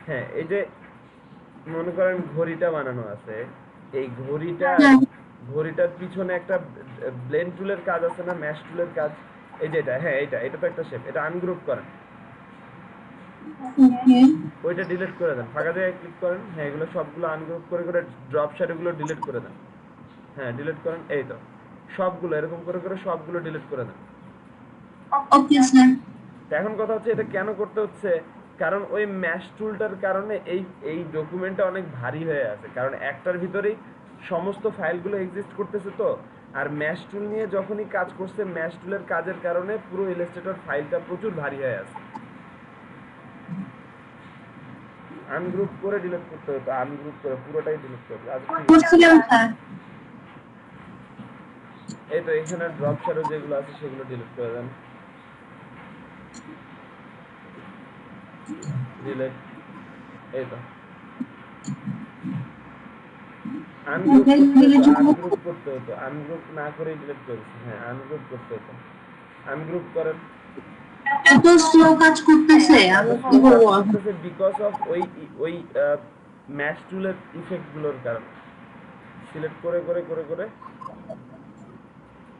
হ্যাঁ, এই যে মনে করেন ঘড়িটা বানানো আছে, এই ঘড়িটার পিছনে একটা ব্লেন্ড টুলের কাজ আছে না, ম্যাশ টুলের কাজ, এই যে এটা, হ্যাঁ এটা তো একটা শেপ, এটা আনগ্রুপ করেন, ওইটা ডিলিট করে দেন, ফাঁকা জায়গায় ক্লিক করেন। হ্যাঁ, এগুলো সবগুলো আনগ্রুপ করে করে ড্রপ শ্যাডোগুলো ডিলিট করে দেন। হ্যাঁ ডিলিট করেন, এই তো সবগুলো এরকম করে করে সবগুলো ডিলিট করে দেন। Okay sir. এখন কথা হচ্ছে এটা কেন করতে হচ্ছে, কারণ ওই ম্যাশ টুলটার কারণে এই ডকুমেন্টটা অনেক ভারী হয়ে আছে, কারণ একটার ভিতরেই সমস্ত ফাইলগুলো এক্সিস্ট করতেছে। তো আর ম্যাশ টুল নিয়ে যখনই কাজ করছে, ম্যাশ টুলের কাজের কারণে পুরো ইলাস্ট্রেটর ফাইলটা প্রচুর ভারী হয়ে আছে। আনগ্রুপ করে ডিলিট করতে হতো, আনগ্রুপ করে পুরোটাই ডিলিট করতে হবে। করছিলাম স্যার। এই তো এখানে ড্রপ শ্যাডো যেগুলো আছে সেগুলো ডিলিট করে দেন, ডিলিট। এই তো আনগ্রুপ করতে হতো, আনগ্রুপ না করে ডিলিট করেছি। হ্যাঁ আনগ্রুপ করতে হতো, আনগ্রুপ করেন। এত স্লো কাজ করতেছে, আমি কি বলবো? বিকজ অফ ওই ম্যাশ টুলের ইফেক্ট গুলোর কারণে। সিলেক্ট করে করে করে করে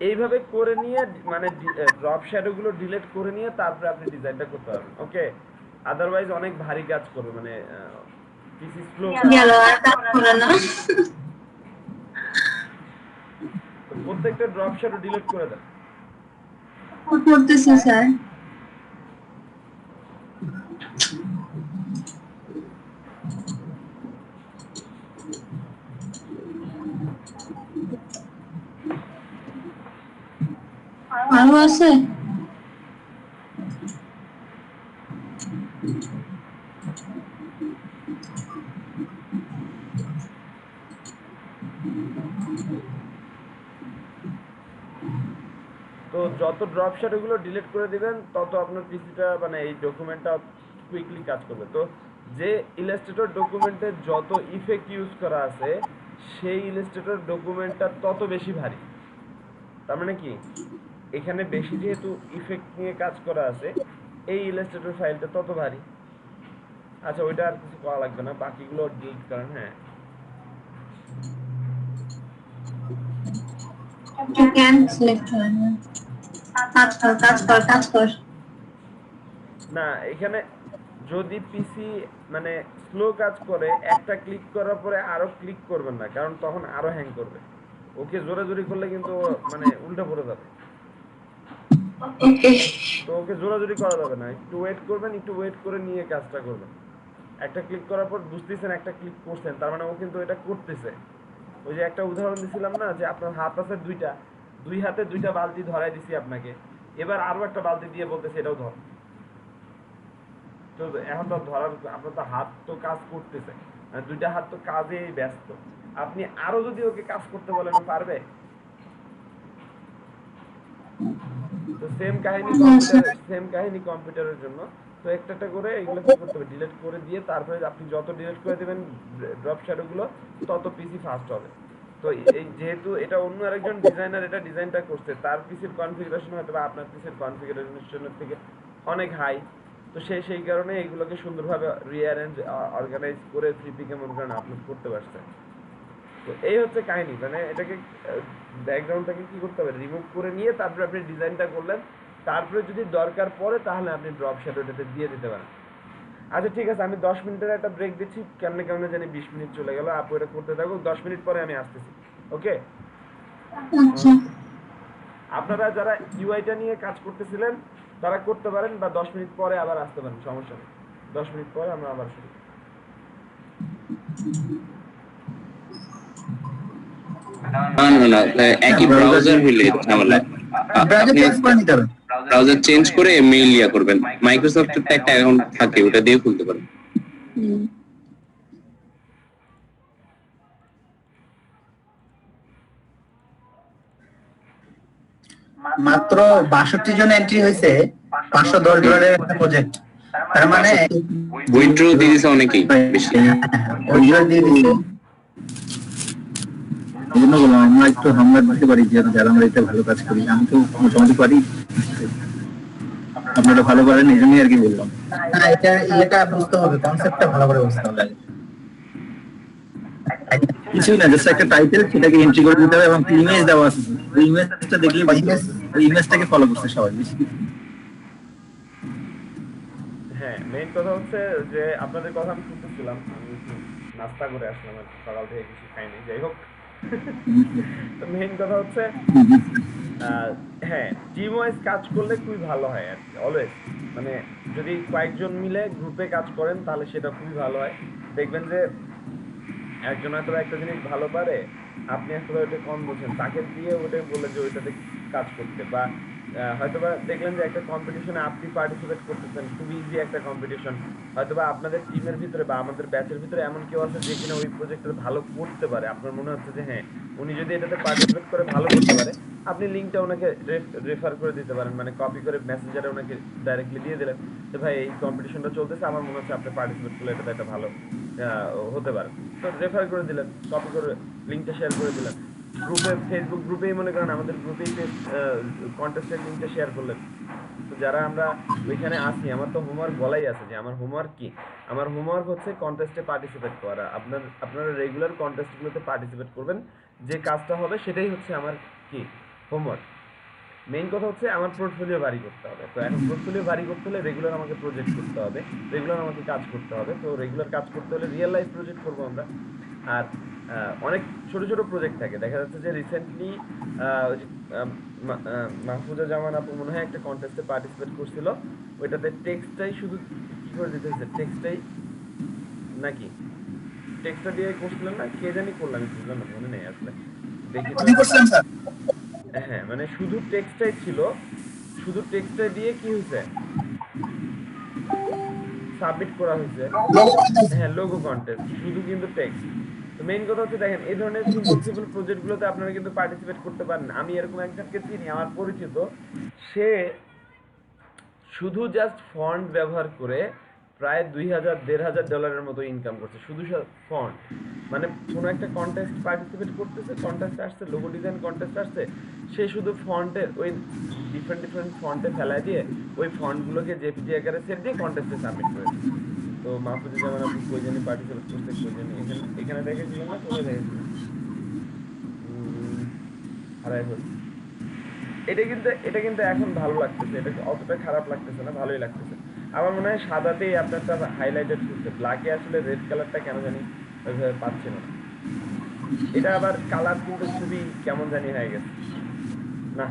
এইভাবে করে নিয়ে, মানে ড্রপ শ্যাডো গুলো ডিলিট করে নিয়ে তারপরে আপনি ডিজাইনটা করতে পারবেন। ওকে, আদারওয়াইজ অনেক ভারী কাজ করবে, মানে পিসি স্লো গেল আর কাজ করে না। প্রত্যেকটা ড্রপ শ্যাডো ডিলিট করে দেন। করতেছি স্যার। আরো আছে? তো যত ড্রপ শ্যাডো গুলো ডিলিট করে দিবেন, তত আপনার পিসিটা, মানে এই ডকুমেন্টটা কুইকলি কাজ করবে। তো যে ইলাস্ট্রেটর ডকুমেন্টে যত ইফেক্ট ইউজ করা আছে, সেই ইলাস্ট্রেটর ডকুমেন্টটা তত বেশি ভারী। তার মানে কি, এখানে বেশি যেহেতু ইফেক্ট নিয়ে কাজ করা আছে, এই ইলাস্ট্রেটর ফাইলটা তত ভারী। আচ্ছা, ওইটা আর কিছু করা লাগবে না, বাকিগুলো ডিলিট করেন। হ্যাঁ, ক্যান সিলেক্ট হয় না। কাজ কর। না এখানে যদি পিসি মানে স্লো কাজ করে, একটা ক্লিক করার পরে আরো ক্লিক করবেন না, কারণ তখন আরো হ্যাং করবে। ওকে জোরাজোরি করলে কিন্তু মানে উল্টা পড়ে যাবে। ওকে। তো ওকে জোরাজোরি করা যাবে না, একটু ওয়েট করবেন, একটু ওয়েট করে নিয়ে কাজটা করবেন। একটা ক্লিক করার পর বুঝতেছেন একটা ক্লিক করছেন, তার মানে ও কিন্তু এটা করতেছে। ওই যে একটা উদাহরণ দিছিলাম না, যে আপনার হাত আছে দুইটা, দুই হাতে দুইটা বালতি ধরাই দিছি আপনাকে, এবার আরো একটা বালতি দিয়ে বলতেছে এটাও ধর। তো এখন তো ধরার, আপনার তো হাত তো কাজ করতেছে, দুইটা হাত তো কাজেই ব্যস্ত। আপনি আরো যদি ওকে কাজ করতে বলেন, ও পারবে? তো সেম কাহিনী কম্পিউটারের জন্য। তো একটা একটা করে এগুলো কি করতে হবে, ডিলিট করে দিয়ে তারপরে আপনি যত ডিলিট করে দিবেন ড্রপ শ্যাডো গুলো, তত পিসি ফাস্ট হবে। তো এই যেহেতু এটা অন্য আরেকজন ডিজাইনার এটা ডিজাইনটা করছে, তার পিসির কনফিগারেশন হয়তো বা আপনার পিসির কনফিগারেশনের থেকে অনেক হাই, তো সেই কারণে এগুলোকে সুন্দরভাবে রিঅ্যারেঞ্জ অর্গানাইজ করে 3PK মনে করেন আপলোড করতে পারছে। তো এই হচ্ছে কাহিনী, মানে এটাকে ব্যাকগ্রাউন্ডটাকে কি করতে হবে, রিমুভ করে নিয়ে তারপরে আপনি ডিজাইনটা করলেন, তারপরে যদি দরকার পড়ে তাহলে আপনি ড্রপ শ্যাডোটাতে দিয়ে দিতে পারেন। আচ্ছা ঠিক আছে, আমি 10 মিনিটের একটা ব্রেক দিচ্ছি, কেমনে কেমনে জানি 20 মিনিট চলে গেল। আপু এটা করতে থাকো, 10 মিনিট পরে আমি আসতেছি। ওকে, আচ্ছা। আপনারা যারা ইউআইটা নিয়ে কাজ করতেছিলেন তারা করতে পারেন, বা 10 মিনিট পরে আবার আসতে পারেন, সমস্যা নেই। 10 মিনিট পরে আমরা আবার শুরু করব। না না না, একই ব্রাউজার হইলে ঝামেলা। ব্রাউজার আপনি চেঞ্জ করে নিতে হবে। ব্রাউজার চেঞ্জ করে মেইল ইয়া করবেন, মাইক্রোসফটের তো একটা অ্যাকাউন্ট থাকে, ওটা দিয়ে খুলতে পারেন। মাত্র 62 জন এন্ট্রি হয়েছে, $510 একটা প্রজেক্ট। তার মানে উইথড্র দিয়ে দিছে অনেকেই বেশি। ওইগুলো দিয়ে দিছে। এই জন্য বললাম আমরা একটু হামলা দিতে পারি, যে যারা আমরা এটা ভালো কাজ করি। আমি তো মোটামুটি পারি, আপনারা ভালো পারেন, এই জন্যই আর কি বললাম। হ্যাঁ, এটা বুঝতে হবে, কনসেপ্টটা ভালো করে বুঝতে হবে। কিছুই না, জাস্ট একটা টাইটেল, সেটাকে এন্ট্রি করে দিতে হবে এবং ইমেজ দেওয়া আছে। ওই ইমেজটা দেখলে ওই ইমেজটাকে ফলো করতে সবাই বেশি কিছু না। হ্যাঁ, মেইন কথা হচ্ছে যে আপনাদের কথা আমি শুনতেছিলাম, আমি একটু নাস্তা করে আসলাম আর কি, সকাল থেকে কিছু খাইনি। যাই হোক, তো মেইন কথা হচ্ছে হ্যাঁ, টিম ওয়াইজ কাজ করলে খুবই ভালো হয় আর কি, অলওয়েজ। মানে যদি কয়েকজন মিলে গ্রুপে কাজ করেন তাহলে সেটা খুবই ভালো হয়। দেখবেন যে একজন হয়তো একটা জিনিস ভালো পারে, আপনি আসলে ওইটা কম বোঝেন, তাকে দিয়ে ওটাই বলে যে ওইটাতে কাজ করতে, বা হয়তোবা দেখলেন যে একটা কম্পিটিশনে আপনি পার্টিসিপেট করতেছেন, খুব ইজি একটা কম্পিটিশন, হয়তোবা আপনাদের টিমের ভিতরে বা আমাদের ব্যাচের ভিতরে এমন কেউ আছে যে কিনা ওই প্রজেক্টটা ভালো করতে পারে, আপনার মনে হচ্ছে যে হ্যাঁ উনি যদি এটাতে পার্টিসিপেট করে ভালো করতে পারে, আপনি লিঙ্কটা ওনাকে রেফার করে দিতে পারেন, মানে কপি করে মেসেঞ্জারে ওনাকে ডাইরেক্টলি দিয়ে দিলেন যে ভাই এই কম্পিটিশনটা চলতেছে, আমার মনে হচ্ছে আপনি পার্টিসিপেট করলে এটাতে একটা ভালো হতে পারে। তো রেফার করে দিলেন, কপি করে লিঙ্কটা শেয়ার করে দিলেন গ্রুপে, ফেসবুক গ্রুপেই মনে করেন আমাদের গ্রুপেই কন্টেস্টের লিঙ্কটা শেয়ার করলেন। তো যারা আমরা ওইখানে আসি, আমার তো হোমওয়ার্ক বলাই আছে যে আমার হোমওয়ার্ক কি, আমার হোমওয়ার্ক হচ্ছে কন্টেস্টে পার্টিসিপেট করা। আপনারা রেগুলার কন্টেস্টগুলোতে পার্টিসিপেট করবেন, যে কাজটা হবে সেটাই হচ্ছে আমার কি হোমওয়ার্ক। মেইন কথা হচ্ছে আমার পোর্টফোলিও ভারী করতে হবে। তো এখন পোর্টফোলিও ভারী করতে হলে রেগুলার আমাকে প্রজেক্ট করতে হবে, রেগুলার আমাকে কাজ করতে হবে। তো রেগুলার কাজ করতে হলে রিয়েল লাইফ প্রজেক্ট করবো আমরা। আর অনেক ছোট ছোট প্রজেক্ট থাকে, দেখা যাচ্ছে যে রিসেন্টলি মাহফুজা জামান আপু মনে হয় একটা কন্টেস্টে পার্টিসিপেট করছিল, ওইটাতে টেক্সটটাই শুধু কি করে দিতে হয়েছে, টেক্সটটাই নাকি টেক্সটটা দিয়ে করছিলেন না, কে জানি করলাম, আমি বুঝলাম না, মনে নেই আসলে, দেখি হ্যাঁ, মানে শুধু টেক্সটাই ছিল, শুধু টেক্সটাই দিয়ে কি হয়েছে, সাবমিট করা হয়েছে। হ্যাঁ, লোগো কন্টেস্ট, শুধু কিন্তু টেক্সট। তো মেইন কথা হচ্ছে দেখেন, এই ধরনের সিম্পল সিম্পল প্রজেক্টগুলোতে আপনারা কিন্তু পার্টিসিপেট করতে পারেন। আমি এরকম একজনকে চিনি, আমার পরিচিত, সে শুধু জাস্ট ফন্ট ব্যবহার করে প্রায় $2,000-1,500 মতো ইনকাম করছে, শুধু ফন্ট। মানে কোনো একটা কন্টেস্ট পার্টিসিপেট করতেছে, কন্টেস্ট আসছে, লোগো ডিজাইন কন্টেস্ট আসছে, সে শুধু ফন্টের ওই ডিফারেন্ট ডিফারেন্ট ফন্টে ফেলায় দিয়ে ওই ফন্টগুলোকে জেপিজি আকারে সেট দিয়ে কন্টেস্টে সাবমিট করেছে। তো মাহফুজুর জামান আপনি কই জানি পার্টিসিপেট করতে, কই জানি এখানে দেখেছিলেন না, কোথায় দেখেছিলেন, হারাই ফেলছি। এটা কিন্তু এখন ভালো লাগতেছে, এটা অতটা খারাপ লাগতেছে না, ভালোই লাগতেছে। আমার মনে হয় সাদাতেই আপনারটা হাইলাইটেড করছে, ব্ল্যাকে আসলে রেড কালারটা কেন জানি ওইভাবে পাচ্ছে না। এটা আবার কালার কিন্তু খুবই কেমন জানি হয়ে গেছে, না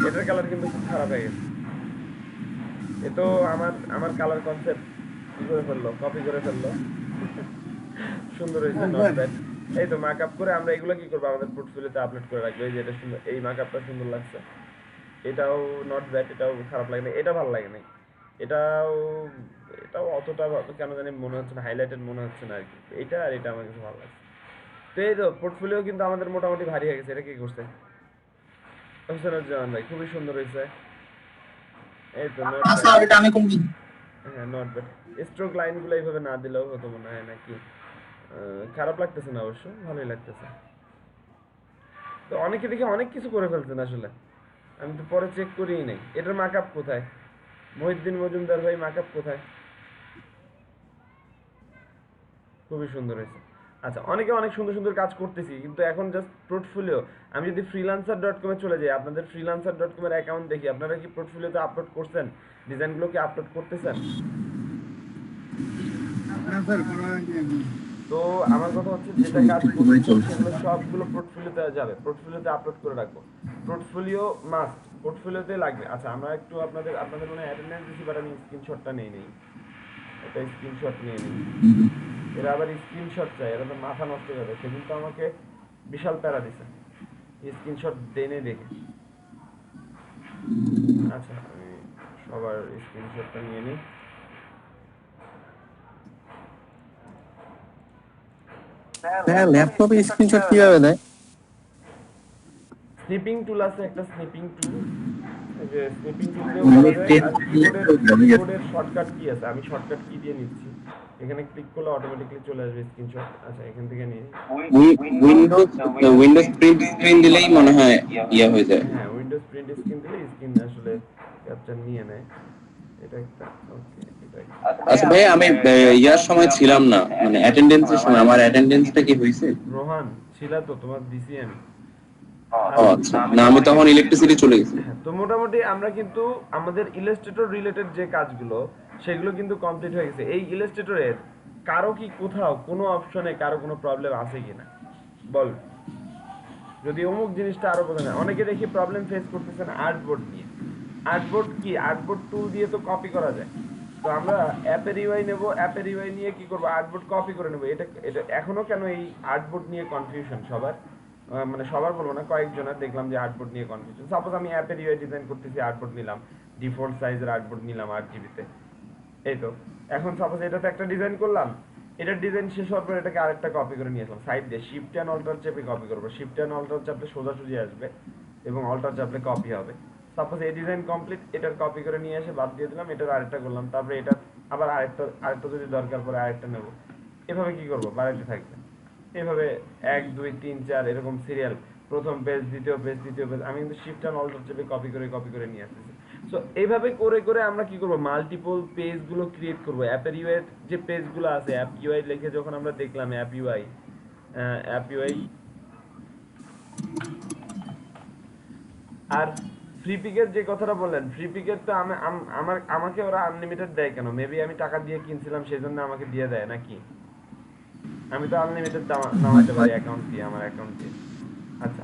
এটার কালার কিন্তু খুব খারাপ হয়ে গেছে। এ তো আমার কালার কনসেপ্ট কি করে ফেললো, কপি করে ফেললো। সুন্দর হয়েছে, নট ব্যাড। এই তো মার্কআপ করে আমরা এগুলো কি করবো, আমাদের পোর্টফোলিওতে আপলোড করে রাখবো। এই যে এটা সুন্দর, এই মার্কআপটা সুন্দর লাগছে, এটাও নট ব্যাড, এটাও খারাপ লাগে না, এটা ভালো লাগে না, এটাও এটাও অতটা কেন জানি মনে হচ্ছে না, হাইলাইটেড মনে হচ্ছে না আর কি। এটা আর এটা আমার কাছে ভালো লাগছে। তো এই তো পোর্টফোলিও কিন্তু আমাদের মোটামুটি ভারী হয়ে গেছে। এটা কি করছে হোসেনুজ্জামান ভাই, খুবই সুন্দর হয়েছে। এই তো হ্যাঁ, নট ব্যাড। স্ট্রোক লাইনগুলো এইভাবে না দিলেও হতো মনে হয় নাকি, খারাপ লাগতেছে না, অবশ্য ভালোই লাগতেছে। তো অনেকে দেখে অনেক কিছু করে ফেলছেন আসলে, আমি তো পরে চেক করিই নাই। এটার মার্কআপ কোথায়, মহিউদ্দিন মজুমদার ভাই মার্কআপ কোথায়, খুবই সুন্দর হয়েছে। আচ্ছা, অনেকে অনেক সুন্দর সুন্দর কাজ করতেছি, কিন্তু এখন জাস্ট পোর্টফোলিও। আমি যদি freelancer.com-এ চলে যাই, আপনাদের freelancer.com-এর অ্যাকাউন্ট দেখি, আপনারা কি পোর্টফোলিওতে আপলোড করছেন, ডিজাইনগুলো কি আপলোড করতেছেন? তো আমার কথা হচ্ছে যেটা কাজ করতেছি সেগুলো সবগুলো পোর্টফোলিওতে যাবে, পোর্টফোলিওতে আপলোড করে রাখবো। পোর্টফোলিও মাস্ট, পোর্টফোলিওতে লাগবে। আচ্ছা, আমরা একটু আপনাদের মনে অ্যাটেন্ডেন্স দিছি, বাট আমি স্ক্রিনশটটা নেই এটা স্ক্রিনশট নিয়ে নিই। এরা আবার স্ক্রিনশট চাই, এরা তো মাথা নষ্ট করে। সেদিন তো আমাকে বিশাল প্যারা দিছে, স্ক্রিনশট দেনে দেখে। আচ্ছা আমি সবার স্ক্রিনশটটা নিয়ে নিই। হ্যাঁ, ল্যাপটপে স্ক্রিনশট কিভাবে দেয়? স্নিপিং টুল আছে একটা, স্নিপিং টুল, এই যে স্নিপিং টুল দিয়েও করা যায়। আর কিবোর্ডের শর্টকাট কি আছে, আমি শর্টকাট কি দিয়ে নিচ্ছি, এখানে ক্লিক করলে অটোমেটিক্যালি চলে আসবে স্ক্রিনশট। আচ্ছা এখান থেকে নিয়ে উইন্ডোজ প্রিন্ট স্ক্রিন দিলেই মনে হয় ইয়া হয়ে যায়। হ্যাঁ, উইন্ডোজ প্রিন্ট স্ক্রিন দিলে স্ক্রিন আসলে ক্যাপচার নিয়ে নেয়। এটা একটা ওকে, এটা একটা। আচ্ছা ভাই, আমি ইয়ার সময় ছিলাম না, মানে অ্যাটেন্ডেন্সের সময় আমার অ্যাটেন্ডেন্সটা কি হয়েছে? রোহান ছিলা তো, তোমার দিছি আমি। ও আচ্ছা, না আমি তখন ইলেকট্রিসিটি চলে গেছি। হ্যাঁ, তো মোটামুটি আমরা কিন্তু আমাদের ইলাস্ট্রেটর রিলেটেড যে কাজগুলো সেগুলো কিন্তু কমপ্লিট হয়ে গেছে। এই ইলাস্ট্রেটরের কারো কি কোথাও কোনো অপশনে কারো কোনো প্রবলেম আছে কিনা বল, যদি অমুক জিনিসটা আরো বোঝা যায়। অনেকে দেখি প্রবলেম ফেস করতেছেন আর্টবোর্ড নিয়ে। আর্টবোর্ড কি, আর্টবোর্ড টুল দিয়ে তো কপি করা যায়। তো আমরা অ্যাপের ইউআই নেব, অ্যাপের ইউআই নিয়ে কি করব, আর্টবোর্ড কপি করে নেব। এটা এটা এখনো কেন এই আর্টবোর্ড নিয়ে কনফিউশন সবার, মানে সবার বলবো না, কয়েকজনের দেখলাম যে আর্টবোর্ড নিয়ে কনফিউশন। সাপোজ আমি অ্যাপের ইউআই ডিজাইন করতেছি, আর্টবোর্ড নিলাম, ডিফল্ট সাইজের আর্টবোর্ড নিলাম 8 GB-তে। এই তো এখন সাপোজ এটাতে একটা ডিজাইন করলাম, এটার ডিজাইন শেষ হওয়ার পর এটাকে আরেকটা কপি করে নিয়ে আসলাম সাইড দিয়ে, শিফট অ্যান্ড অল্টার চেপে কপি করবো। শিফট অ্যান্ড অল্টার চাপলে সোজাসুজি আসবে এবং অল্টার চাপলে কপি হবে। সাপোজ এই ডিজাইন কমপ্লিট, এটার কপি করে নিয়ে এসে বাদ দিয়ে দিলাম, এটার আরেকটা করলাম, তারপরে এটা আবার আরেকটা যদি দরকার পড়ে আরেকটা নেব। এভাবে কি করবো, বাড়াইতে থাকবে। এভাবে 1 2 3 4 এরকম সিরিয়াল, প্রথম পেজ, দ্বিতীয় পেজ, তৃতীয় পেজ। আমি কিন্তু শিফট অ্যান্ড অল্টার চেপে কপি করে নিয়ে আসতেছি। সো এইভাবে করে করে আমরা কি করব, মাল্টিপল পেজগুলো ক্রিয়েট করব। অ্যাপের ইউআই যে পেজগুলো আছে, অ্যাপ ইউআই লিখে যখন আমরা দেখলাম অ্যাপ ইউআই আর ফ্রি পিকের যে কথাটা বললেন, ফ্রি পিকের তো আমাকে ওরা আনলিমিটেড দেয় কেন? মেবি আমি টাকা দিয়ে কিনছিলাম সেই জন্য আমাকে দিয়ে দেয় নাকি? আমি তো আনলিমিটেড নামাতে পারি অ্যাকাউন্ট দিয়ে, আমার অ্যাকাউন্ট দিয়ে। আচ্ছা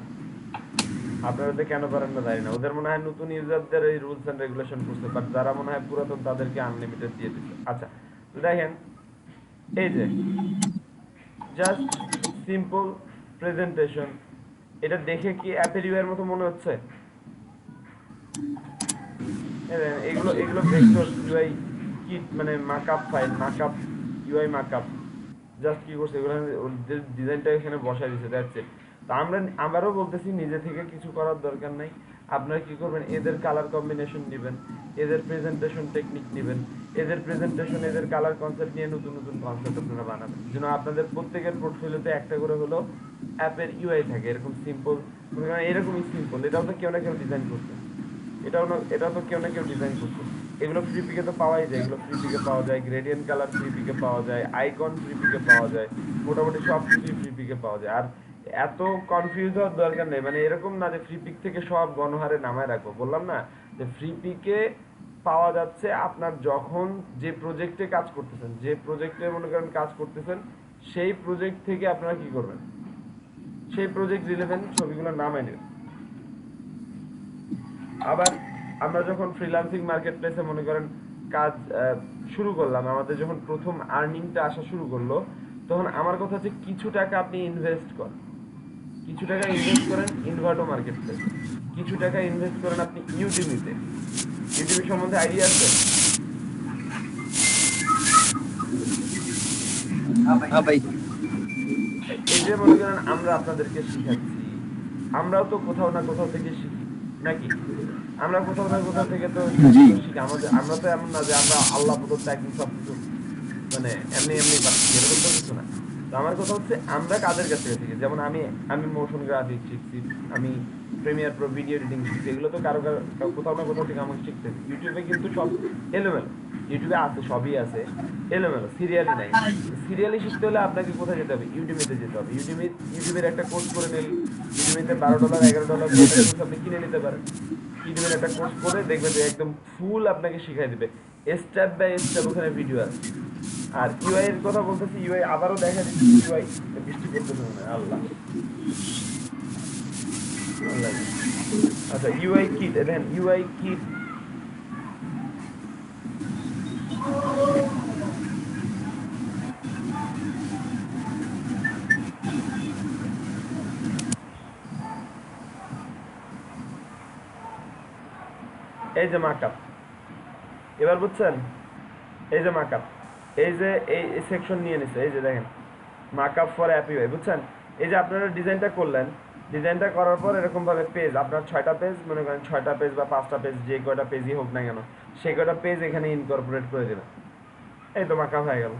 আপনারা তো কেন পারেন না জানি না, ওদের মনে হয় নতুন ইউজারদের এই রুলস এন্ড রেগুলেশন করছে, বাট যারা মনে হয় পুরাতন তাদেরকে আনলিমিটেড দিয়ে দিচ্ছে। আচ্ছা তো দেখেন, এই যে জাস্ট সিম্পল প্রেজেন্টেশন, এটা দেখে কি অ্যাপের ইউআই এর মতো মনে হচ্ছে? এগুলো এগুলো ভেক্টর ইউআই কিট, মানে markup file, markup UI markup. Just কি করছে, এগুলো ডিজাইনটা এখানে বসাই দিয়েছে, দ্যাটস ইট। তো আমরা আবারও বলতেছি, নিজে থেকে কিছু করার দরকার নাই। আপনারা কি করবেন, এদের কালার কম্বিনেশন নেবেন, এদের প্রেজেন্টেশন টেকনিক নেবেন, এদের প্রেজেন্টেশন, এদের কালার কনসেপ্ট নিয়ে নতুন নতুন কনসেপ্ট আপনারা বানাবেন, যেন আপনাদের প্রত্যেকের পোর্টফোলিওতে একটা করে হলো অ্যাপের ইউআই থাকে। এরকম সিম্পল, এরকমই সিম্পল। এটাও তো কেউ না কেউ ডিজাইন করছে, এটাও তো কেউ না কেউ ডিজাইন করছে। এগুলো ফ্রি পিকে তো পাওয়াই যায়, এগুলো ফ্রি পিকে পাওয়া যায়, গ্রেডিয়েন্ট কালার ফ্রি পিকে পাওয়া যায়, আইকন ফ্রি পিকে পাওয়া যায়, মোটামুটি সব কিছু ফ্রি পিকে পাওয়া যায়। আর এত কনফিউজ হওয়ার দরকার নেই, মানে এরকম না যে ফ্রি পিক থেকে সব গণহারে নামায় রাখবো। বললাম না যে ফ্রি পিকে পাওয়া যাচ্ছে আপনার যখন যে প্রজেক্টে কাজ করতেছেন, যে প্রজেক্টে মনে করেন কাজ করতেছেন, সেই প্রজেক্ট থেকে আপনারা কি করবেন, সেই প্রজেক্ট রিলেভেন্ট ছবিগুলো নামায় নেবেন। আবার আমরা যখন ফ্রিল্যান্সিং মার্কেট প্লেসে মনে করেন কাজ শুরু করলাম, আমাদের যখন প্রথম আর্নিংটা আসা শুরু করলো, তখন আমার কথা হচ্ছে কিছু টাকা আপনি ইনভেস্ট করেন, কিছু টাকা ইনভেস্ট করেন ইনভার্টো মার্কেট প্লেসে, কিছু টাকা ইনভেস্ট করেন আপনি ইউটিউবিতে। ইউটিউব সম্বন্ধে আইডিয়া আছে? হ্যাঁ ভাই, এই যে মনে করেন আমরা আপনাদেরকে শিখাচ্ছি, আমরাও তো কোথাও না কোথাও থেকে শিখি নাকি? আমরা কোথাও না কোথাও থেকে তো শিখি। আমরা তো এমন না যে আমরা আল্লাহ প্রদত্ত একদম সবকিছু মানে এমনি এমনি পাচ্ছি, এরকম তো কিছু না। তো আমার কথা হচ্ছে আমরা কাদের কাছ থেকে শিখি। যেমন আমি মোশন গ্রাফিক্স শিখছি, আমি প্রিমিয়ার প্রো ভিডিও এডিটিং শিখছি, এগুলো তো কারো কোথাও না কোথাও থেকে আমাকে শিখতেছি। ইউটিউবে কিন্তু সব এলোমেলো, ইউটিউবে আছে, সবই আছে এলোমেলো, সিরিয়ালি নাই। সিরিয়ালি শিখতে হলে আপনাকে কোথায় যেতে হবে, ইউটিউবেতে যেতে হবে। ইউটিউবের একটা কোর্স করে নিন, ইউটিউবেতে $12 $11 আপনি কিনে নিতে পারেন। ইউটিউবের একটা কোর্স করে দেখবেন যে একদম ফুল আপনাকে শিখাই দিবে, স্টেপ বাই স্টেপ ওখানে ভিডিও আছে। আর ইউআই এর কথা বলতেছি, ইউআই আবারও দেখা দিচ্ছি, ইউআই বৃষ্টি করতেছে মনে হয়, আল্লাহ। আচ্ছা ইউআই কিট, দেখেন ইউআই কিট এই যে মার্কআপ, এবার বুঝছেন, এই যে মার্কআপ, এই যে এই সেকশন নিয়ে নিছে, এই যে দেখেন মার্কআপ ফর অ্যাপ ইউআই, বুঝছেন? এই যে আপনারা ডিজাইনটা করলেন, ডিজাইনটা করার পর এরকম ভাবে পেজ, আপনার 6টা পেজ, মনে করেন 6টা পেজ বা 5টা পেজ, যে কয়টা পেজই হোক না কেন, সেই কয়টা পেজ এখানে ইনকর্পোরেট করে দেবেন। এই তো মার্কআপ হয়ে গেল।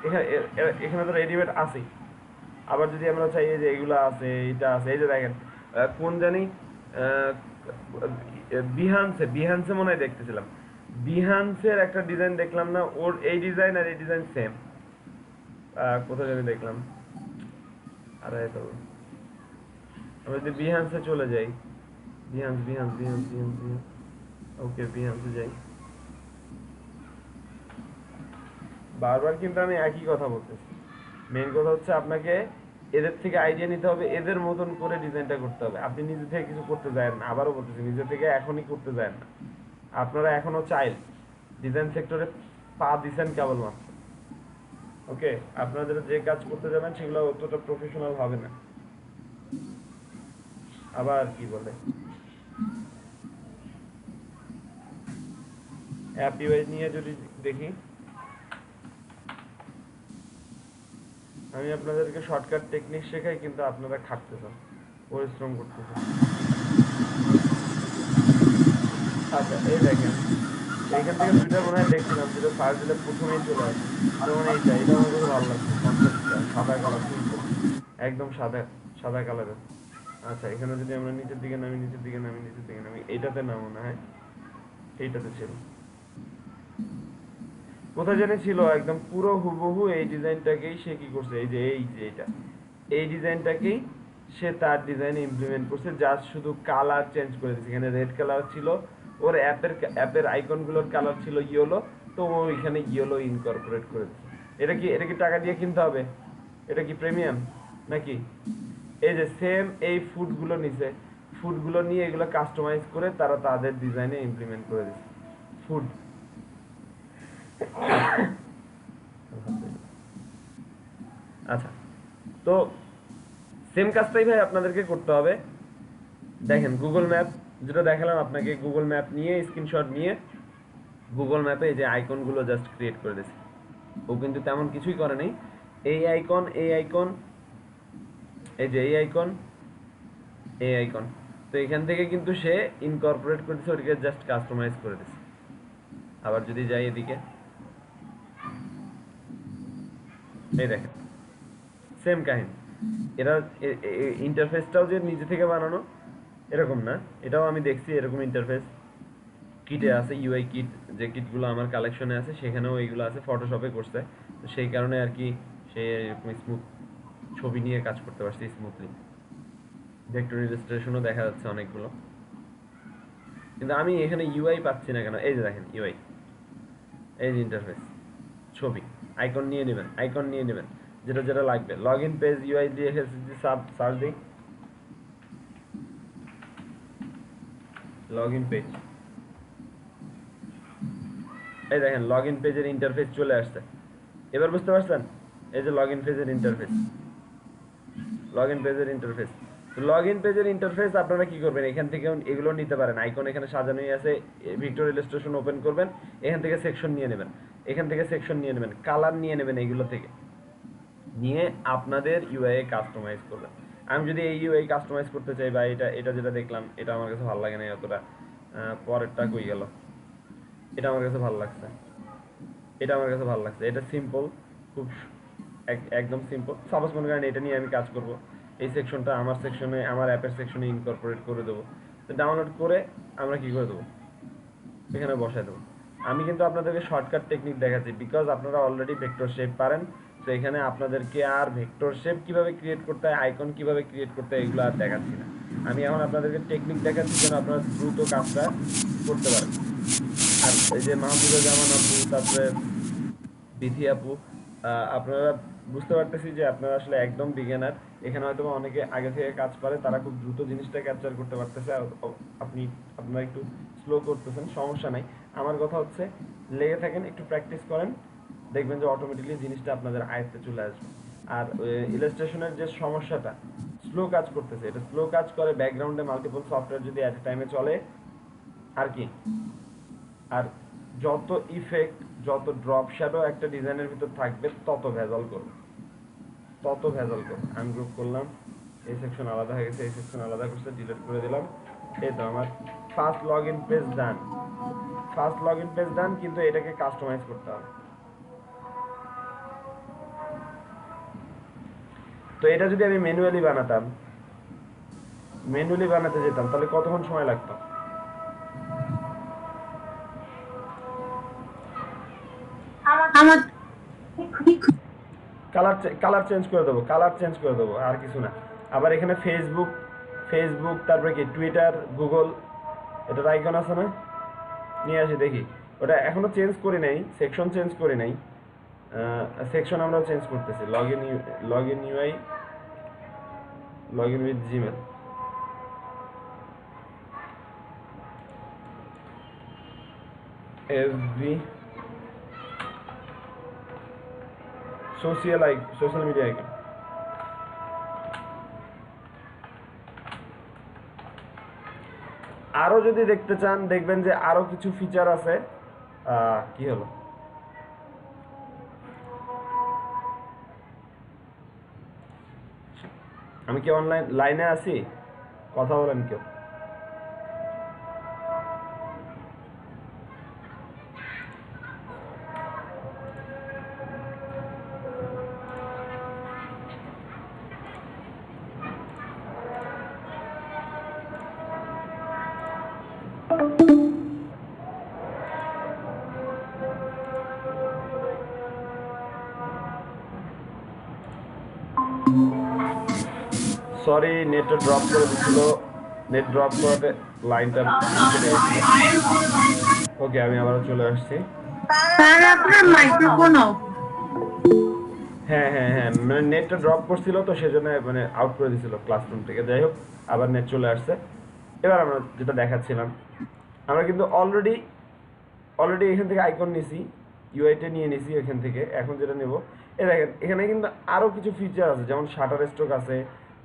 এখানে এখানে তো রেডিমেড আছেই। আবার যদি আমরা চাই যে এগুলো আছে, এটা আছে, এই যে দেখেন কোন জানি বিহান্সে মনে হয় দেখতেছিলাম, বিহান্সের একটা ডিজাইন দেখলাম না, ওর এই ডিজাইন আর এই ডিজাইন সেম। কোথায় জানি দেখলাম, আরে তো আমরা যদি বিহান্সে চলে যাই, বিহান্স, ওকে বিহান্সে যাই। বারবার কিন্তু আমি একই কথা বলতেছি, মেইন কথা হচ্ছে আপনাকে এদের থেকে আইডিয়া নিতে হবে, এদের মতন করে ডিজাইনটা করতে হবে। আপনি নিজে থেকে কিছু করতে যায় না, আবারও বলতেছি, নিজে থেকে এখনই করতে যায় না। আপনারা এখনো চাইল্ড, ডিজাইন সেক্টরে পা দিচ্ছেন কেবলমাত্র। ওকে, আপনাদের যে কাজ করতে যাবেন সেগুলো অতটা প্রফেশনাল হবে না। আবার কি বলে, অ্যাপ ইউআই নিয়ে যদি দেখি, আমি আপনাদেরকে শর্টকাট টেকনিক শেখাই, কিন্তু আপনারা খাটতেছেন, পরিশ্রম করতেছেন। আচ্ছা, এই দেখেন, এইখান থেকে দুইটা মনে হয় দেখছিলাম, যেটা সার্চ দিলে প্রথমেই চলে আসে, যেমন এইটা, এটা আমার খুব ভালো লাগছে, কনসেপ্টটা সাদা কালার, একদম সাদা কালারের। আচ্ছা, এখানে যদি আমরা নিচের দিকে নামি, এইটাতে না মনে হয়, এইটাতে ছিল, কোথায় জানি ছিল, একদম পুরো হুবহু এই ডিজাইনটাকেই সে কি করছে, এই যে এটা, এই ডিজাইনটাকেই সে তার ডিজাইনে ইমপ্লিমেন্ট করছে, জাস্ট শুধু কালার চেঞ্জ করে দিয়েছে। এখানে রেড কালার ছিল, ওর অ্যাপের আইকনগুলোর কালার ছিল ইয়েলো, তো ও এখানে ইয়েলো ইনকর্পোরেট করে দিয়েছে। এটা কি টাকা দিয়ে কিনতে হবে? এটা কি প্রিমিয়াম নাকি? এই যে সেম এই ফুডগুলো নিছে, ফুডগুলো নিয়ে এগুলো কাস্টমাইজ করে তারা তাদের ডিজাইনে ইমপ্লিমেন্ট করে দিয়েছে। ফুড, আচ্ছা, তো সেম কাজটাই ভাই আপনাদেরকে করতে হবে। দেখেন গুগল ম্যাপ, যেটা দেখালাম আপনাকে, গুগল ম্যাপ নিয়ে স্ক্রিনশট নিয়ে গুগল ম্যাপে এই যে আইকনগুলো জাস্ট ক্রিয়েট করে দিয়েছে। ও কিন্তু তেমন কিছুই করে নেই, এই আইকন, এই যে এই আইকন, তো এখান থেকে কিন্তু সে ইনকর্পোরেট করে দিয়েছে, ওটিকে জাস্ট কাস্টমাইজ করে দিয়েছে। আবার যদি যাই এদিকে, এই দেখেন সেম কাহিনী। এরা ইন্টারফেসটাও যে নিজে থেকে বানানো এরকম না, এটাও আমি দেখছি এরকম ইন্টারফেস কিটে আছে, ইউআই কিট, যে কিটগুলো আমার কালেকশনে আছে সেখানেও এইগুলো আছে, ফটোশপে করছে, তো সেই কারণে আর কি সে এরকম স্মুথ ছবি নিয়ে কাজ করতে পারছে স্মুথলি। ভেক্টর ইলাস্ট্রেশনও দেখা যাচ্ছে অনেকগুলো, কিন্তু আমি এখানে ইউআই পাচ্ছি না কেন? এই যে দেখেন ইউআই, এই যে ইন্টারফেস, ছবি, আইকন নিয়ে নেবেন যেটা লাগবে। লগ ইন পেজ ইউআই দিয়ে সার্চ দিই, লগ ইন পেজ, এই দেখেন লগ ইন পেজের ইন্টারফেস চলে আসছে। এবার বুঝতে পারছেন? এই যে লগ ইন পেজের ইন্টারফেস, লগ ইন পেজের ইন্টারফেস আপনারা কি করবেন, এখান থেকে এগুলো নিতে পারেন। আইকন এখানে সাজানোই আছে, ভিক্টর ইলাস্ট্রেশন ওপেন করবেন, এখান থেকে সেকশন নিয়ে নেবেন, কালার নিয়ে নেবেন, এইগুলো থেকে নিয়ে আপনাদের ইউআই এ কাস্টমাইজ করবেন। আমি যদি এই ইউআই কাস্টমাইজ করতে চাই, বা এটা যেটা দেখলাম এটা আমার কাছে ভালো লাগে না এতটা, পরেরটা কই গেল, এটা আমার কাছে ভালো লাগছে, এটা সিম্পল, খুব একদম সিম্পল। সাপোজ মনে করেন এটা নিয়ে আমি কাজ করব, এই সেকশনটা আমার সেকশনে, আমার অ্যাপের সেকশনে ইনকর্পোরেট করে দেবো, তো ডাউনলোড করে আমরা কি করে দেবো, এখানে বসায় দেবো। আমি কিন্তু আপনাদেরকে শর্টকাট টেকনিক দেখাচ্ছি, বিকজ আপনারা অলরেডি ভেক্টর শেপ পারেন, তো এখানে আপনাদেরকে আর ভেক্টর শেপ কিভাবে ক্রিয়েট করতে হয়, আইকন কিভাবে ক্রিয়েট করতে হয়, এগুলো আর দেখাচ্ছি না। আমি এখন আপনাদেরকে টেকনিক দেখাচ্ছি যেন আপনারা দ্রুত কাজটা করতে পারেন। আর এই যে মাহমুদুজ্জামান আপু, তারপরে বিথি আপু, আপনারা বুঝতে পারতেছি যে আপনারা আসলে একদম বিগিনার। এখানে হয়তো অনেকে আগে থেকে কাজ পারে, তারা খুব দ্রুত জিনিসটা ক্যাপচার করতে পারতেছে, আর আপনারা একটু স্লো করতেছেন, সমস্যা নাই। আমার কথা হচ্ছে লেগে থাকেন, একটু প্র্যাকটিস করেন, দেখবেন যে অটোমেটিকলি জিনিসটা আপনাদের আয়ত্তে চলে আসবে। আর ইলাস্ট্রেশনের যে সমস্যাটা, স্লো কাজ করতেছে, এটা স্লো কাজ করে, ব্যাকগ্রাউন্ডে মাল্টিপল সফটওয়্যার যদি অ্যাট এ টাইমে চলে আর কি, আর যত ইফেক্ট, যত ড্রপ শ্যাডো একটা ডিজাইনের ভিতর থাকবে তত ভেজাল করবে, তত ভেজাল করবে। আনগ্রুপ করলাম, এই সেকশন আলাদা হয়ে গেছে, এই সেকশন আলাদা করতে ডিলিট করে দিলাম। এই তো আমার first log in page done, first log in page done, কিন্তু এটাকে কাস্টমাইজ করতে হবে। তো এটা যদি আমি ম্যানুয়ালি বানাতাম, ম্যানুয়ালি বানাতে যেতাম, তাহলে কতক্ষণ সময় লাগতো? আমার কালার চেঞ্জ করে দেবো, কালার চেঞ্জ করে দেবো, আর কিছু না। আবার এখানে ফেসবুক, তারপরে কি টুইটার, গুগল, এটার আইকন আছে না, নিয়ে আসি দেখি। ওটা এখনো চেঞ্জ করি নাই, সেকশন চেঞ্জ করি নাই, সেকশন আমরা চেঞ্জ করতেছি। Log in UI, log in with Gmail, FB, social media icon. আরো যদি দেখতে চান, দেখবেন যে আরো কিছু ফিচার আছে। কি হলো, আমি কি অনলাইন লাইনে আছি? কথা বলেন কেউ? সরি, নেটটা ড্রপ করে দিচ্ছিল, নেট ড্রপ করাতে লাইনটা। ওকে, আমি আবারও চলে আসছি। স্যার আপনার মাইক্রোফোন অফ। হ্যাঁ হ্যাঁ হ্যাঁ, মানে নেটটা ড্রপ করছিল, তো সেজন্য মানে আউট করে দিছিল ক্লাসরুম থেকে। যাই হোক, আবার নেট চলে আসছে। এবার আমরা যেটা দেখাচ্ছিলাম, আমরা কিন্তু অলরেডি এখান থেকে আইকন নিছি, ইউআইটা নিয়ে নিছি এখান থেকে। এখন যেটা নেব, এই দেখেন এখানে কিন্তু আরও কিছু ফিচার আছে, যেমন শাটার স্ট্রোক আছে,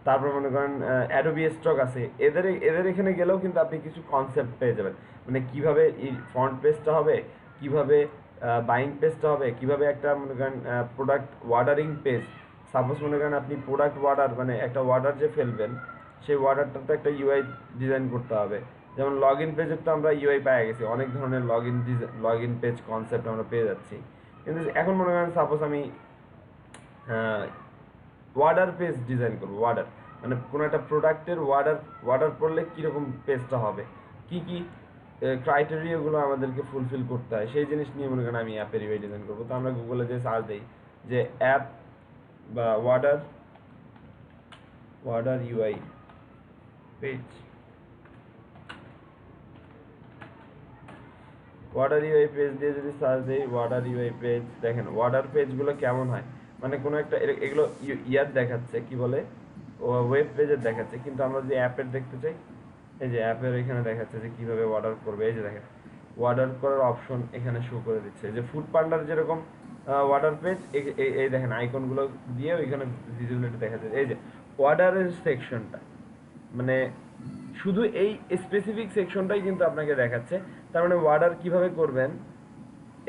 তারপর মনে করেন অ্যাডোবি স্ট্রোক আছে। এদের এখানে গেলেও কিন্তু আপনি কিছু কনসেপ্ট পেয়ে যাবেন, মানে কিভাবে এই ফ্রন্ট পেজটা হবে, কিভাবে বাইং পেজটা হবে, কিভাবে একটা মনে করেন প্রোডাক্ট ওয়ার্ডারিং পেজ। সাপোজ মনে করেন আপনি প্রোডাক্ট ওয়ার্ডার, মানে একটা ওয়ার্ডার যে ফেলবেন, সেই ওয়ার্ডারটা তো একটা ইউআই ডিজাইন করতে হবে। যেমন লগ ইন পেজের তো আমরা ইউআই পেয়ে গেছি, অনেক ধরনের লগ ইন পেজ কনসেপ্ট আমরা পেয়ে যাচ্ছি। কিন্তু এখন মনে করেন সাপোজ আমি ওয়ার্ডার পেজ ডিজাইন করবো, ওয়ার্ডার মানে কোনো একটা প্রোডাক্টের ওয়ার্ডার পড়লে কীরকম পেজটা হবে, কি কি ক্রাইটেরিয়াগুলো আমাদেরকে ফুলফিল করতে হয়, সেই জিনিস নিয়ে মনে করেন আমি অ্যাপের ইউআই ডিজাইন করবো। তো আমরা গুগলে যে সার্চ দিই যে অ্যাপ বা order UI page, order UI page দিয়ে যদি সার্চ দিই, ওয়ার্ডার ইউআই পেজ, দেখেন ওয়ার্ডার পেজগুলো কেমন হয়, মানে কোনো একটা এগুলো ইয়ার দেখাচ্ছে, কি বলে, ওয়েব পেজের দেখাচ্ছে। কিন্তু আমরা যদি অ্যাপের দেখতে চাই, এই যে অ্যাপের এখানে দেখাচ্ছে যে কিভাবে অর্ডার করবে। এই যে দেখেন অর্ডার করার অপশন এখানে শো করে দিচ্ছে, যে ফুড পান্ডার যেরকম অর্ডার পেজ, এই দেখেন আইকনগুলো দিয়ে ওইখানে ভিজিবিলিটি দেখাচ্ছে। এই যে অর্ডারের সেকশনটা, মানে শুধু এই স্পেসিফিক সেকশনটাই কিন্তু আপনাকে দেখাচ্ছে। তার মানে অর্ডার কিভাবে করবেন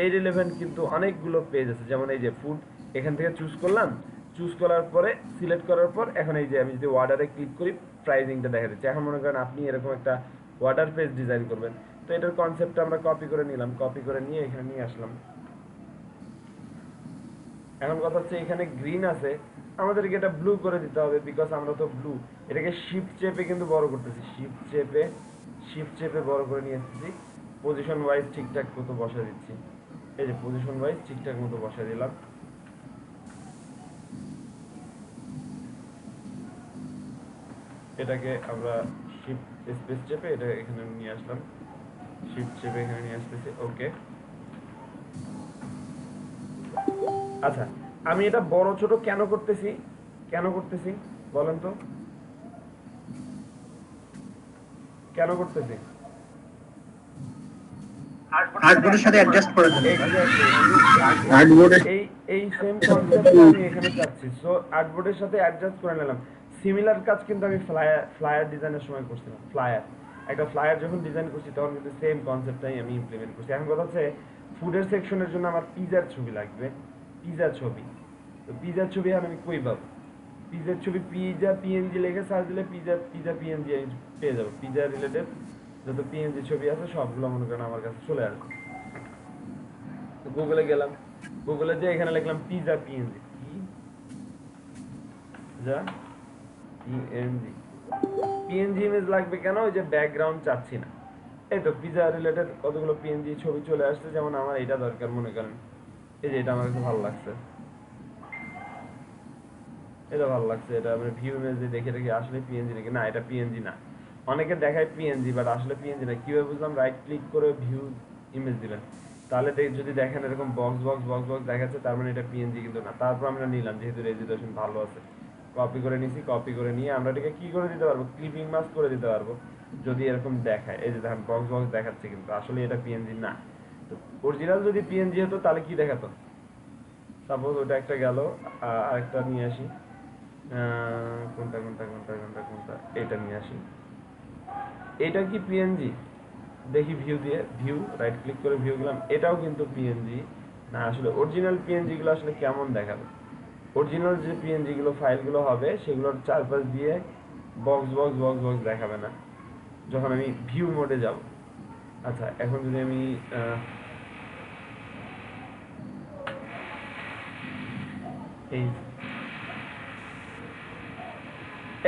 এই রিলেভেন্ট কিন্তু অনেকগুলো পেজ আছে। যেমন এই যে ফুড, এখান থেকে চুজ করলাম, চুজ করার পরে সিলেক্ট করার পর এখন এই যে আমি যদি অর্ডারে ক্লিক করি, প্রাইসিংটা দেখা দিচ্ছে। এখন মনে করেন আপনি এরকম একটা অর্ডার পেজ ডিজাইন করবেন, তো এটার কনসেপ্টটা আমরা কপি করে নিলাম, কপি করে নিয়ে এখানে নিয়ে আসলাম। এখন কথা হচ্ছে এখানে গ্রিন আছে, আমাদেরকে এটা ব্লু করে দিতে হবে, বিকজ আমরা তো ব্লু। এটাকে শিফট চেপে কিন্তু বড় করতেছি, শিফট চেপে বড় করে নিয়ে এসেছি। পজিশন ওয়াইজ ঠিকঠাক মতো বসা দিচ্ছি, এই যে পজিশন ওয়াইজ ঠিকঠাক মতো বসা দিলাম। এটাকে আমরা শিফট স্পেস চেপে এটা এখানে নিয়ে আসলাম, শিফট চেপে এখানে নিয়ে আসতেছি। ওকে, আচ্ছা আমি এটা বড় ছোট কেন করতেছি বলেন তো, কেন করতেছি? আর্টবোর্ডের সাথে অ্যাডজাস্ট করে দেন। এই সেম কনসেপ্ট আমি এখানে চাচ্ছি, সো আর্টবোর্ডের সাথে অ্যাডজাস্ট করে নিলাম। সিমিলার কাজ কিন্তু আমি ফ্লায়ার ডিজাইনের সময় করছিলাম। ফ্লায়ার একটা ফ্লায়ার যখন ডিজাইন করছি তখন কিন্তু সেম কনসেপ্টটাই আমি ইমপ্লিমেন্ট করছি। এখন কথা হচ্ছে ফুডের সেকশনের জন্য আমার পিজার ছবি লাগবে, পিজার ছবি। তো পিজার ছবি এখন আমি কই পাবো? পিজার ছবি পিজা পিএনজি লিখে সার্চ দিলে পিজা পিএনজি আমি পেয়ে যাবো। পিজা রিলেটেড যত পিএনজি ছবি আছে সবগুলো মনে করেন আমার কাছে চলে আসবে। তো গুগলে গেলাম, গুগলে যে এখানে লিখলাম পিজা পিএনজি, যা পিএনজি পিএনজি ইমেজ লাগবে কেন? ওই যে ব্যাকগ্রাউন্ড চাচ্ছি না। এই তো পিজা রিলেটেড কতগুলো পিএনজি ছবি চলে আসছে। যেমন আমার এটা দরকার, মনে করেন এই যে এটা আমার কাছে ভালো লাগছে, এটা ভালো লাগছে, এটা মানে ভিউ ইমেজ দেখে দেখে আসলে পিএনজি নাকি না, এটা পিএনজি না। অনেকে দেখায় পিএনজি বাট আসলে পিএনজি না। কিভাবে বুঝলাম? রাইট ক্লিক করে ভিউ ইমেজ দিবেন, তাহলে যদি দেখেন এরকম বক্স বক্স বক্স বক্স দেখাচ্ছে, তার মানে এটা পিএনজি কিন্তু না। তারপর আমরা নিলাম, যেহেতু রেজুলেশন ভালো আছে, কপি করে নিছি। কপি করে নিয়ে আমরা এটাকে কি করে দিতে পারবো? ক্লিপিং মাস্ক করে দিতে পারবো যদি এরকম দেখায়। এই যে দেখেন বক্স বক্স দেখাচ্ছে, কিন্তু আসলে এটা পিএনজি না। তো অরিজিনাল যদি পিএনজি হতো তাহলে কি দেখাতো? সাপোজ ওটা একটা গেল, আরেকটা নিয়ে আসি, কোনটা কোনটা কোনটা কোনটা কোনটা এটা নিয়ে আসি। এটা কি পিএনজি? দেখি ভিউ দিয়ে, ভিউ রাইট ক্লিক করে ভিউ গেলাম, এটাও কিন্তু পিএনজি না। আসলে অরিজিনাল পিএনজি গুলো আসলে কেমন দেখাবে? অরিজিনাল যে পিএনজি গুলো ফাইলগুলো হবে সেগুলোর চারপাশ দিয়ে বক্স বক্স বক্স বক্স দেখাবে না যখন আমি ভিউ মোডে যাব। আচ্ছা, এখন যদি আমি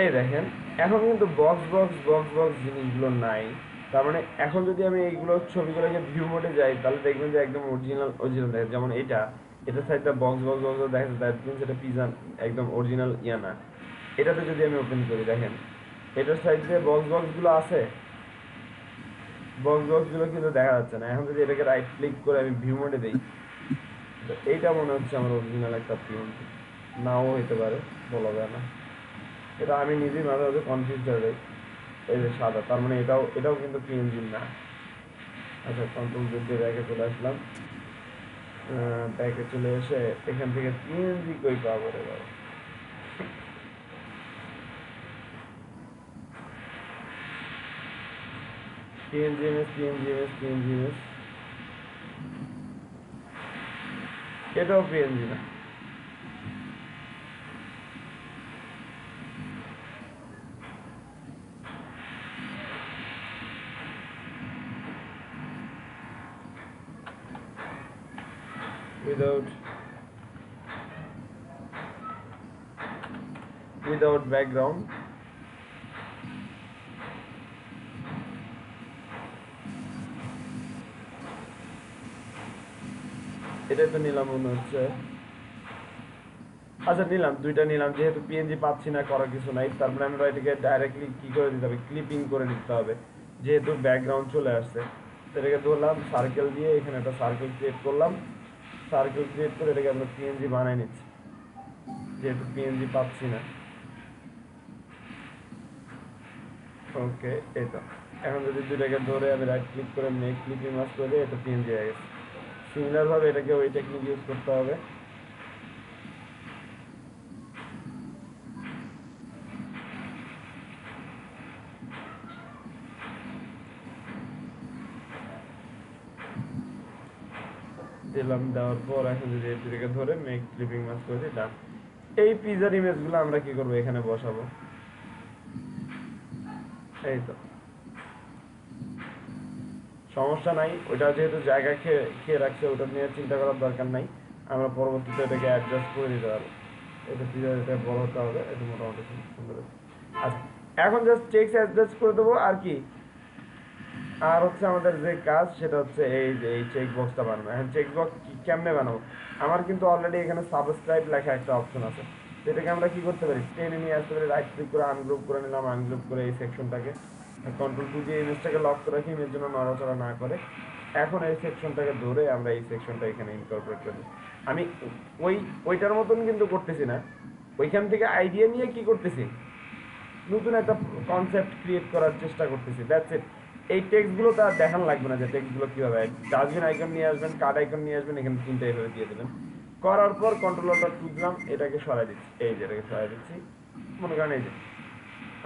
এই দেখেন এখন কিন্তু বক্স বক্স বক্স বক্স জিনিসগুলো নাই। তার মানে এখন যদি আমি এইগুলো ছবিগুলোকে ভিউ মোডে যাই তাহলে দেখবেন যে একদম অরিজিনাল অরিজিনাল দেখে। যেমন এটা সাইডটা বক্স বক্স বক্স দেখা যায়, দ্যাট মিনস এটা পিজা একদম অরিজিনাল ইয়া না। এটাতে যদি আমি ওপেন করি, দেখেন এটার সাইড দিয়ে বক্স বক্স গুলো আছে, বক্স বক্স গুলো কিন্তু দেখা যাচ্ছে না। এখন যদি এটাকে রাইট ক্লিক করে আমি ভিউ মোডে দেই, তো এইটা মনে হচ্ছে আমার অরিজিনাল একটা পিএনজি, নাও হইতে পারে, বলা যায় না। এটা আমি নিজেই মাঝে মাঝে কনফিউজ হয়ে যাই। এই যে সাদা, তার মানে এটাও কিন্তু পিএনজি না। আচ্ছা, কন্ট্রোল জেড দিয়ে ব্যাকে চলে আসলাম। ব্যাকে চলে এসে এখান থেকে পিএনজি কই পাবো রে বাবা? PNG image, PNG image, PNG image, এটাও পিএনজি না। without background, এটা তো নিলাম মনে হচ্ছে। আচ্ছা নিলাম, দুইটা নিলাম, যেহেতু পিএনজি পাচ্ছি না, করার কিছু নাই। তারপরে আমরা এটাকে ডাইরেক্টলি কি করে দিতে হবে? ক্লিপিং করে নিতে হবে, যেহেতু ব্যাকগ্রাউন্ড চলে আসছে। এটাকে ধরলাম, সার্কেল দিয়ে এখানে একটা সার্কেল ক্রিয়েট করলাম। সার্কেল ক্রিয়েট করে এটাকে আমরা পিএনজি বানাই নিচ্ছি, যেহেতু পিএনজি পাচ্ছি না। ওকে, এই তো। এখন যদি দুইটাকে ধরে আমি রাইট ক্লিক করে মেক ক্লিপিং মাস্ক করে দিই, এটা পিএনজি হয়ে গেছে। সিমিলার ভাবে এটাকে ওই টেকনিক ইউজ করতে হবে। দিলাম, দেওয়ার পর এখন যদি এটাকে ধরে মেক ক্লিপিং মাস্ক করে দিই, ডান। এই পিজার ইমেজগুলো আমরা কি করব? এখানে বসাবো। এই তো, সমস্যা নাই, ওটা যেহেতু জায়গা খেয়ে রাখছে, ওটা নিয়ে চিন্তা করার দরকার নাই। আমরা পরবর্তীতে এটাকে অ্যাডজাস্ট করে দিতে পারবো। এটা পিজার, এটা বড় হতে হবে, এটা মোটামুটি সুন্দর। আচ্ছা, এখন জাস্ট টেক্সট অ্যাডজাস্ট করে দেবো আর কি। আর হচ্ছে আমাদের যে কাজ সেটা হচ্ছে এই যে এই চেক বক্সটা বানানো। এখন চেক বক্স কেমনে বানাবো? আমার কিন্তু অলরেডি এখানে সাবস্ক্রাইব লেখা একটা অপশন আছে, সেটাকে আমরা কি করতে পারি? টেনে নিয়ে আসতে পারি, রাইট ক্লিক করে আনগ্রুপ করে নিলাম। আনগ্রুপ করে এই সেকশনটাকে কন্ট্রোল টু দিয়ে ইমেজটাকে লক করে রাখি, ইমেজ জন্য নড়াচড়া না করে। এখন এই সেকশনটাকে ধরে আমরা এই সেকশনটা এখানে ইনকর্পোরেট করি। আমি ওইটার মতন কিন্তু করতেছি না, ওইখান থেকে আইডিয়া নিয়ে কি করতেছি, নতুন একটা কনসেপ্ট ক্রিয়েট করার চেষ্টা করতেছি, দ্যাটস ইট। এই টেক্সটগুলো তো আর দেখানো লাগবে না যে টেক্সটগুলো কীভাবে। ডাস্টবিন আইকন নিয়ে আসবেন, কার্ড আইকন নিয়ে আসবেন, এখানে তিনটা এভাবে দিয়ে দেবেন। করার পর কন্ট্রোলারটা তুললাম, এটাকে সরাই দিচ্ছি, এই যে এটাকে সরাই দিচ্ছি। মনে করেন এই যে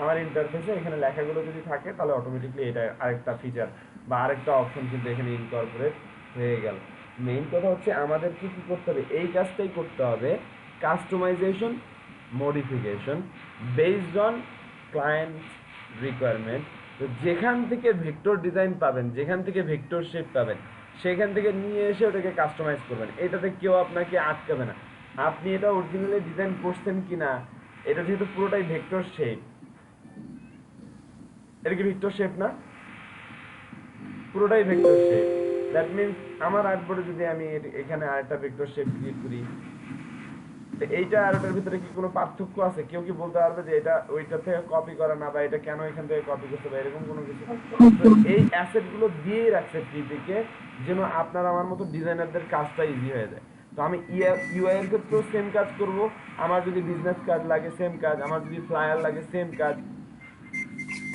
আমার ইন্টারফেসে এখানে লেখাগুলো যদি থাকে তাহলে অটোমেটিকলি এটা আরেকটা ফিচার বা আরেকটা অপশন কিন্তু এখানে ইনকর্পোরেট হয়ে গেল। মেইন কথা হচ্ছে আমাদেরকে কি করতে হবে, এই কাজটাই করতে হবে, customization modification based on client requirement. তো যেখান থেকে ভেক্টর ডিজাইন পাবেন, যেখান থেকে ভেক্টর শেপ পাবেন, সেখান থেকে নিয়ে এসে ওটাকে কাস্টমাইজ করবেন। এটাতে কেউ আপনাকে আটকাবে না। আপনি এটা অরিজিনালি ডিজাইন করছেন কিনা, এটা যেহেতু পুরোটাই ভেক্টর শেপ, এটা কি ভেক্টর শেপ না? পুরোটাই ভেক্টর শেপ। দ্যাট মিন্স আমার আর্টবোর্ডে যদি আমি এখানে আরেকটা ভেক্টর শেপ ক্রিয়েট করি, তো এইটা আর ওটার ভিতরে কি কোনো পার্থক্য আছে? কেউ কি বলতে পারবে যে এটা ওইটা থেকে কপি করা না, বা এটা কেন এখান থেকে কপি করতে হবে, এরকম কোনো কিছু? তো এই অ্যাসেট গুলো দিয়েই রাখছে ফ্রিপিকে, যেন আপনার আমার মতো ডিজাইনারদের কাজটা ইজি হয়ে যায়। তো আমি ইউআই এর ক্ষেত্রেও সেম কাজ করব। আমার যদি বিজনেস কার্ড লাগে সেম কাজ, আমার যদি ফ্লায়ার লাগে সেম কাজ।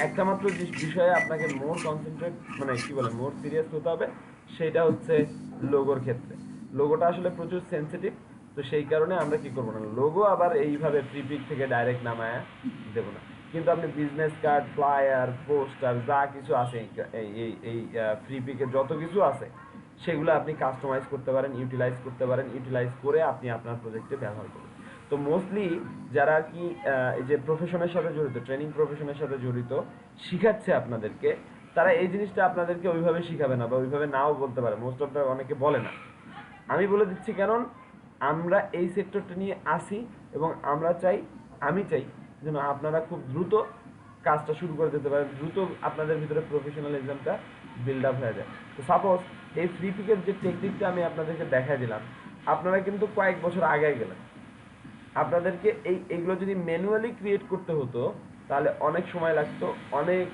একটা মাত্র বিষয়ে আপনাকে মোর কনসেন্ট্রেট, মানে কি বলে, মোর সিরিয়াস হতে হবে, সেটা হচ্ছে লোগোর ক্ষেত্রে। লোগোটা আসলে প্রচুর সেনসিটিভ, তো সেই কারণে আমরা কি করবো না, লোগো আবার এইভাবে প্রিপিক থেকে ডাইরেক্ট নামায় দেবো না। কিন্তু আপনি বিজনেস কার্ড, ফ্লায়ার, পোস্টার যা কিছু আছে এই ফ্রিপিকে যত কিছু আছে সেগুলো আপনি কাস্টমাইজ করতে পারেন, ইউটিলাইজ করতে পারেন। ইউটিলাইজ করে আপনি আপনার প্রজেক্টে ব্যবহার করবেন। তো মোস্টলি যারা কি এই যে প্রফেশনের সাথে জড়িত, ট্রেনিং প্রফেশনের সাথে জড়িত, শিখাচ্ছে আপনাদেরকে, তারা এই জিনিসটা আপনাদেরকে ওইভাবে শিখাবে না, বা ওইভাবে নাও বলতে পারে। মোস্ট অফ দ্য অনেকে বলে না। আমি বলে দিচ্ছি, কারণ আমরা এই সেক্টরটা নিয়ে আসি এবং আমি চাই যেন আপনারা খুব দ্রুত কাজটা শুরু করে দিতে পারেন, দ্রুত আপনাদের ভিতরে প্রফেশনালিজমটা বিল্ড আপ হয়ে যায়। তো সাপোজ এই ফ্রি পিকের যে টেকনিকটা আমি আপনাদেরকে দেখাই দিলাম, আপনারা কিন্তু কয়েক বছর আগে গেলেন। আপনাদেরকে এইগুলো যদি ম্যানুয়ালি ক্রিয়েট করতে হতো তাহলে অনেক সময় লাগতো, অনেক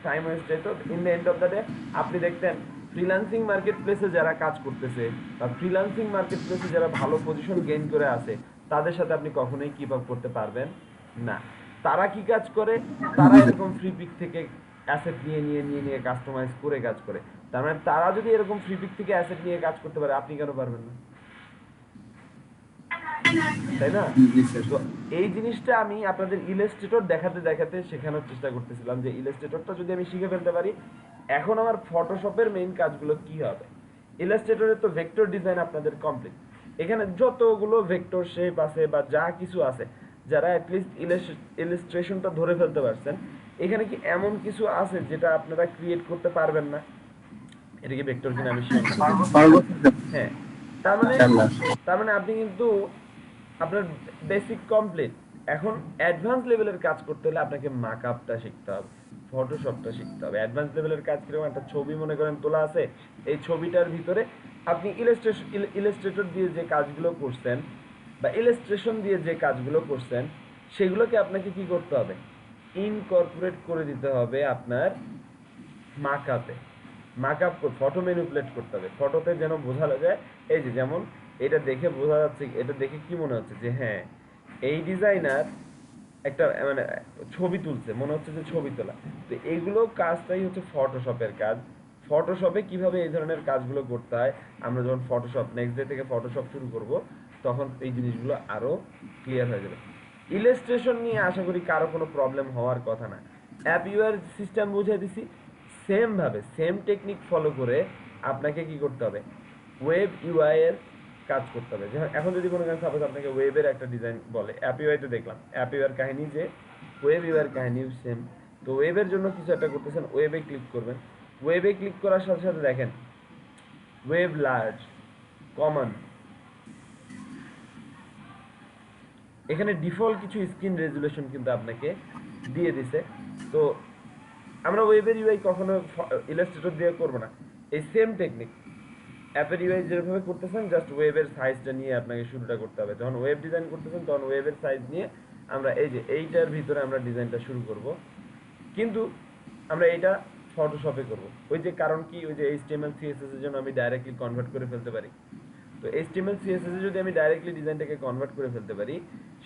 টাইম ওয়েস্ট যেত। In the end of the day আপনি দেখতেন ফ্রিল্যান্সিং মার্কেট প্লেসে যারা কাজ করতেছে, বা ফ্রিল্যান্সিং মার্কেট প্লেসে যারা ভালো পজিশন গেইন করে আছে, তাদের সাথে আপনি কখনোই কিপ আপ করতে পারবেন না। তারা কি কাজ করে, তারা এরকম ফ্রি পিক থেকে অ্যাসেট নিয়ে কাস্টমাইজ করে কাজ করে। তার মানে তারা যদি এরকম ফ্রি পিক থেকে অ্যাসেট নিয়ে কাজ করতে পারে, আপনি কেন পারবেন না? তাই না? তো এই জিনিসটা আমি আপনাদের ইলাস্ট্রেটর দেখাতে শেখানোর চেষ্টা করতেছিলাম, যে ইলাস্ট্রেটরটা যদি আমি শিখে ফেলতে পারি, এখন আমার ফটোশপের মেইন কাজগুলো কি হবে। ইলাস্ট্রেটরে তো ভেক্টর ডিজাইন আপনাদের কমপ্লিট, এখানে যতগুলো ভেক্টর শেপ আছে বা যা কিছু আছে, যারা অ্যাটলিস্ট ইলাস্ট্রেশনটা ধরে ফেলতে পারছেন, এখানে কি এমন কিছু আছে যেটা আপনারা ক্রিয়েট করতে পারবেন না? এটা কি ভেক্টর কিনা আমি শিওর না। হ্যাঁ, তার মানে আপনি কিন্তু আপনার বেসিক কমপ্লিট। এখন অ্যাডভান্স লেভেলের কাজ করতে হলে আপনাকে মার্কআপটা শিখতে হবে, ফটোশপটা শিখতে হবে। অ্যাডভান্স লেভেলের কাজ কিরকম, একটা ছবি মনে করেন তোলা আছে, এই ছবিটার ভিতরে আপনি ইলাস্ট্রেটর দিয়ে যে কাজগুলো করছেন, বা ইলাস্ট্রেশন দিয়ে যে কাজগুলো করছেন, সেগুলোকে আপনাকে কি করতে হবে, ইনকর্পোরেট করে দিতে হবে আপনার মার্কআপে। মার্কআপ ফটো ম্যানিপুলেট করতে হবে, ফটোতে যেন বোঝা যায়। এই যে যেমন এটা দেখে বোঝা যাচ্ছে, এটা দেখে কি মনে হচ্ছে যে হ্যাঁ এই ডিজাইনার একটা মানে ছবি তুলছে, মনে হচ্ছে যে ছবি তোলা। তো এইগুলো কাজটাই হচ্ছে ফটোশপের কাজ। ফটোশপে কিভাবে এই ধরনের কাজগুলো করতে হয়, আমরা যখন ফটোশপ নেক্সট ডে থেকে ফটোশপ শুরু করব, তখন এই জিনিসগুলো আরো ক্লিয়ার হয়ে যাবে। ইলাস্ট্রেশন নিয়ে আশা করি কারো কোনো প্রবলেম হওয়ার কথা না। অ্যাপ ইউআর সিস্টেম বুঝিয়ে দিছি, সেম ভাবে সেম টেকনিক ফলো করে আপনাকে কি করতে হবে, ওয়েব ইউআই এর কাজ করতে হবে। এখন যদি কোনো কাজ সাপোজ আপনাকে ওয়েবের একটা ডিজাইন বলে, অ্যাপ ইউআই তো দেখলাম, অ্যাপ ইউআর কাহিনী যে ওয়েব ইউআর কাহিনী সেম। তো ওয়েবের জন্য কিছু একটা করতেছেন, ওয়েবে ক্লিক করবেন। ওয়েবে ক্লিক করার সাথে সাথে দেখেন ওয়েব লার্জ কমন, এখানে ডিফল্ট কিছু স্ক্রিন রেজুলেশন কিন্তু আপনাকে দিয়ে দিছে। তো আমরা ওয়েবের ইউআই কখনো ইলাস্ট্রেটর দিয়ে করবো না, এই সেম টেকনিক অ্যাপের ইউআই যেভাবে করতেছেন, জাস্ট ওয়েবের সাইজটা নিয়ে আপনাকে শুরুটা করতে হবে। যখন ওয়েব ডিজাইন করতেছেন তখন ওয়েবের সাইজ নিয়ে আমরা এই যে এইটার ভিতরে আমরা ডিজাইনটা শুরু করব, কিন্তু আমরা এইটা ফটোশপে করব। ওই যে কারণ কি, ওই যে এইচটিএমএল সিএসএস এর জন্য আমি ডাইরেক্টলি কনভার্ট করে ফেলতে পারি। তো এইচটিএমএল সিএসএস এ যদি আমি ডাইরেক্টলি ডিজাইনটাকে কনভার্ট করে ফেলতে পারি,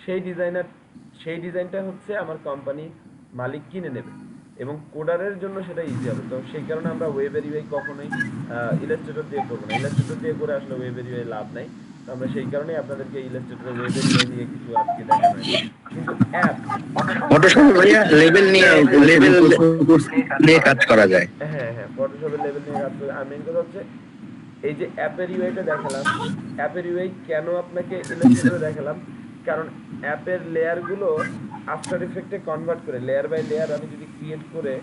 সেই ডিজাইনটা হচ্ছে আমার কোম্পানি মালিক কিনে নেবে, এবং কোডারের জন্য সেটা ইজি হবে। তো সেই কারণে আমরা ওয়েবের ইউআই কখনোই ইলাস্ট্রেটর দিয়ে করবো না। ইলাস্ট্রেটর দিয়ে করে আসলে ওয়েবের ইউআই লাভ নাই। তো আমরা সেই কারণেই আপনাদেরকে ইলাস্ট্রেটরের ওয়েবের ইউআই নিয়ে কিছু আজকে দেখানো হয়। কিন্তু অ্যাপ, ফটোশপ ভাইয়া লেভেল নিয়ে কাজ করা যায়। হ্যাঁ হ্যাঁ ফটোশপের লেভেল নিয়ে কাজ করে। আর মেইন কথা হচ্ছে এই যে অ্যাপের ইউআইটা দেখালাম, অ্যাপের ইউআই কেন আপনাকে ইলাস্ট্রেটরে দেখালাম, কারণ অ্যাপের লেয়ারগুলো আফটার ইফেক্টে কনভার্ট করে, লেয়ার বাই লেয়ার আমি যদি ক্রিয়েট করে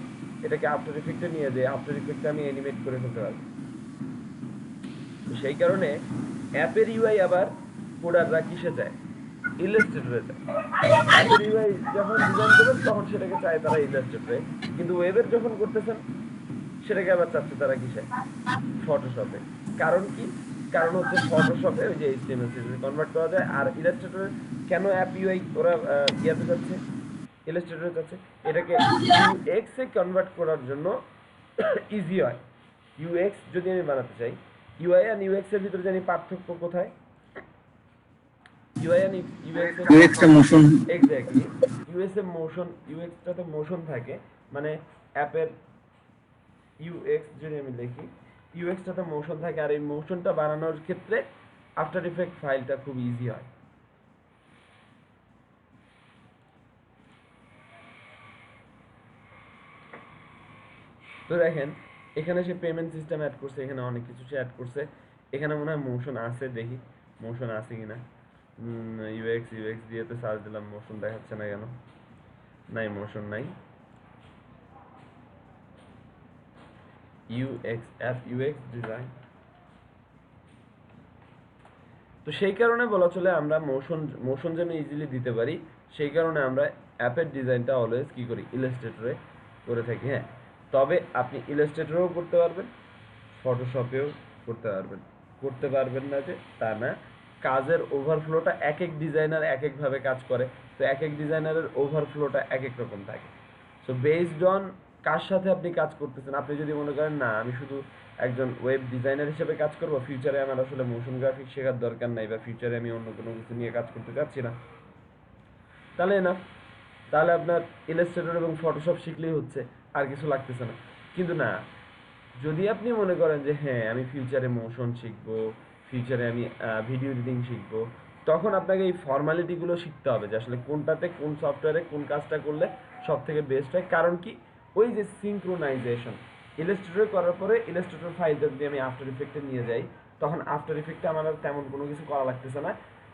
এটাকে আফটার ইফেক্টে নিয়ে যাই, আফটার ইফেক্টে আমি অ্যানিমেট করে ফেলতে পারবো। তো সেই কারণে অ্যাপের ইউআই আবার কোডাররা কিসে যায়, ইলাস্ট্রেটরে যায়। অ্যাপের ইউআই যখন ডিজাইন করবেন তখন সেটাকে চায় তারা ইলাস্ট্রেটরে, কিন্তু ওয়েবের যখন করতেছেন সেটাকে আবার চাচ্ছে তারা কিসে, ফটোশপে। কারণ কি, কারণ হচ্ছে ফটোশপে ওই যে এইচটিএমএল সিএসএস কনভার্ট করা যায়। আর ইলাস্ট্রেটরে কেন অ্যাপ ইউআই ওরা ইয়াতে যাচ্ছে, ইলাস্ট্রেটরে যাচ্ছে, এটাকে ইউএক্স এ কনভার্ট করার জন্য ইজি হয়। ইউএক্স যদি আমি বানাতে চাই, ইউআই আর ইউএক্স এর ভিতরে জানি পার্থক্য কোথায়, ইউআই আর ইউএক্স এর মোশন, এক্স্যাক্টলি ইউএস এর মোশন, ইউএক্সটাতে মোশন থাকে, মানে অ্যাপের ইউএক্স যদি আমি লিখি, ইউএক্সটাতে মোশন থাকে, আর এই মোশনটা বানানোর ক্ষেত্রে আফটার ইফেক্ট ফাইলটা খুব ইজি হয়। তো দেখেন এখানে সে পেমেন্ট সিস্টেম অ্যাড করছে, এখানে অনেক কিছু সে অ্যাড করছে। এখানে মনে হয় মোশন আছে, দেখি মোশন আছে কিনা। ইউএক্স ইউএক্স দিয়ে তো সার্চ দিলাম, মোশন দেখাচ্ছে না কেন, নাই মোশন নাই। ইউএক্স অ্যাপ ইউএক্স ডিজাইন, তো সেই কারণে বলা চলে আমরা মোশন যেন ইজিলি দিতে পারি, সেই কারণে আমরা অ্যাপের ডিজাইনটা অলওয়েজ কি করি, ইলাস্ট্রেটরে করে থাকি। হ্যাঁ, তবে আপনি ইলাস্ট্রেটরেও করতে পারবেন, ফটোশপেও করতে পারবেন না যে তা না। কাজের ওভারফ্লোটা এক এক ডিজাইনার এক একভাবে কাজ করে, তো এক এক ডিজাইনারের ওভারফ্লোটা এক এক রকম থাকে। সো বেসড অন কার সাথে আপনি কাজ করতেছেন, আপনি যদি মনে করেন না আমি শুধু একজন ওয়েব ডিজাইনার হিসেবে কাজ করব, ফিউচারে আমার আসলে মোশন গ্রাফিক্স শেখার দরকার নাই, বা ফিউচারে আমি অন্য কোনো কিছু নিয়ে কাজ করতে চাচ্ছি না, তাহলে না, তাহলে আপনার ইলাস্ট্রেটর এবং ফটোশপ শিখলেই হচ্ছে, আর কিছু লাগতেছে না। কিন্তু না, যদি আপনি মনে করেন যে হ্যাঁ আমি ফিউচারে মোশন শিখবো, ফিউচারে আমি ভিডিও এডিটিং শিখবো, তখন আপনাকে এই ফর্মালিটিগুলো শিখতে হবে যে আসলে কোনটাতে কোন সফটওয়্যারে কোন কাজটা করলে সব থেকে বেস্ট হয়। কারণ কি, ওই যে সিনক্রোনাইজেশন ইলাস্ট্রেটর করার পরে ইলাস্ট্রেটর ফাইলটা যদি আমি আফটার ইফেক্টে নিয়ে যাই, তখন আফটার ইফেক্টে আমার আর তেমন কোনো কিছু করা লাগতেছে না,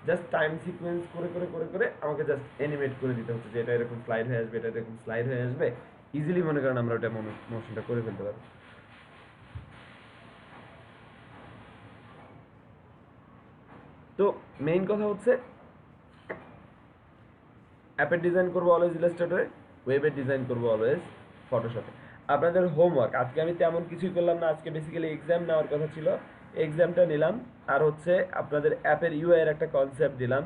জাস্ট টাইম সিকোয়েন্স করে করে করে করে আমাকে জাস্ট অ্যানিমেট করে দিতে হচ্ছে যে এটা এরকম স্লাইড হয়ে আসবে, এটা এরকম স্লাইড হয়ে আসবে, ইজিলি মনে করেন আমরা ওটা মোশনটা করে ফেলতে পারবো। তো মেইন কথা হচ্ছে অ্যাপের ডিজাইন করবো অলওয়েজ ইলাস্ট্রেটরে, ওয়েবের ডিজাইন করবো অলওয়েজ ফটোশপে। আপনাদের হোমওয়ার্ক, আজকে আমি তেমন কিছুই করলাম না, আজকে বেসিক্যালি এক্সাম নেওয়ার কথা ছিল, এক্সামটা নিলাম, আর হচ্ছে আপনাদের অ্যাপের ইউআই এর একটা কনসেপ্ট দিলাম।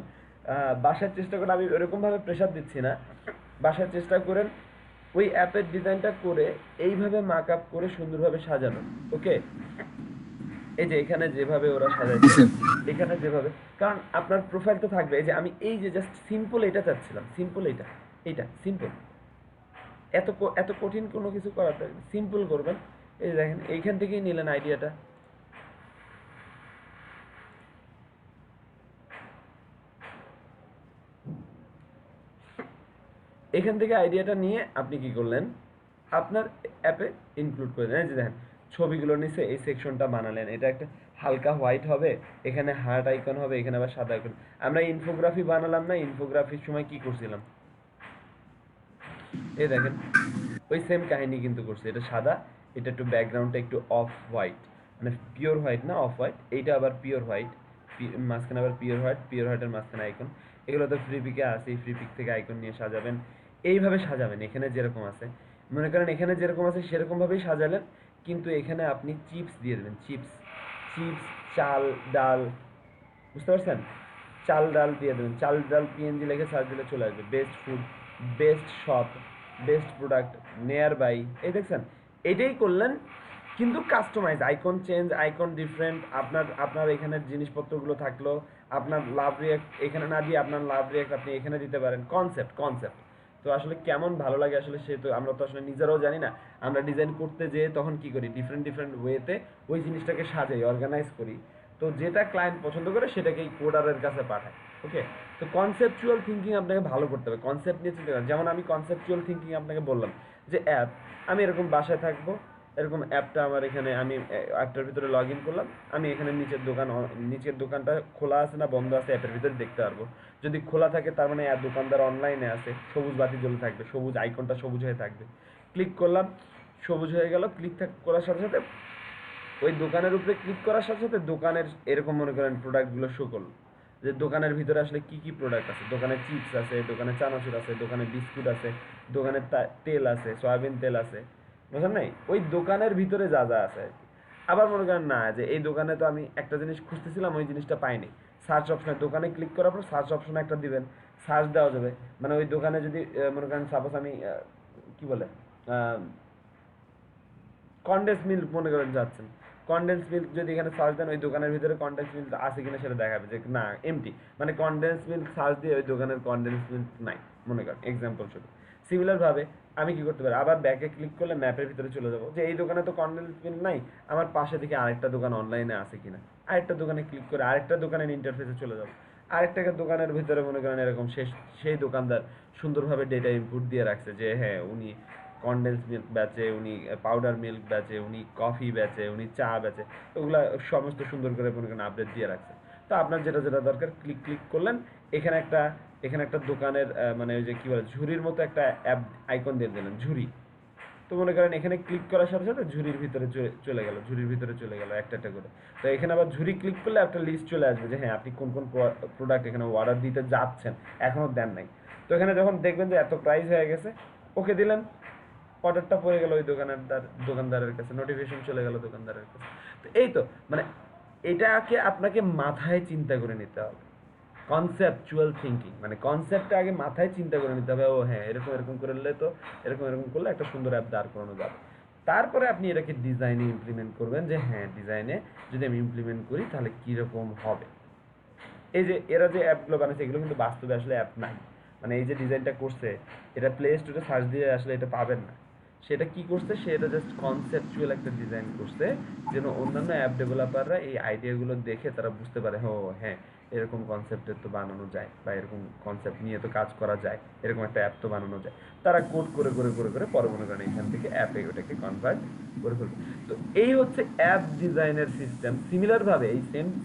বাসার চেষ্টা করে, আমি ওরকমভাবে প্রেশার দিচ্ছি না, বাসার চেষ্টা করেন ওই অ্যাপের ডিজাইনটা করে এইভাবে মার্ক আপ করে সুন্দরভাবে সাজানো। ওকে, এই যে এখানে যেভাবে ওরা সাজাইছে, এখানে যেভাবে, কারণ আপনার প্রোফাইল তো থাকবে। এই যে আমি এই যে জাস্ট সিম্পল এটা চাচ্ছিলাম, সিম্পল এইটা সিম্পল, এত কঠিন কোনো কিছু করার সিম্পল করবেন। এই দেখেন এইখান থেকেই নিলেন আইডিয়াটা, এখান থেকে আইডিয়াটা নিয়ে আপনি কি করলেন, আপনার অ্যাপে ইনক্লুড করে দেন। এই যে দেখেন ছবিগুলো নিচে এই সেকশনটা বানালেন, এটা একটা হালকা হোয়াইট হবে, এখানে হার্ট আইকন হবে, এখানে আবার সাদা আইকন। আমরা ইনফোগ্রাফি বানালাম না, ইনফোগ্রাফির সময় কি করছিলাম, এই দেখেন ওই সেম কাহিনী কিন্তু করছে, এটা সাদা, এটা একটু ব্যাকগ্রাউন্ডটা একটু অফ হোয়াইট, মানে পিওর হোয়াইট না, অফ হোয়াইট, এইটা আবার পিওর হোয়াইট, মাঝখানে আবার পিওর হোয়াইটের মাঝখানে আইকন। এগুলো তো ফ্রি পিকে আছে, ফ্রি পিক থেকে আইকন নিয়ে সাজাবেন, এইভাবে সাজাবেন। এখানে যেরকম আছে মনে করেন, এখানে যেরকম আছে সেরকম ভাবেই সাজালেন, কিন্তু এখানে আপনি চিপস দিয়ে দেবেন, চিপস, চাল ডাল, বুঝতে পারছেন, চাল ডাল দিয়ে দেবেন, চাল ডাল পিএনজি লিখে সার্চ দিলে চলে আসবে, best food, best shop, best product, nearby, এই দেখছেন, এটাই করলেন। কিন্তু customize, icon change, icon different, আপনার এখানের জিনিসপত্রগুলো থাকলো, আপনার লাভ রিয়াক্ট এখানে না দিয়ে আপনার লাভ রিয়াক্ট আপনি এখানে দিতে পারেন। কনসেপ্ট তো আসলে কেমন ভালো লাগে আসলে সে তো আমরা তো আসলে নিজেরাও জানি না। আমরা ডিজাইন করতে যেয়ে তখন কি করি, ডিফারেন্ট ওয়েতে ওই জিনিসটাকে সাজাই, অর্গানাইজ করি। তো যেটা ক্লায়েন্ট পছন্দ করে সেটাকেই কোডারের কাছে পাঠায়। ওকে, তো কনসেপচুয়াল থিঙ্কিং আপনাকে ভালো করতে হবে, কনসেপ্ট নিয়ে চিন্তা করেন। যেমন আমি কনসেপচুয়াল থিঙ্কিং আপনাকে বললাম যে অ্যাপ, আমি এরকম বাসায় থাকবো, এরকম অ্যাপটা আমার এখানে, আমি অ্যাপটার ভিতরে লগ ইন করলাম, আমি এখানে নিচের দোকানটা খোলা আছে না বন্ধ আছে অ্যাপের ভিতরে দেখতে পারবো। যদি খোলা থাকে তার মানে দোকানদার অনলাইনে আছে, সবুজ বাতি জ্বলে থাকবে, সবুজ আইকনটা সবুজ হয়ে থাকবে। ক্লিক করলাম, সবুজ হয়ে গেল। ক্লিক করার সাথে সাথে ওই দোকানের উপরে ক্লিক করার সাথে সাথে দোকানের এরকম মনে করেন প্রোডাক্টগুলো শো করলো, যে দোকানের ভিতরে আসলে কি কি প্রোডাক্ট আছে। দোকানে চিপস আছে, দোকানে চানাচুর আছে, দোকানে বিস্কুট আছে, দোকানে তেল আছে, সয়াবিন তেল আছে, বুঝলেন নাই? ওই দোকানের ভিতরে যা যা আছে আর কি। আবার মনে করেন না যে এই দোকানে তো আমি একটা জিনিস খুঁজতেছিলাম, ওই জিনিসটা পাইনি, সার্চ অপশনে দোকানে ক্লিক করার পর সার্চ অপশনে একটা দিবেন, সার্চ দেওয়া যাবে। মানে ওই দোকানে যদি মনে করেন সাপোজ আমি কি বলে কনডেন্স মিল্ক মনে করেন যাচ্ছেন, কনডেন্স মিল্ক যদি এখানে সার্চ দেন ওই দোকানের ভিতরে কনডেন্স মিল্ক আছে কিনা সেটা দেখাবে যে না এমটি, মানে কনডেন্স মিল্ক সার্চ দিয়ে ওই দোকানের কনডেন্স মিল্ক নাই মনে করেন, এক্সাম্পল শুধু। সিমিলারভাবে আমি কি করতে পারি, আবার ব্যাকে ক্লিক করলে ম্যাপের ভিতরে চলে যাবো, যে এই দোকানে তো কনডেন্স মিল্ক নাই, আমার পাশে থেকে আরেকটা দোকান অনলাইনে আছে কিনা, আরেকটা দোকানে ক্লিক করে আরেকটা দোকানের ইন্টারফেসে চলে যাবো। আরেকটা দোকানের ভিতরে মনে করেন এরকম সেই দোকানদার সুন্দরভাবে ডেটা ইনপুট দিয়ে রাখছে যে হ্যাঁ উনি কনডেন্স মিল্ক বেচে, উনি পাউডার মিল্ক বেচে, উনি কফি বেচে, উনি চা বেচে, ওগুলা সমস্ত সুন্দর করে মনে করেন আপডেট দিয়ে রাখছে। তো আপনার যেটা যেটা দরকার ক্লিক করলেন, এখানে একটা দোকানের মানে ওই যে কি বলে ঝুড়ির মতো একটা অ্যাপ আইকন দিয়ে দিলেন, ঝুড়ি। তো মনে করেন এখানে ক্লিক করার সাথে সাথে ঝুড়ির ভিতরে চলে গেল একটা একটা করে। তো এখানে আবার ঝুড়ি ক্লিক করলে একটা লিস্ট চলে আসবে যে হ্যাঁ আপনি কোন কোন প্রোডাক্ট এখানে অর্ডার দিতে যাচ্ছেন, এখনো দেন নাই। তো এখানে যখন দেখবেন যে এত প্রাইস হয়ে গেছে, ওকে দিলেন, অর্ডারটা পড়ে গেল ওই দোকানদারের কাছে, নোটিফিকেশন চলে গেল দোকানদারের কাছে। তো এই তো মানে এটাকে আপনাকে মাথায় চিন্তা করে নিতে হবে, কনসেপচুয়াল থিঙ্কিং, মানে কনসেপ্টটা আগে মাথায় চিন্তা করে নিতে হবে, ও হ্যাঁ এরকম এরকম করলে তো এরকম এরকম করলে একটা সুন্দর অ্যাপ দাঁড় করানো যাবে। তারপরে আপনি এটাকে ডিজাইনে ইমপ্লিমেন্ট করবেন, যে হ্যাঁ ডিজাইনে যদি আমি ইমপ্লিমেন্ট করি তাহলে কীরকম হবে। এই যে এরা যে অ্যাপগুলো বানাচ্ছে এগুলো কিন্তু বাস্তবে আসলে অ্যাপ নাই, মানে এই যে ডিজাইনটা করছে এটা প্লে স্টোরে সার্চ দিয়ে আসলে এটা পাবেন না। সেটা কি করছে, সেটা জাস্ট কনসেপচুয়াল একটা ডিজাইন করছে, যেন অন্যান্য অ্যাপ ডেভেলপাররা এই আইডিয়াগুলো দেখে তারা বুঝতে পারে ও হ্যাঁ এরকম কনসেপ্টের তো বানানো যায়, বা এরকম কনসেপ্ট নিয়ে তো কাজ করা যায়, এরকম একটা অ্যাপ তো বানানো যায়। তারা কোড করে করে করে করে পরে মনে করেন এখান থেকে অ্যাপে ওটাকে কনভার্ট করে ফেলবে। তো এই হচ্ছে অ্যাপ ডিজাইনের সিস্টেম। সিমিলারভাবে এই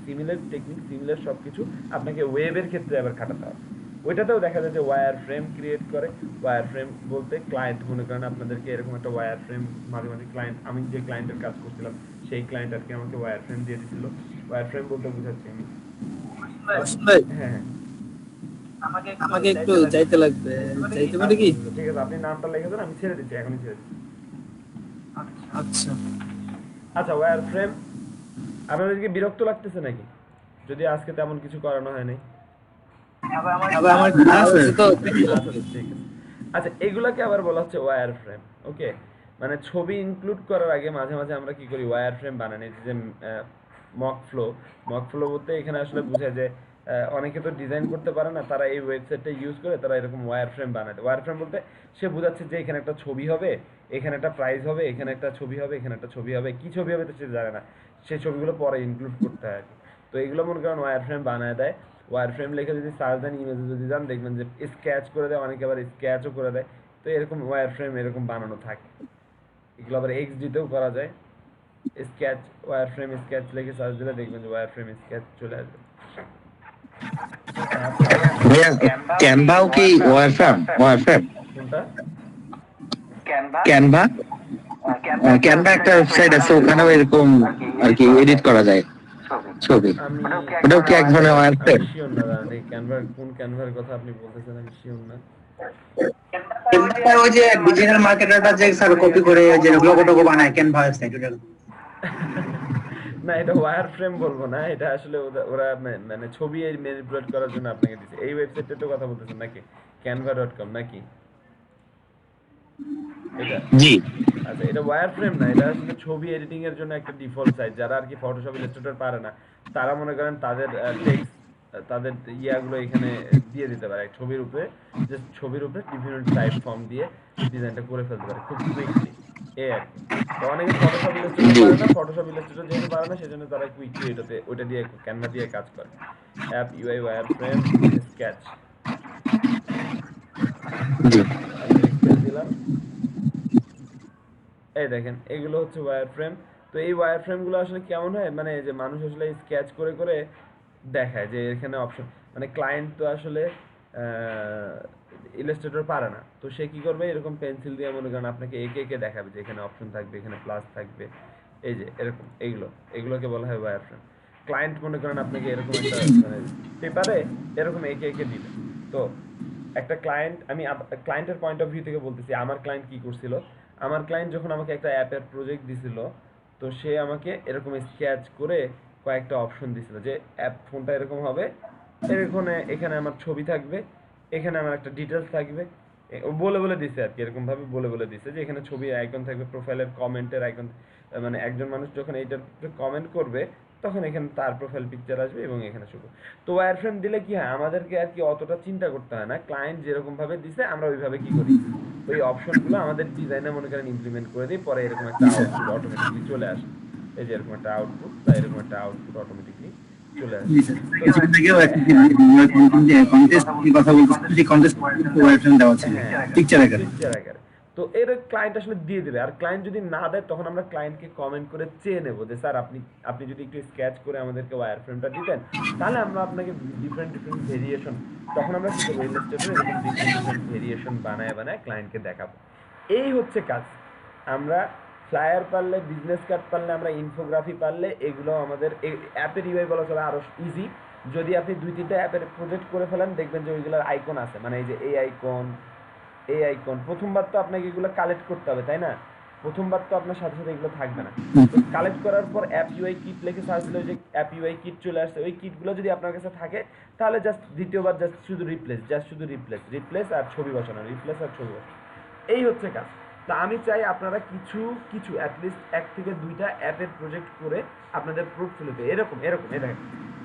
সিমিলার টেকনিক, সিমিলার সব কিছু আপনাকে ওয়েবের ক্ষেত্রে আবার খাটাতে হবে। ওইটাতেও দেখা যায় যে ওয়্যার ফ্রেম ক্রিয়েট করে। ওয়্যার ফ্রেম বলতে ক্লায়েন্ট মনে করেন আপনাদেরকে এরকম একটা ওয়্যার ফ্রেম মাঝে মাঝে ক্লায়েন্ট, আমি যে ক্লায়েন্টের কাজ করছিলাম সেই ক্লায়েন্ট আর কি আমাকে ওয়্যার ফ্রেম দিয়ে দিছিল। ওয়্যার ফ্রেম বলতে বুঝাচ্ছি আমি, হ্যাঁ আমাকে একটু যাইতে লাগবে, যাইতে পারি কি? ঠিক আছে, আপনি নামটা লিখে দেন, আমি ছেড়ে দিচ্ছি, এখনই ছেড়ে দিচ্ছি। আচ্ছা আচ্ছা, ওয়্যার ফ্রেম আপনাদেরকে বিরক্ত লাগতেছে নাকি, যদি আজকে তেমন কিছু করানো হয়নি? আবার আমার ক্লাস আছে তো। আচ্ছা ঠিক আছে। আচ্ছা, এগুলাকে আবার বলা হচ্ছে ওয়্যার ফ্রেম। ওকে, মানে ছবি ইনক্লুড করার আগে মাঝে মাঝে আমরা কি করি, ওয়্যার ফ্রেম বানাই। যে মক ফ্লো বলতে এখানে আসলে বোঝায় যে অনেকে তো ডিজাইন করতে পারে না, তারা এই ওয়েবসাইটটা ইউজ করে তারা এরকম ওয়্যার ফ্রেম বানায়। ওয়্যার ফ্রেম বলতে সে বোঝাচ্ছে যে এখানে একটা ছবি হবে, এখানে একটা প্রাইস হবে, এখানে একটা ছবি হবে, এখানে একটা ছবি হবে, কি ছবি হবে তো সে জানে না, সেই ছবিগুলো পরে ইনক্লুড করতে হয়। তো এগুলো মনে করেন ওয়্যার ফ্রেম বানায় দেয়। ওয়্যার ফ্রেম লিখে যদি সার্চ দেন, ইমেজে যদি যান দেখবেন যে স্কেচ করে দেয়, অনেকে আবার স্কেচও করে দেয়। তো এরকম ওয়্যার ফ্রেম এরকম বানানো থাকে। এগুলো আবার এক্সডিতেও করা যায়। স্কেচ, ওয়্যার ফ্রেম স্কেচ লিখে সার্চ দিলে দেখবেন যে ওয়্যার ফ্রেম স্কেচ চলে আসবে। ক্যানভাও কি ওয়্যার ফ্রেম? কোনটা? ক্যানভা একটা ওয়েবসাইট আছে, ওখানেও এরকম আর কি এডিট করা যায় ছবি। ওটাও কি এক ধরনের ওয়্যার ফ্রেম? শিওর না, কোন ক্যানভার কথা আপনি বলতেছেন আমি শিওর না। ওই যে ডিজিটাল মার্কেটারটা যে স্যার কপি করে যে লোগো বানায় ক্যানভা ওয়েবসাইট, ওটা না, এটা ওয়্যার ফ্রেম বলবো না, এটা আসলে ওরা মানে ছবি ম্যানিপুলেট করার জন্য আপনাকে দিছে। এই ওয়েবসাইটে তো কথা বলতেছেন নাকি, canva.com নাকি? এটা জি। আচ্ছা, এটা ওয়্যার ফ্রেম না, এটা আসলে ছবি এডিটিং এর জন্য একটা ডিফল্ট সাইট। যারা আর কি ফটোশপ ইলাস্ট্রেটর পারে না, তারা মনে করেন তাদের টেক্সট, তাদের ইয়াগুলো এখানে দিয়ে দিতে পারে ছবির উপরে, জাস্ট ছবির উপরে ডিফারেন্ট টাইপ ফর্ম দিয়ে ডিজাইনটা করে ফেলতে পারে খুব কুইকলি। এই আর কি। তো অনেকে ফটোশপ ইলাস্ট্রেটর পারে না, ফটোশপ ইলাস্ট্রেটর যেহেতু পারে না সেজন্য তারা কুইক ক্রিয়েটতে ওইটা দিয়ে ক্যানভা দিয়ে কাজ করে। App UI wire frame sketch, জি এই যে স্কেচ দিলাম, এই দেখেন এগুলো হচ্ছে ওয়্যার ফ্রেম। তো এই ওয়্যার ফ্রেমগুলো আসলে কেমন হয়, মানে যে মানুষ আসলে স্কেচ করে করে দেখায় যে এখানে অপশন, মানে ক্লায়েন্ট তো আসলে ইলাস্ট্রেটর পারে না, তো সে কি করবে এরকম পেন্সিল দিয়ে মনে করেন আপনাকে একে একে দেখাবে যে এখানে অপশন থাকবে, এখানে প্লাস থাকবে, এই যে এরকম এগুলোকে বলা হয় ওয়্যার ফ্রেম। ক্লায়েন্ট মনে করেন আপনাকে এরকম একটা মানে পেপারে এরকম একে একে দিবে। তো একটা ক্লায়েন্ট, আমি ক্লায়েন্টের পয়েন্ট অফ ভিউ থেকে বলতেছি, আমার ক্লায়েন্ট কি করছিল, আমার ক্লায়েন্ট যখন আমাকে একটা অ্যাপের প্রজেক্ট দিছিল, তো সে আমাকে এরকম স্কেচ করে কয়েকটা অপশন দিছিল যে অ্যাপ ফোনটা এরকম হবে, এখানে এখানে আমার ছবি থাকবে, এখানে আমার একটা ডিটেলস থাকবে, ও বলে বলে দিছে আর কি, এরকম ভাবে বলে বলে দিছে যে এখানে ছবি আইকন থাকবে, প্রোফাইলের কমেন্টের আইকন, মানে একজন মানুষ যখন এইটার কমেন্ট করবে তখন এখানে তার প্রোফাইল পিকচার আসবে এবং এখানে শুরু। তো ওয়্যার ফ্রেম দিলে কি হয়, আমাদেরকে আর কি অতটা চিন্তা করতে হয় না, ক্লায়েন্ট যেরকম ভাবে দিছে আমরা ওইভাবে কি করি, ওই অপশনগুলো আমাদের ডিজাইনে মনে করেন ইমপ্লিমেন্ট করে দিই, পরে এরকম একটা আউটপুট অটোমেটিকলি চলে আসে। এই যে এরকম একটা আউটপুট বা এরকম একটা আউটপুট অটোমেটিকলি চলে আসে। আগেও একটা কন্টেস্ট কথা বলতেছি, যে কন্টেস্ট ওয়ারফ্রেম দেওয়া ছিল পিকচার আকারে। পিকচার আকারে। তো এর ক্লায়েন্ট আসলে দিয়ে দেবে, আর ক্লায়েন্ট যদি না দেয় তখন আমরা ক্লায়েন্টকে কমেন্ট করে চেয়ে নেব যে স্যার আপনি যদি একটু স্কেচ করে আমাদেরকে ওয়্যার ফ্রেমটা দিতেন, তাহলে আমরা আপনাকে ডিফারেন্ট ডিফারেন্ট ভেরিয়েশন, তখন আমরা কি করবো ইলাস্ট্রেটরে এরকম ডিফারেন্ট ডিফারেন্ট ভেরিয়েশন বানায় বানায় ক্লায়েন্টকে দেখাবো। এই হচ্ছে কাজ। আমরা ফ্লায়ার পারলে, বিজনেস কার্ড পারলে, আমরা ইনফোগ্রাফি পারলে, এগুলো আমাদের অ্যাপের ইউআই বলা চলে আরো ইজি। যদি আপনি 2-3টা অ্যাপের প্রজেক্ট করে ফেলেন দেখবেন যে ওইগুলোর আইকন আছে, মানে এই যে এই আইকন প্রথমবার তো আপনাকে এগুলো কালেক্ট করতে হবে, তাই না? প্রথমবার তো আপনার সাথে সাথে এগুলো থাকবে না। তো কালেক্ট করার পর অ্যাপ ইউআই কিট লিখে সার্চ দিলে যে অ্যাপ ইউআই কিট চলে আসছে, ওই কিটগুলো যদি আপনার কাছে থাকে তাহলে জাস্ট দ্বিতীয়বার জাস্ট শুধু রিপ্লেস আর ছবি বসানো, রিপ্লেস আর ছবি বসানো, এই হচ্ছে কাজ। তা আমি চাই আপনারা কিছু অ্যাটলিস্ট 1 থেকে 2টা অ্যাপের প্রজেক্ট করে আপনাদের পোর্টফোলিওতে এরকম এই দেখেন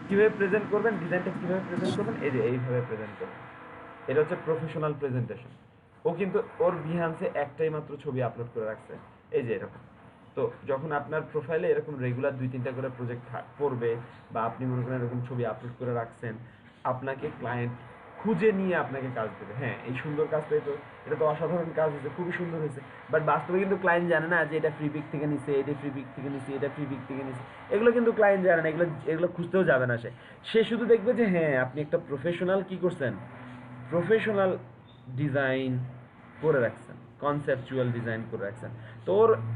কিভাবে প্রেজেন্ট করবেন, ডিজাইনটা কিভাবে প্রেজেন্ট করবেন, এই যে এইভাবে প্রেজেন্ট করবেন। এটা হচ্ছে প্রফেশনাল প্রেজেন্টেশন। ও কিন্তু ওর বিহান্সে একটাই মাত্র ছবি আপলোড করে রাখছে, এই যে এরকম। তো যখন আপনার প্রোফাইলে এরকম রেগুলার 2-3টা করে প্রজেক্ট পড়বে, বা আপনি মনে করেন এরকম ছবি আপলোড করে রাখছেন, আপনাকে ক্লায়েন্ট খুঁজে নিয়ে আপনাকে কাজ দেবে। হ্যাঁ, এই সুন্দর কাজটা, এটা তো অসাধারণ কাজ হয়েছে, খুবই সুন্দর হয়েছে, বাট বাস্তবে কিন্তু ক্লায়েন্ট জানে না যে এটা ফ্রি পিক থেকে নিছে, এটা ফ্রি পিক থেকে নিছে, এটা ফ্রি পিক থেকে নিছে, এগুলো কিন্তু ক্লায়েন্ট জানে না, এগুলো খুঁজতেও যাবে না। সে শুধু দেখবে যে হ্যাঁ আপনি একটা প্রফেশনাল কি করছেন, প্রফেশনাল ডিজাইন করে রাখছেন, কনসেপচুয়াল ডিজাইন করে রাখছেন। তো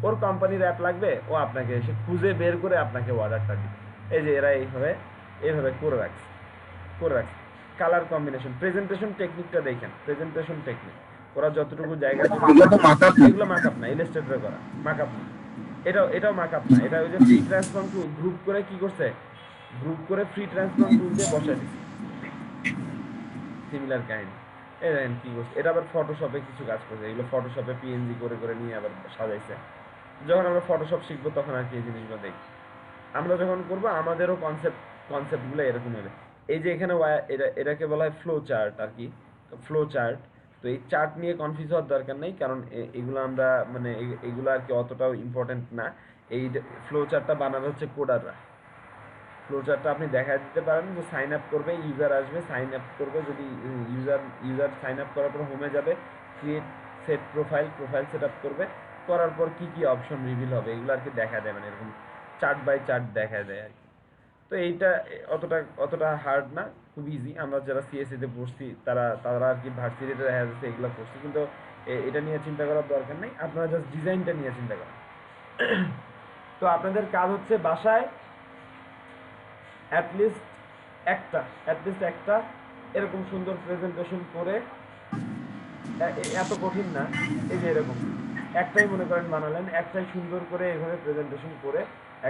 ওর কোম্পানির অ্যাপ লাগবে, ও আপনাকে এসে খুঁজে বের করে আপনাকে অর্ডারটা দিবে। এই যে এরা এইভাবে করে রাখছে। কালার কম্বিনেশন, প্রেজেন্টেশন টেকনিকটা দেখেন, প্রেজেন্টেশন টেকনিক ওরা যতটুকু জায়গা এগুলো মাকআপ না, ইলাস্ট্রেটরে করা মাকআপ না, এটাও মাকআপ না, এটা ওই যে ফ্রি ট্রান্সফর্ম টুল গ্রুপ করে কি করছে, গ্রুপ করে ফ্রি ট্রান্সফর্ম টুল দিয়ে বসায় দিচ্ছে, সিমিলার কাহিনী। এই দেখেন কি করছে, এটা আবার ফটোশপে কিছু কাজ করছে, এগুলো ফটোশপে পিএনজি করে করে নিয়ে আবার সাজাইছে। যখন আমরা ফটোশপ শিখবো তখন আর কি এই জিনিসগুলো দেখি, আমরা যখন করবো আমাদেরও কনসেপ্টগুলো এরকম হবে। এই যে এখানে এটাকে বলা হয় ফ্লো চার্ট আর কি, ফ্লো চার্ট। তো এই চার্ট নিয়ে কনফিউজ হওয়ার দরকার নেই, কারণ এগুলো আমরা মানে এগুলো আর কি অতটাও ইম্পর্টেন্ট না। এই ফ্লো চার্টটা বানানো হচ্ছে কোডাররা। ফ্লো চার্টটা আপনি দেখা দিতে পারেন যে সাইন আপ করবে, ইউজার আসবে, সাইন আপ করবে, যদি ইউজার সাইন আপ করার পর হোমে যাবে, create set profile set up করবে, করার পর কি কি অপশন রিভিল হবে এগুলো আর কি দেখা দেয়, মানে এরকম চার্ট বাই চার্ট দেখা দেয় আর কি। তো এইটা অতটা হার্ড না, খুব ইজি। আমরা যারা সিএসসিতে পড়ছি তারা আর কি ভার্সিটিতে দেখা যাচ্ছে এগুলো পড়ছি, কিন্তু এটা নিয়ে চিন্তা করার দরকার নেই, আপনারা জাস্ট ডিজাইনটা নিয়ে চিন্তা করেন। তো আপনাদের কাজ হচ্ছে বাসায় অ্যাটলিস্ট একটা এরকম সুন্দর প্রেজেন্টেশন করে, এত কঠিন না, এই যে এরকম একটাই মনে করেন বানালেন, একটাই সুন্দর করে এভাবে প্রেজেন্টেশন করে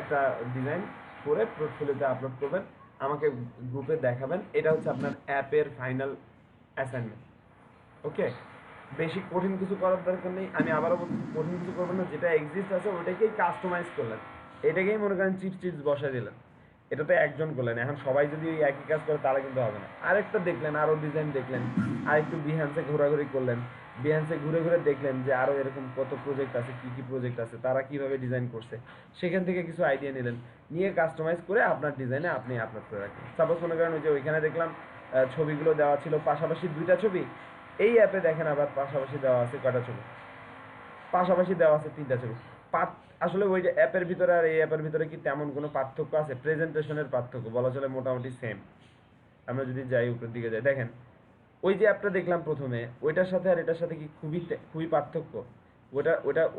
একটা ডিজাইন করে পোর্টফোলিওতে আপলোড করবেন, আমাকে গ্রুপে দেখাবেন। এটা হচ্ছে আপনার অ্যাপের ফাইনাল অ্যাসাইনমেন্ট। ওকে, বেশি কঠিন কিছু করার দরকার নেই। আমি আবারও বলছি, কঠিন কিছু করবেন না, যেটা এক্সিস্ট আছে ওইটাকেই কাস্টমাইজ করলেন, এটাকেই মনে করেন চিপস বসায় দিলেন। এটা তো একজন করলেন, এখন সবাই যদি ওই একই কাজ করে তাহলে কিন্তু হবে না। আরেকটা দেখলেন, আরো ডিজাইন দেখলেন, আর একটু বিহান্সে ঘোরাঘুরি করলেন, বিহান্সে ঘুরে ঘুরে দেখলেন যে আরো এরকম কত প্রজেক্ট আছে, কি কি প্রজেক্ট আছে, তারা কিভাবে ডিজাইন করছে, সেখান থেকে কিছু আইডিয়া নিলেন, নিয়ে কাস্টমাইজ করে আপনার ডিজাইনে আপনি আপলোড করে রাখলেন। সাপোজ মনে করেন ওই যে ওইখানে দেখলাম ছবিগুলো দেওয়া ছিল পাশাপাশি 2টা ছবি, এই অ্যাপে দেখেন আবার পাশাপাশি দেওয়া আছে কয়টা ছবি, পাশাপাশি দেওয়া আছে 3টা ছবি। আসলে ওই যে অ্যাপের ভিতরে আর এই অ্যাপের ভিতরে কি তেমন কোনো পার্থক্য আছে? প্রেজেন্টেশনের পার্থক্য বলা চলে মোটামুটি সেম। আমরা যদি যাই উপরের দিকে যাই, দেখেন ওই যে অ্যাপটা দেখলাম প্রথমে, ওইটার সাথে আর এটার সাথে কি খুবই পার্থক্য।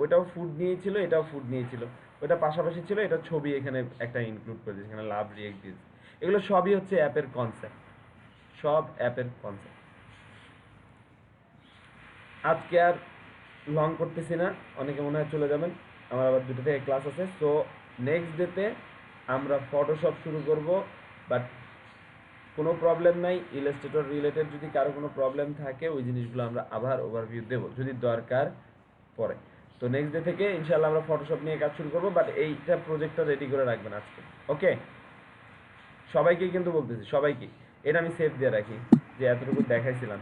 ওইটাও ফুড নিয়েছিল, এটাও ফুড নিয়েছিল, ওইটা পাশাপাশি ছিল, এটা ছবি এখানে একটা ইনক্লুড করে দিয়েছে, এখানে লাভ রিয়েক্ট দিয়েছে। এগুলো সবই হচ্ছে অ্যাপের কনসেপ্ট, সব অ্যাপের কনসেপ্ট। আজকে আর লং করতেছি না, অনেকে মনে হয় চলে যাবেন, আমার আবার 2টা থেকে ক্লাস আছে। সো নেক্সট ডেতে আমরা ফটোশপ শুরু করব, বাট কোনো প্রবলেম নাই, ইলাস্ট্রেটর রিলেটেড যদি কারো কোনো প্রবলেম থাকে ওই জিনিসগুলো আমরা আবার ওভারভিউ দেবো যদি দরকার পড়ে। তো নেক্সট ডে থেকে ইনশাআল্লাহ আমরা ফটোশপ নিয়ে কাজ শুরু করবো, বাট এইটা প্রজেক্টটা রেডি করে রাখবেন আজকে, ওকে? সবাইকে কিন্তু বলতেছি, সবাইকে। এটা আমি সেভ দিয়ে রাখি যে এতটুকু দেখাইছিলাম।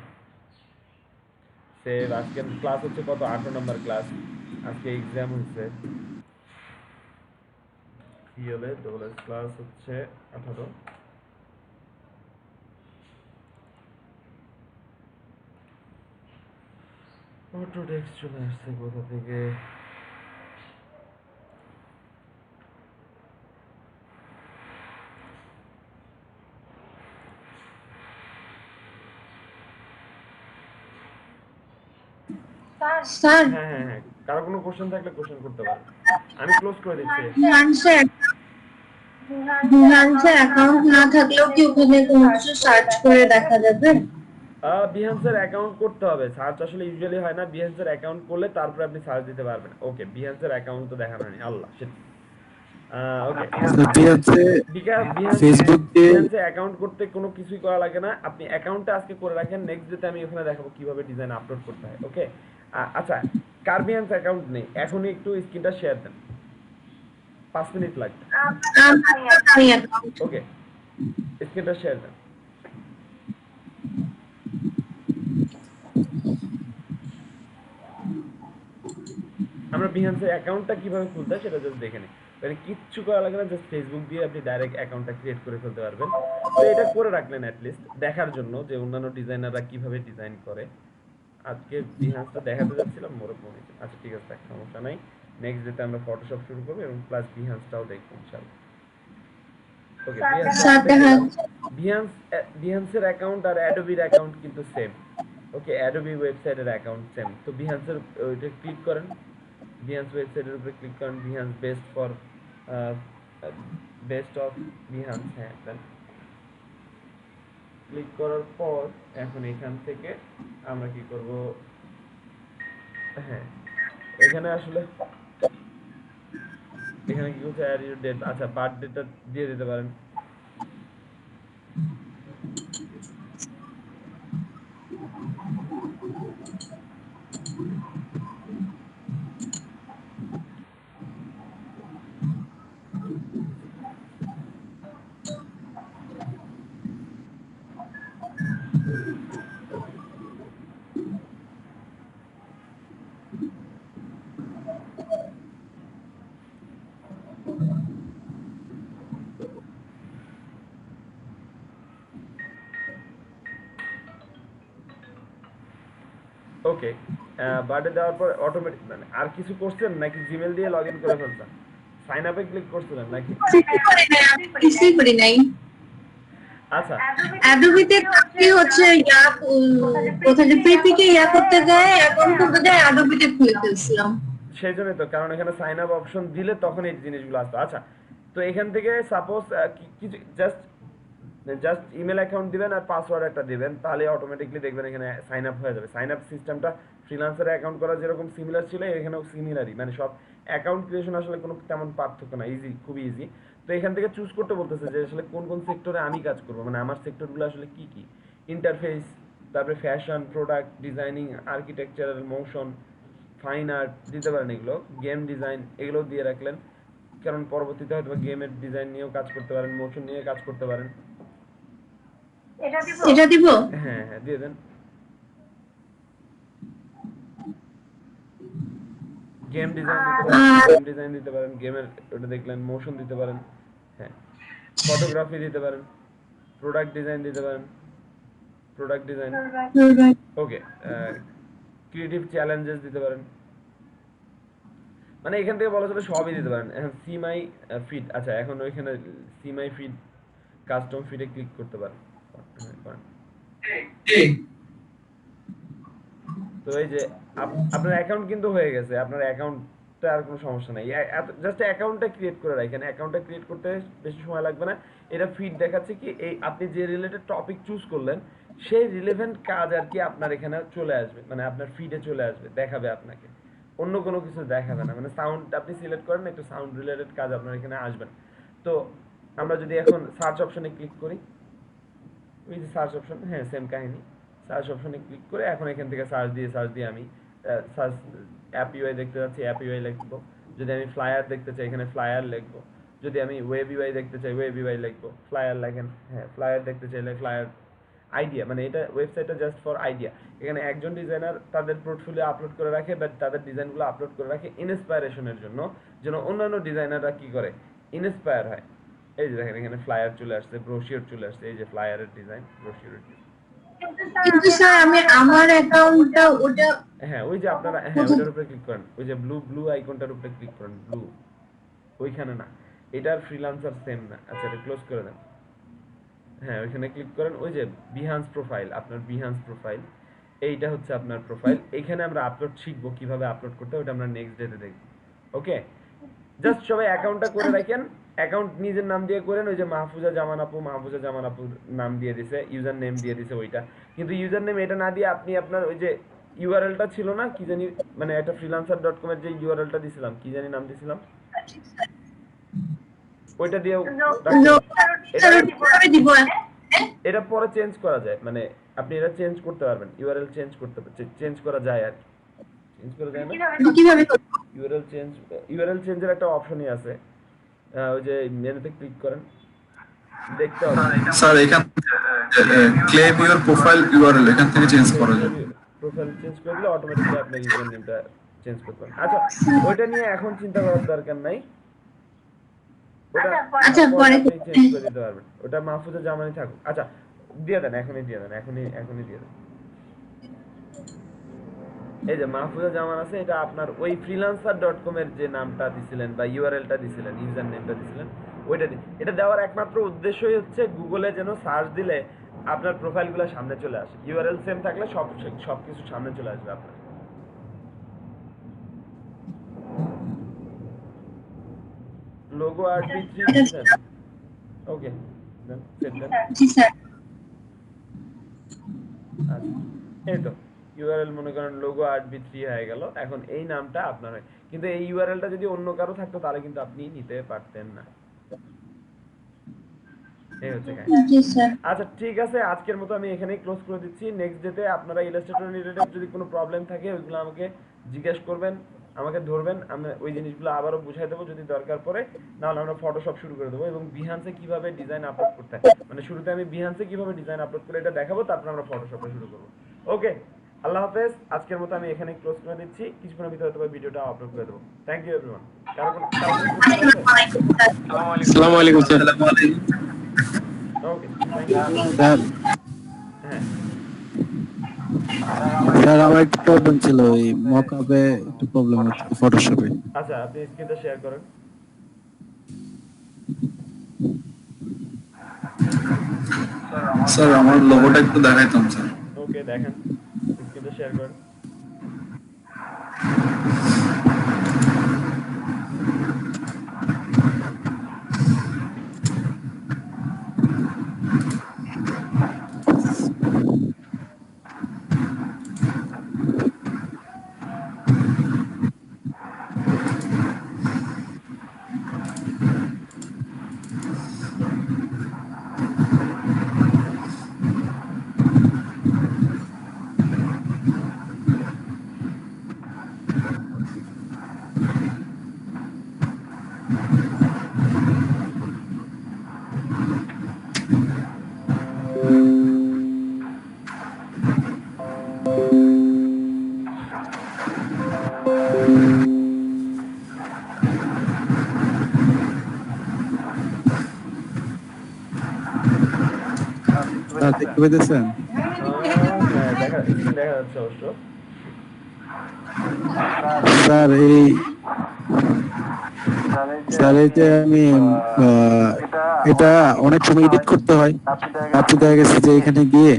সেভ। আজকের ক্লাস হচ্ছে কত? 18 নম্বর ক্লাস। আজকে এক্সাম হচ্ছে কি হবে, ডবল এস ক্লাস হচ্ছে 18। অটোডেস্ক চলে আসছে কোথা থেকে? স্যার হ্যাঁ হ্যাঁ হ্যাঁ, কারো কোনো কোশ্চেন থাকলে কোশ্চেন করতে পারেন, আমি ক্লোজ করে দিচ্ছি। বিহান্সে অ্যাকাউন্ট না থাকলেও কি ওখানে কোনো কিছু সার্চ করে দেখা যাবে? বিহান্সের অ্যাকাউন্ট করতে হবে, সার্চ আসলে ইউজুয়ালি হয় না। বিহান্সের অ্যাকাউন্ট করলে তারপরে আপনি সার্চ দিতে পারবেন। ওকে, বিহান্সের অ্যাকাউন্ট তো দেখানো হয়নি, আল্লাহ শিট। ওকে, বিহান্সে অ্যাকাউন্ট করতে কোনো কিছুই করা লাগে না, আপনি অ্যাকাউন্টটা আজকে করে রাখেন, নেক্সট ডেতে আমি ওখানে দেখাবো কিভাবে ডিজাইন আপলোড করতে হয়, ওকে? আচ্ছা, কার বিহান্স অ্যাকাউন্ট নেই এখনই একটু স্ক্রিনটা শেয়ার দেন, 5 মিনিট লাগবে। ওকে, স্ক্রিনটা শেয়ার দেন। আমরা বিহান্সের অ্যাকাউন্টটা কিভাবে খুলতে হয় সেটা জাস্ট দেখে নিই, মানে কিচ্ছু করা লাগে না, জাস্ট ফেসবুক দিয়ে আপনি ডাইরেক্ট অ্যাকাউন্টটা ক্রিয়েট করে ফেলতে পারবেন। তো এটা করে রাখলেন অ্যাটলিস্ট দেখার জন্য যে অন্যান্য ডিজাইনাররা কিভাবে ডিজাইন করে। আজকে বিহান্সটা দেখাতে যাচ্ছিলাম, মোর মনে হয়েছে। আচ্ছা ঠিক আছে, সমস্যা নাই, নেক্সট ডেতে আমরা ফটোশপ শুরু করবো এবং প্লাস বিহান্সটাও দেখবো ইনশাআল্লাহ। ওকে, বিহান্সের অ্যাকাউন্ট আর অ্যাডোবির অ্যাকাউন্ট কিন্তু সেম। ওকে, অ্যাডোবি ওয়েবসাইটের অ্যাকাউন্ট সেম। তো বিহান্সের ওইটা ক্লিক করেন, বিহান্স ওয়েবসাইটের উপরে ক্লিক করেন, বিহান্স বেস্ট অফ বিহান্স, হ্যাঁ দেন। ক্লিক করার পর এখন এখান থেকে আমরা কি করব, হ্যাঁ এখানে আসলে এখানে কি করতে অ্যাড ইউর ডেট, আচ্ছা বার্থডেটা দিয়ে দিতে পারেন। ওকে, বার্থডে দেওয়ার পর অটোমেটিক, মানে আর কিছু করছেন নাকি জিমেল দিয়ে লগ ইন করে ফেলছেন? সাইন আপে ক্লিক করছিলেন নাকি? কিছুই করি নাই। আচ্ছা, অ্যাডোবিতে কি হচ্ছে কোথায় যে প্রিপিকে করতে যায়, অ্যাকাউন্ট খুলতে যায়, অ্যাডোবিতে খুলে ফেলছিলাম। সেই জন্যই তো, কারণ এখানে সাইন আপ অপশন দিলে তখন এই জিনিসগুলো আসতো। আচ্ছা, তো এখান থেকে সাপোজ কিছু জাস্ট ইমেল অ্যাকাউন্ট দিবেন আর পাসওয়ার্ড একটা দিবেন, তাহলে অটোমেটিকলি দেখবেন এখানে সাইন আপ হয়ে যাবে। সাইন আপ সিস্টেমটা ফ্রিল্যান্সারে অ্যাকাউন্ট করা যেরকম সিমিলার ছিল, এখানেও সিমিলারই, মানে সব অ্যাকাউন্ট ক্রিয়েশন আসলে কোনো তেমন পার্থক্য না, ইজি, খুবই ইজি। তো এখান থেকে চুজ করতে বলতেছে যে আসলে কোন কোন সেক্টরে আমি কাজ করবো, মানে আমার সেক্টরগুলো আসলে কি কি, ইন্টারফেস, তারপরে fashion, product designing, architectural, motion, fine art দিতে পারেন, এগুলো গেম ডিজাইন এগুলো দিয়ে রাখলেন, কারণ পরবর্তীতে হয়তো গেমের ডিজাইন নিয়েও কাজ করতে পারেন, মোশন নিয়ে কাজ করতে পারেন। এটা দিব? হ্যাঁ হ্যাঁ দিয়ে দেন। গেম ডিজাইন দিতে পারেন, গেম ডিজাইন দিতে পারেন, গেমের ওটা দেখলেন, মোশন দিতে পারেন, হ্যাঁ, ফটোগ্রাফি দিতে পারেন, প্রোডাক্ট ডিজাইন দিতে পারেন, প্রোডাক্ট ডিজাইন, ওকে, ক্রিয়েটিভ চ্যালেঞ্জেস দিতে পারেন, মানে এখান থেকে বলা চলে সবই দিতে পারেন। এখন সি মাই ফিড, আচ্ছা এখন ওইখানে সি মাই ফিড কাস্টম ফিডে ক্লিক করতে পারেন। তো এই যে আপনার অ্যাকাউন্ট কিন্তু হয়ে গেছে, আপনার অ্যাকাউন্টে আর কোনো সমস্যা নাই, জাস্ট অ্যাকাউন্টটা ক্রিয়েট করে রাখেন, অ্যাকাউন্টটা ক্রিয়েট করতে বেশি সময় লাগবে না। এটা ফিড দেখাচ্ছে কি এই আপনি যে রিলেটেড টপিক চুজ করলেন সেই রিলেভেন্ট কাজ আর কি আপনার এখানে চলে আসবে, মানে আপনার ফিডে চলে আসবে, দেখাবে আপনাকে, অন্য কোনো কিছু দেখাবে না। মানে সাউন্ড আপনি সিলেক্ট করেন, একটু সাউন্ড রিলেটেড কাজ আপনার এখানে আসবে না। তো আমরা যদি এখন সার্চ অপশনে ক্লিক করি, ওই যে সার্চ অপশন, হ্যাঁ সেম কাহিনী, সার্চ অপশনে ক্লিক করে এখন এখান থেকে সার্চ দিয়ে আমি সার্চ অ্যাপ ইউআই দেখতে যাচ্ছি, অ্যাপ ইউআই লিখবো। যদি আমি ফ্লায়ার দেখতে চাই এখানে ফ্লায়ার লিখবো, যদি আমি ওয়েব ইউআই দেখতে চাই ওয়েব ইউআই লিখবো, ফ্লায়ার লেখেন, হ্যাঁ ফ্লায়ার দেখতে চাইলে ফ্লায়ার আইডিয়া, মানে এটা ওয়েবসাইটটা জাস্ট ফর আইডিয়া। এখানে একজন ডিজাইনার তাদের পোর্টফোলিও আপলোড করে রাখে, বাট তাদের ডিজাইনগুলো আপলোড করে রাখে ইনস্পায়ারেশনের জন্য, যেন অন্যান্য ডিজাইনাররা কি করে ইন্সপায়ার হয়। এই যে দেখেন এখানে ফ্লায়ার চলে আসছে, ব্রোশিওর চলে আসছে, এই যে ফ্লায়ারের ডিজাইন, ব্রোশিওরের ডিজাইন। কিন্তু স্যার আমি আমার অ্যাকাউন্টটা ওটা, হ্যাঁ ওই যে আপনারা, হ্যাঁ ওটার উপরে ক্লিক করেন, ওই যে ব্লু আইকনটার উপরে ক্লিক করেন, ব্লু, ওইখানে না, এটার ফ্রিল্যান্সার সেম না। আচ্ছা এটা ক্লোজ করে দেন, হ্যাঁ ওইখানে ক্লিক করেন, ওই যে বিহান্স প্রোফাইল, আপনার বিহান্স প্রোফাইল, এইটা হচ্ছে আপনার প্রোফাইল। এখানে আমরা আপলোড শিখবো কিভাবে আপলোড করতে হয়, ওটা আমরা নেক্সট ডেতে দেখব। ওকে, জাস্ট সবাই অ্যাকাউন্টটা করে রাখেন, অ্যাকাউন্ট নিজের নাম দিয়ে করেন, ওই যে মাহফুজা জামান আপুর নাম দিয়ে দিছে, ইউজার নেম দিয়ে দিছে ওইটা, কিন্তু ইউজার নেম এটা না দিয়ে আপনি আপনার ওই যে ইউআরএলটা ছিল না কি জানি, মানে একটা freelancer.com এর যে ইউআরএলটা দিছিলাম, কি জানি নাম দিছিলাম, ওইটা দিয়েও এটা পরে চেঞ্জ করা যায়, মানে আপনি এটা চেঞ্জ করতে পারবেন, ইউআরএল চেঞ্জ করা যায় আর চেঞ্জ করা যায় না কিভাবে ইউআরএল চেঞ্জের একটা অপশনই আছে, ওই যে মেনুতে ক্লিক করেন, দেখতে হবে স্যার এখান ক্লেম ইওর প্রোফাইল ইউআরএল এখান থেকে চেঞ্জ করা যায়। প্রোফাইল চেঞ্জ করে দিলে অটোমেটিক্যালি আপনার ইউজার নেমটা চেঞ্জ করতে পারেন। আচ্ছা ওইটা নিয়ে এখন চিন্তা করার দরকার নাই, আচ্ছা পরে চেঞ্জ করে দিতে পারবেন, ওটা মাহফুজা জামানি থাকুক। আচ্ছা দিয়ে দেন, এখনই দিয়ে দেন, এখনই দিয়ে দেন। এই যে মাহফুজা জামান আছে, এটা আপনার ওই freelancer.com এর যে নামটা দিছিলেন বা ইউআরএলটা দিছিলেন, ইউজার নেমটা দিছিলেন, ওইটা এটা দেওয়ার একমাত্র উদ্দেশ্যই হচ্ছে গুগলে যেন সার্চ দিলে আপনার প্রোফাইলগুলো সামনে চলে আসে, ইউআরএল সেম থাকলে সবকিছু সামনে চলে আসবে আপনার। লোগো RB3 দিবেন, ওকে দেন, সেট দেন। জি স্যার। আচ্ছা এই তো ইউআরএল মনে করেন লোগো RB3 হয়ে গেল, এখন এই নামটা আপনার হয়, কিন্তু এই ইউআরএলটা যদি অন্য কারো থাকতো তাহলে কিন্তু আপনি নিতে পারতেন না। এই হচ্ছে কাহিনী। জি স্যার। আচ্ছা ঠিক আছে, আজকের মতো আমি এখানেই ক্লোজ করে দিচ্ছি। নেক্সট ডেতে আপনারা ইলাস্ট্রেটর রিলেটেড যদি কোনো প্রবলেম থাকে ওইগুলো আমাকে জিজ্ঞেস করবেন, আমাকে ধরবেন, আমি ওই জিনিসগুলো আবারও বুঝাই দেবো যদি দরকার পড়ে, নাহলে আমরা ফটোশপ শুরু করে দেবো, এবং বিহান্সে কিভাবে ডিজাইন আপলোড করতে হয়, মানে শুরুতে আমি বিহান্সে কিভাবে ডিজাইন আপলোড করে এটা দেখাবো, তারপর আমরা ফটোশপে শুরু করবো। ওকে, আল্লাহ হাফেজ, আজকের মতো আমি এখানেই ক্লোজ করে দিচ্ছি, কিছুক্ষণের ভিতরে হয়তো ভিডিওটা আপলোড করে দেবো। Thank you everyone. আসসালামু আলাইকুম sir. Okay thank you. Sir হ্যাঁ স্যার আমার একটু প্রবলেম ছিল, ওই মকআপে একটু প্রবলেম হচ্ছে ফটোশপে। আচ্ছা আপনি স্ক্রিনটা শেয়ার করেন। স্যার আমার লোগোটা একটু দেখাইতাম স্যার। ওকে দেখেন, স্ক্রিনটা শেয়ার করেন। স্যার দেখতে পেতেছেন? হ্যাঁ, স্ক্রিন দেখা যাচ্ছে অবশ্য। স্যার এই যে আমি এটা অনেক সময় এডিট করতে হয়, তারপর দেখা গেছে যে এখানে গিয়ে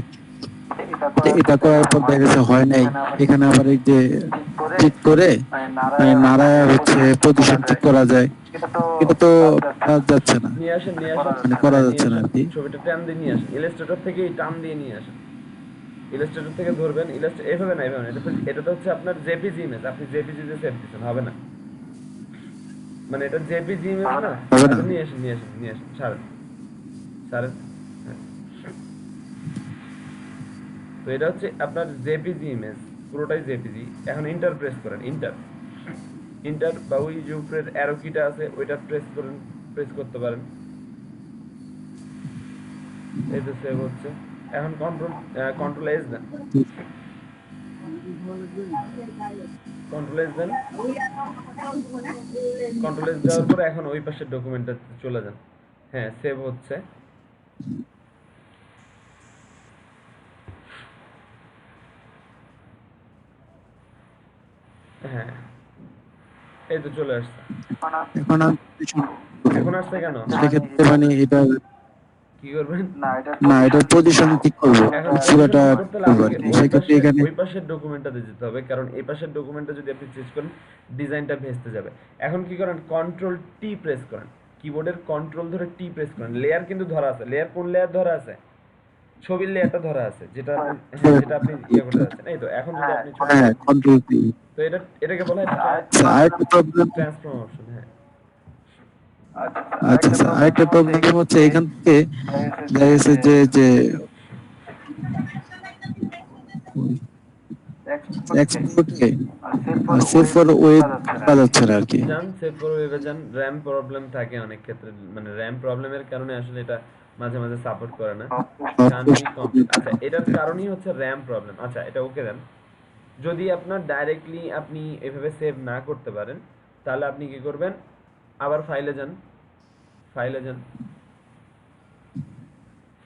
এটা করার পর দেখা গেছে হয় নাই, এখানে আবার এই যে ঠিক করে মানে নাড়ায় হচ্ছে পজিশন ঠিক করা যায়, এটা তো কাজ যাচ্ছে না, নিয়ে আসেন মানে করা হ্যাঁ, নিয়ে যাচ্ছে না আসেন আর কি। ছবিটা টান দিয়ে নিয়ে আসেন, ইলাস্ট্রেটর থেকে টান দিয়ে নিয়ে আসেন। ইলাস্ট্রেটর থেকে ধরবেন, এভাবে না, এভাবে না, এটা তো হচ্ছে আপনার জেপিজি ইমেজ, আপনি জেপিজি তে সেভ দিচ্ছেন, হবে না, মানে এটা জেপিজি ইমেজ না। হবে না। আচ্ছা, নিয়ে আসেন, ছাড়েন ছাড়েন। হ্যাঁ, তো এটা হচ্ছে আপনার জেপিজি ইমেজ, পুরোটাই জেপিজি। এখন ইন্টার প্রেস করেন, ইন্টার বা ওই যে উপরের অ্যারো কিটা আছে ওইটা প্রেস করতে পারেন। এই তো সেভ হচ্ছে। এখন কন্ট্রোল এস দেন, কন্ট্রোল এস দেন, কন্ট্রোল এস দেওয়ার পরে এখন ওই পাশের ডকুমেন্টটা চলে যান। হ্যাঁ, সেভ হচ্ছে। হ্যাঁ, এই তো চলে আসছে। এখন আমি এখন আসছে কেন? সেক্ষেত্রে মানে এটা কি করবেন? না, এটা পজিশন ঠিক করবো, এখন পুরোটা পজিশন করতে হলে করবো আর আপনাকে কি। সেক্ষেত্রে এখানে ওই পাশের ডকুমেন্টটাতে যেতে হবে, কারণ এই পাশের ডকুমেন্টটা যদি আপনি চেঞ্জ করেন ডিজাইনটা ভেস্তে যাবে। এখন কি করেন, কন্ট্রোল টি প্রেস করেন, কিবোর্ডের কন্ট্রোল ধরে টি প্রেস করেন। লেয়ার কিন্তু ধরা আছে, লেয়ার কোন লেয়ার ধরা আছে? ছবির লেয়ারটা ধরা আছে, যেটা যেটা আপনি ইয়ে করতে যাচ্ছেন। এই তো এখন যদি আপনি হ্যাঁ কন্ট্রোল পি। তো এটাকে বলা হয় আরেকটা প্রবলেম, ট্রান্সফর্ম অপশন। হ্যাঁ, আচ্ছা স্যার, আরেকটা প্রবলেম হচ্ছে এখান থেকে দেখা গেছে যে এক্সপোর্টে সেভ ফর ওয়েব করা যাচ্ছে না আর কি। যান সেভ ফর ওয়েবে যান। র্যাম প্রবলেম থাকে অনেক ক্ষেত্রে, মানে র্যাম প্রবলেমের কারণে আসলে এটা মাঝে মাঝে সাপোর্ট করে না। কান্ট্রি কমপ্লিট, আচ্ছা এটার কারণই হচ্ছে র্যাম প্রবলেম। আচ্ছা, এটা ওকে দেন। যদি আপনার ডাইরেক্টলি আপনি এভাবে সেভ না করতে পারেন, তাহলে আপনি কি করবেন, আবার ফাইলে যান,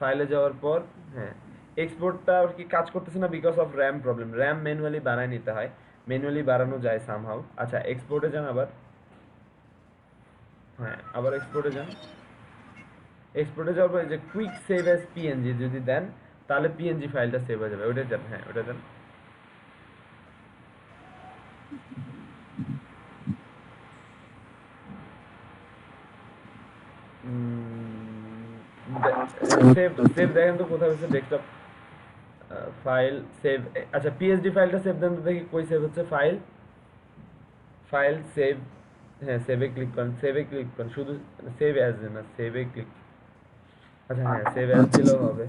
ফাইলে যাওয়ার পর হ্যাঁ, এক্সপোর্টটা আর কি কাজ করতেছে না because of RAM problem. RAM manually বাড়ায় নিতে হয়, ম্যানুয়ালি বাড়ানো যায় সামহাউ। আচ্ছা, এক্সপোর্টে যান আবার। হ্যাঁ, আবার এক্সপোর্টে যান। এক্সপোর্টে যাওয়ার পর যে কুইক সেভ অ্যাজ পিএনজি যদি দেন, তাহলে পিএনজি ফাইলটা সেভ হয়ে যাবে। ওটা দেন, হ্যাঁ ওটা দেন। সেভ দেখেন তো কোথায় হচ্ছে, ডেস্কটপ ফাইল সেভ। আচ্ছা, পিএসডি ফাইলটা সেভ দেন তো দেখি কই সেভ হচ্ছে। ফাইল সেভ, হ্যাঁ সেভে ক্লিক করেন, শুধু সেভ অ্যাজ না, সেভে ক্লিক। আচ্ছা হ্যাঁ, সেভ অ্যাজ দিলেও হবে।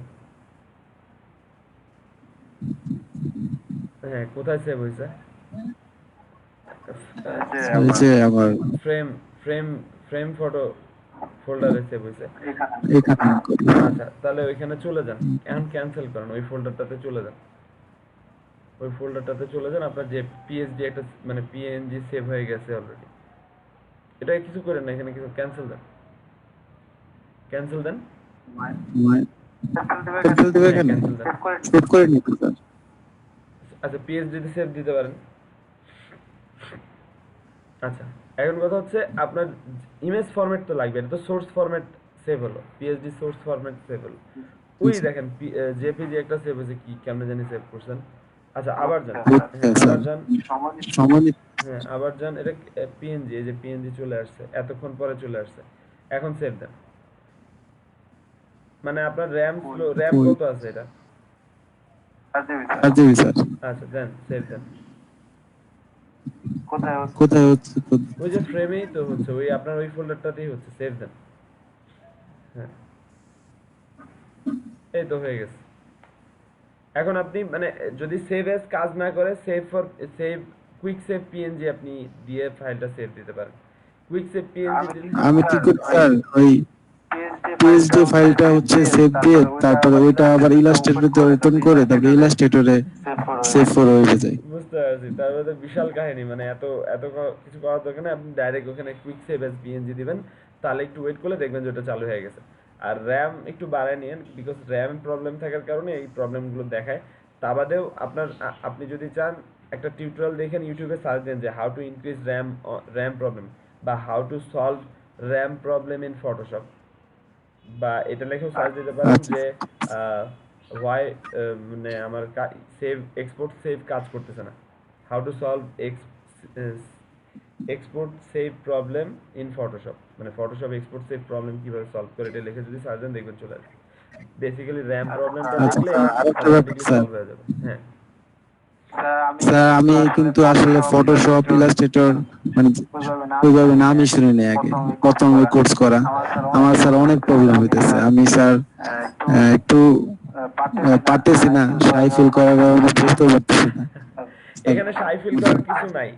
হ্যাঁ, কোথায় সেভ হয়েছে? এই যে আমার ফ্রেম ফ্রেম ফ্রেম ফটো ফোল্ডারে সেভ হয়েছে। এখানে আচ্ছা, তাহলে ওইখানে চলে যান, এখন ক্যান্সেল করেন, ওই ফোল্ডারটাতে চলে যান, আপনার যে পিএসডি একটা মানে পিএনজি সেভ হয়ে গেছে অলরেডি। এটা কিছু করেন না, এখানে কিছু ক্যান্সেল দেন, ক্যান্সেল দিবে কেন? ক্যান্সেল দেন। সেভ করে নিতে স্যার। আচ্ছা, পিএসডি তে সেভ দিতে পারেন। আচ্ছা, এখন কথা হচ্ছে আপনার ইমেজ ফরম্যাট তো লাগবে, এটা তো সোর্স ফরম্যাট সেভ হলো, পিএসডি সোর্স ফরম্যাট সেভ হলো। ওই দেখেন জেপিজি একটা সেভ হয়েছে, কি কেমনে জানি সেভ করছেন। আচ্ছা, আবার যান, হ্যাঁ আবার যান, এটা পিএনজি, এই যে পিএনজি চলে আসছে, এতক্ষণ পরে চলে আসছে। এখন সেভ দেন। মানে আপনার র্যাম কত আছে এটা? আচ্ছা, দেন সেভ দেন। কোথায় হচ্ছে? ওই যে ফ্রেমেই তো হচ্ছে, ওই আপনার ওই ফোল্ডারটাতেই হচ্ছে, সেভ দেন। হ্যাঁ, এই তো হয়ে গেছে। এখন আপনি মানে যদি সেভ অ্যাজ কাজ না করে, কুইক সেভ পিএনজি আপনি দিয়ে ফাইলটা সেভ দিতে পারেন। কুইক সেভ পিএনজি দিলে আমি কি করি স্যার, ওই পিএসডি ফাইলটা হচ্ছে সেভ দিয়ে তারপরে ওইটা আবার ইলাস্ট্রেটরে ওপেন করে তারপরে ইলাস্ট্রেটরে সেভ ফর ওয়েবে যাই। বুঝতে পারছি, তারপরে তো বিশাল কাহিনী, মানে এত এত কিছু করার দরকার নেই। আপনি ডাইরেক্ট ওখানে কুইক সেভ অ্যাজ পিএনজি দিবেন, তাহলে একটু ওয়েট করলে দেখবেন যে ওটা চালু হয়ে গেছে। আর র্যাম একটু বাড়ায় নিন, বিকজ র্যাম প্রবলেম থাকার কারণে এই প্রবলেমগুলো দেখায়। তা বাদেও আপনি যদি চান একটা টিউটোরিয়াল দেখেন, ইউটিউবে সার্চ দেন যে how to increase RAM problem বা how to solve RAM problem in Photoshop, বা এটা লিখেও সার্চ দিতে পারেন যে ওয়াই মানে আমার এক্সপোর্ট সেভ কাজ করতেছে না, how to solve export save problem in Photoshop, মানে ফটোশপ এক্সপোর্ট সেভ প্রবলেম কিভাবে সলভ করে, এটা লিখে যদি সার্চ দেন দেখবেন চলে আসবে। বেসিক্যালি র্যাম প্রবলেমটা দেখলে অটোমেটিক্যালি সলভ হয়ে যাবে। হ্যাঁ স্যার আমি কিন্তু আসলে ফটোশপ ইলাস্ট্রেটর মানে ওইভাবে নামই শুনিনি আগে, প্রথম ওই কোর্স করা। আমার স্যার অনেক প্রবলেম হইতেছে, আমি স্যার একটু পারতেছি না, শাই ফিল করার কারণে বুঝতে পারতেছি না। এখানে শাই ফিল করার কিছু নাই।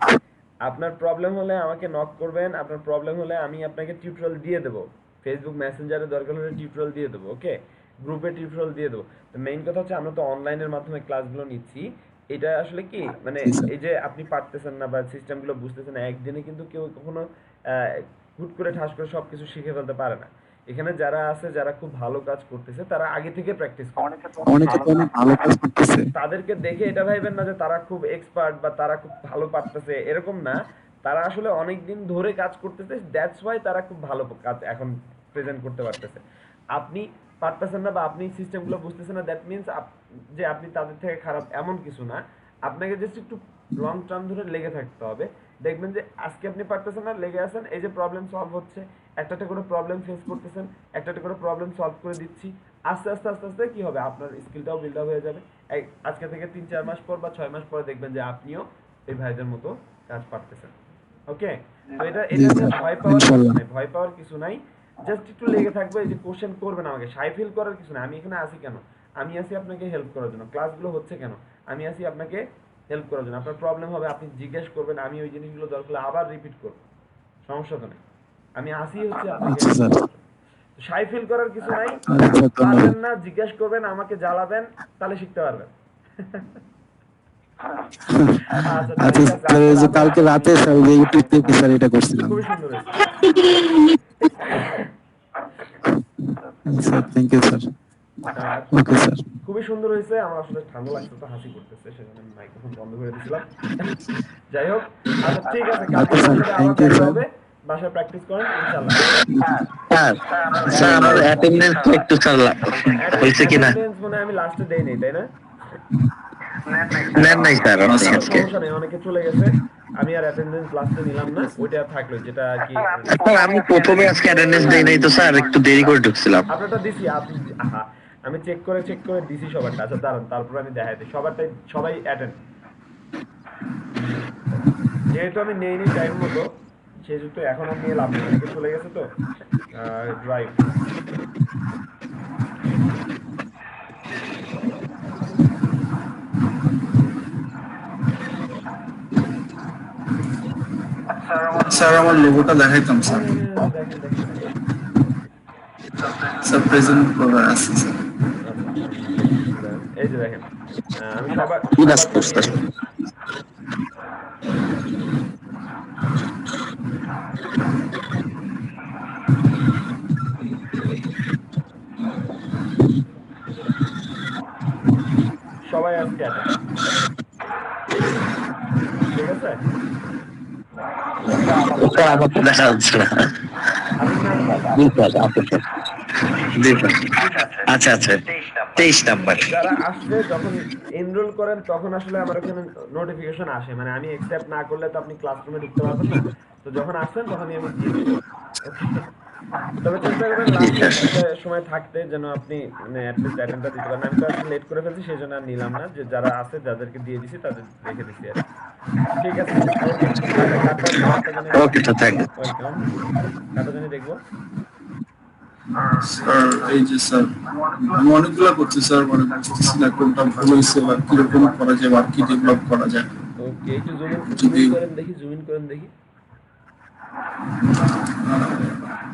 আপনার প্রবলেম হলে আমাকে নক করবেন, আপনার প্রবলেম হলে আমি আপনাকে টিউটোরিয়াল দিয়ে দেবো, ফেসবুক মেসেঞ্জারে দরকার হলে টিউটোরিয়াল দিয়ে দেবো, ওকে, গ্রুপে টিউটোরিয়াল দিয়ে দেবো। তো মেইন কথা হচ্ছে আমরা তো অনলাইনের মাধ্যমে ক্লাসগুলো নিচ্ছি। এটা আসলে কি মানে এই যে আপনি পারতেছেন না বা সিস্টেমগুলো বুঝতেছেন না, একদিনে কিন্তু কেউ কখনো হুট করে ঠাস করে সবকিছু শিখে ফেলতে পারে না। এখানে যারা আছে, যারা খুব ভালো কাজ করতেছে, তারা আগে থেকে প্র্যাকটিস করে, অনেক ভালো কাজ করতেছে। তাদেরকে দেখে এটা ভাইবেন না যে তারা খুব এক্সপার্ট বা তারা খুব ভালো পারতেছে, এরকম না। তারা আসলে অনেক দিন ধরে কাজ করতেছে, দ্যাটস ওয়াই তারা খুব ভালো কাজ এখন প্রেজেন্ট করতে পারতেছে। আপনি পারতেছেন না বা আপনি সিস্টেমগুলো বুঝতেছেন না, দ্যাট মিনস যে আপনি তাদের থেকে খারাপ এমন কিছু না। আপনাকে জাস্ট একটু লং টার্ম ধরে লেগে থাকতে হবে। দেখবেন যে আজকে আপনি পারতেছেন না, লেগে আছেন, এই যে প্রবলেম সলভ হচ্ছে, একটা একটা করে প্রবলেম ফেস করতেছেন, একটা একটা করে প্রবলেম সলভ করে দিচ্ছি, আস্তে আস্তে আস্তে আস্তে কি হবে, আপনার স্কিলটাও বিল্ড আপ হয়ে যাবে। আজকে থেকে 3-4 মাস পর বা 6 মাস পরে দেখবেন যে আপনিও এই ভাইদের মতো কাজ পারতেছেন। ওকে, তো এটা ভয় পাওয়ার কিছু নাই, জাস্ট একটু লেগে থাকবে। এই যে কোশ্চেন করবেন আমাকে, শাই ফিল করার কিছু নাই। আমি এখানে আসি কেন? আমি আসি আপনাকে হেল্প করার জন্য। ক্লাসগুলো হচ্ছে কেন? আমি আসি আপনাকে হেল্প করার জন্য। আপনার প্রবলেম হবে, আপনি জিজ্ঞেস করবেন, আমি ওই জিনিসগুলো দরকার আবার রিপিট করব, সমস্যা তো নেই। আমি আসি হচ্ছে আপনাকে শাই ফিল করার কিছু নাই। পারবেন না জিজ্ঞেস করবেন, আমাকে জ্বালাবেন, তাহলে শিখতে পারবেন। আচ্ছা স্যার, এই যে কালকে রাতে স্যার যে ইউটিউব থেকে স্যার এটা করছিলাম। খুবই সুন্দর হয়েছে sir, thank you sir. Okay sir, খুবই সুন্দর হয়েছে। আমার আসলে ঠান্ডা লাগছে তো, হাসি করতেছে, সেজন্য আমি মাইক্রোফোন বন্ধ করে দিয়েছিলাম। যাই হোক, আচ্ছা ঠিক আছে, কালকে থ্যাংক ইউ স্যার। হবে, বাসায় প্র্যাকটিস করেন ইনশাআল্লাহ। স্যার আমার অ্যাটেন্ডেন্স একটু স্যার হইছে কিনা মনে আমি লাস্টে দেই নাই, তাই না? নেন নাই স্যার আজকে। সমস্যা নেই, অনেকে চলে গেছে, আমি আর অ্যাটেন্ডেন্স লাস্টে নিলাম না, ওইটা থাকলো যেটা কি। স্যার আমি প্রথমে আজকে অ্যাটেন্ডেন্স দেই নাই তো স্যার, একটু দেরি করে ঢুকছিলাম। আপনারটা দিছি, আপনি আমি চেক করে দিছি সবারটা। আচ্ছা দাঁড়ান, তারপর আমি দেখাই দিই সবারটাই, সবাই অ্যাটেন্ড। যেহেতু আমি নেইনি টাইম মতো, সেহেতু এখন আমি নিয়ে লাভ নেই, অনেকে চলে গেছে তো ড্রাইভ। স্যার আমার লোগোটা দেখাইতাম স্যার। স্যার প্রেজেন্ট করে আসছি স্যার। এই যে দেখেন, আমি সবার সবাই আজকে আছে, ঠিক আছে? দেখা যাচ্ছে না। আচ্ছা আচ্ছা, 23 নাম্বার। যারা আসছে যখন এনরোল করেন তখন আসলে আমার ওখানে নোটিফিকেশন আসে, মানে আমি অ্যাকসেপ্ট না করলে তো আপনি ক্লাসরুমে ঢুকতে পারবেন না। তো যখন আসছেন তখনই আমি দিয়ে দেবো। তবে চেষ্টা করবেন লাস্টে সময় থাকতে, যেন আপনি মানে অ্যাটলিস্ট অ্যাটেন্ডটা দিতে পারেন। আমি তো আসলে লেট করে ফেলছি, সেই জন্য আর নিলাম না। যে যারা আছে, যাদেরকে দিয়ে দিছি তাদের রেখে দিছি আর ঠিক আছে। Okay sir, thank you. Welcome. কাটা জানি দেখবো। স্যার এই যে স্যার আমি অনেকগুলো করছি স্যার, মানে বুঝতেছি না কোনটা ভালো হয়েছে বা কিরকম করা যায় বা কি ডেভেলপ করা যায়। ওকে, একটু জুম ইন করেন দেখি, জুম ইন করেন দেখি।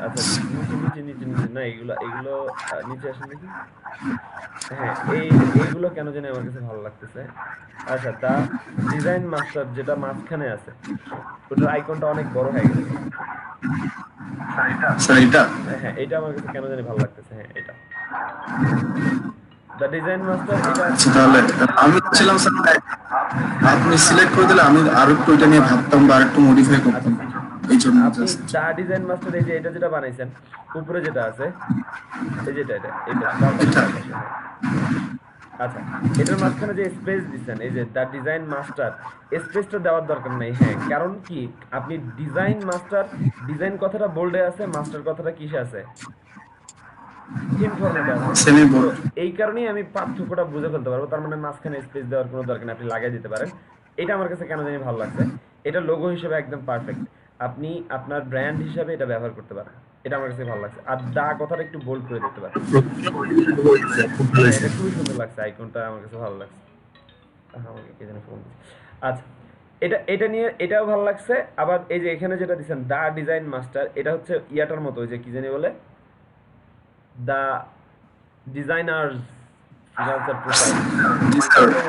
আচ্ছা নিচে নিচে নিচে না, এগুলো নিচে আসেন দেখি। হ্যাঁ, এইগুলো কেন জানি আমার কাছে ভালো লাগতেছে। আচ্ছা, তা ডিজাইন মাস্টার যেটা মাঝখানে আছে, ওটার আইকনটা অনেক বড় হয়ে গেছে। স্যার এটা হ্যাঁ এটা আমার কাছে কেন জানি ভালো লাগতেছে। হ্যাঁ এটা দ্য ডিজাইন মাস্টার, এটা আচ্ছা তাহলে আমি ছিলাম স্যার আপনি সিলেক্ট করে দিলে আমি আর একটু এটা নিয়ে ভাবতাম বা আর একটু মডিফাই করতাম এই জন্য আপনি just। দা ডিজাইন মাস্টার এই যে এটা যেটা বানাইছেন উপরে যেটা আছে এই যেটা এটা আচ্ছা এটার মাঝখানে যে স্পেস দিচ্ছেন এই যে দা ডিজাইন মাস্টার, স্পেসটা দেওয়ার দরকার নেই। হ্যাঁ কারণ কি আপনি ডিজাইন মাস্টার, ডিজাইন কথাটা বোল্ডে আছে, মাস্টার কথাটা কিসে আছে, ইনফরমেটে আছে। সেমি বোর্ড এই কারণেই আমি পার্থক্যটা বুঝে ফেলতে পারবো। তার মানে মাঝখানে স্পেস দেওয়ার কোনো দরকার নেই, আপনি লাগিয়ে দিতে পারেন। এটা আমার কাছে কেন জানি ভালো লাগছে, এটা লোগো হিসেবে একদম পারফেক্ট, আপনি আপনার ব্র্যান্ড হিসেবে এটা ব্যবহার করতে পারেন, এটা আমার কাছে ভালো লাগছে। আর দা কথাটা একটু বোল্ড করে দিতে পারেন, এটা খুবই সুন্দর লাগছে, আইকনটা আমার কাছে ভালো লাগছে। আমাকে কে যেন ফোন দিচ্ছে। আচ্ছা এটা নিয়ে এটাও ভালো লাগছে। আবার এই যে এখানে যেটা দিচ্ছেন দা ডিজাইন মাস্টার, এটা হচ্ছে ইয়াটার মতো, ওই যে কি জানি বলে দা ডিজাইনার্স প্রোফাইল,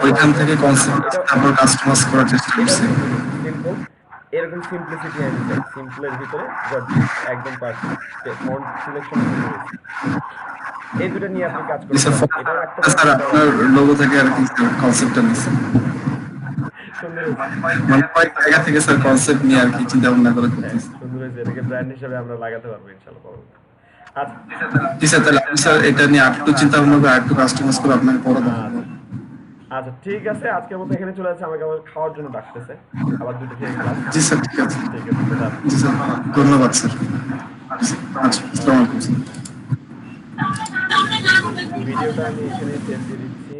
ওইখান থেকে কনসেপ্ট তারপর কাস্টমাইজ করার চেষ্টা করছি। সিম্পল এরকম সিম্পলিসিটি আমি চাই, সিম্পলের ভিতরে গর্জিয়াস একদম পারফেক্ট ফন্ট সিলেকশন এই দুটো নিয়ে আপনি কাজ করতে পারেন। এটাও একটা স্যার আপনার লোগো থেকে আর কি কনসেপ্টটা নিছি সুন্দর মানে কয়েক জায়গা থেকে স্যার কনসেপ্ট নিয়ে আর কি চিন্তা ভাবনা করে করতেছি। সুন্দর হয়েছে, এটাকে ব্র্যান্ড হিসেবে আমরা লাগাতে পারবো ইনশাআল্লাহ পরবর্তীতে। আচ্ছা জি স্যার তাহলে আমি স্যার এটা নিয়ে আর একটু চিন্তা ভাবনা করে আর একটু কাস্টমাইজ করে আপনাকে পরে দেখাবো। আচ্ছা ঠিক আছে, আজকের মতো এখানে চলে যাচ্ছে, আমাকে আবার খাওয়ার জন্য ডাকতেছে, আবার দুটো খেয়ে গেলাম। জি স্যার ঠিক আছে। ঠিক আছে দাদা। জি স্যার ধন্যবাদ স্যার। আচ্ছা আসসালামু আলাইকুম। ভিডিওটা আমি এখানে সেভ দিয়ে দিচ্ছি।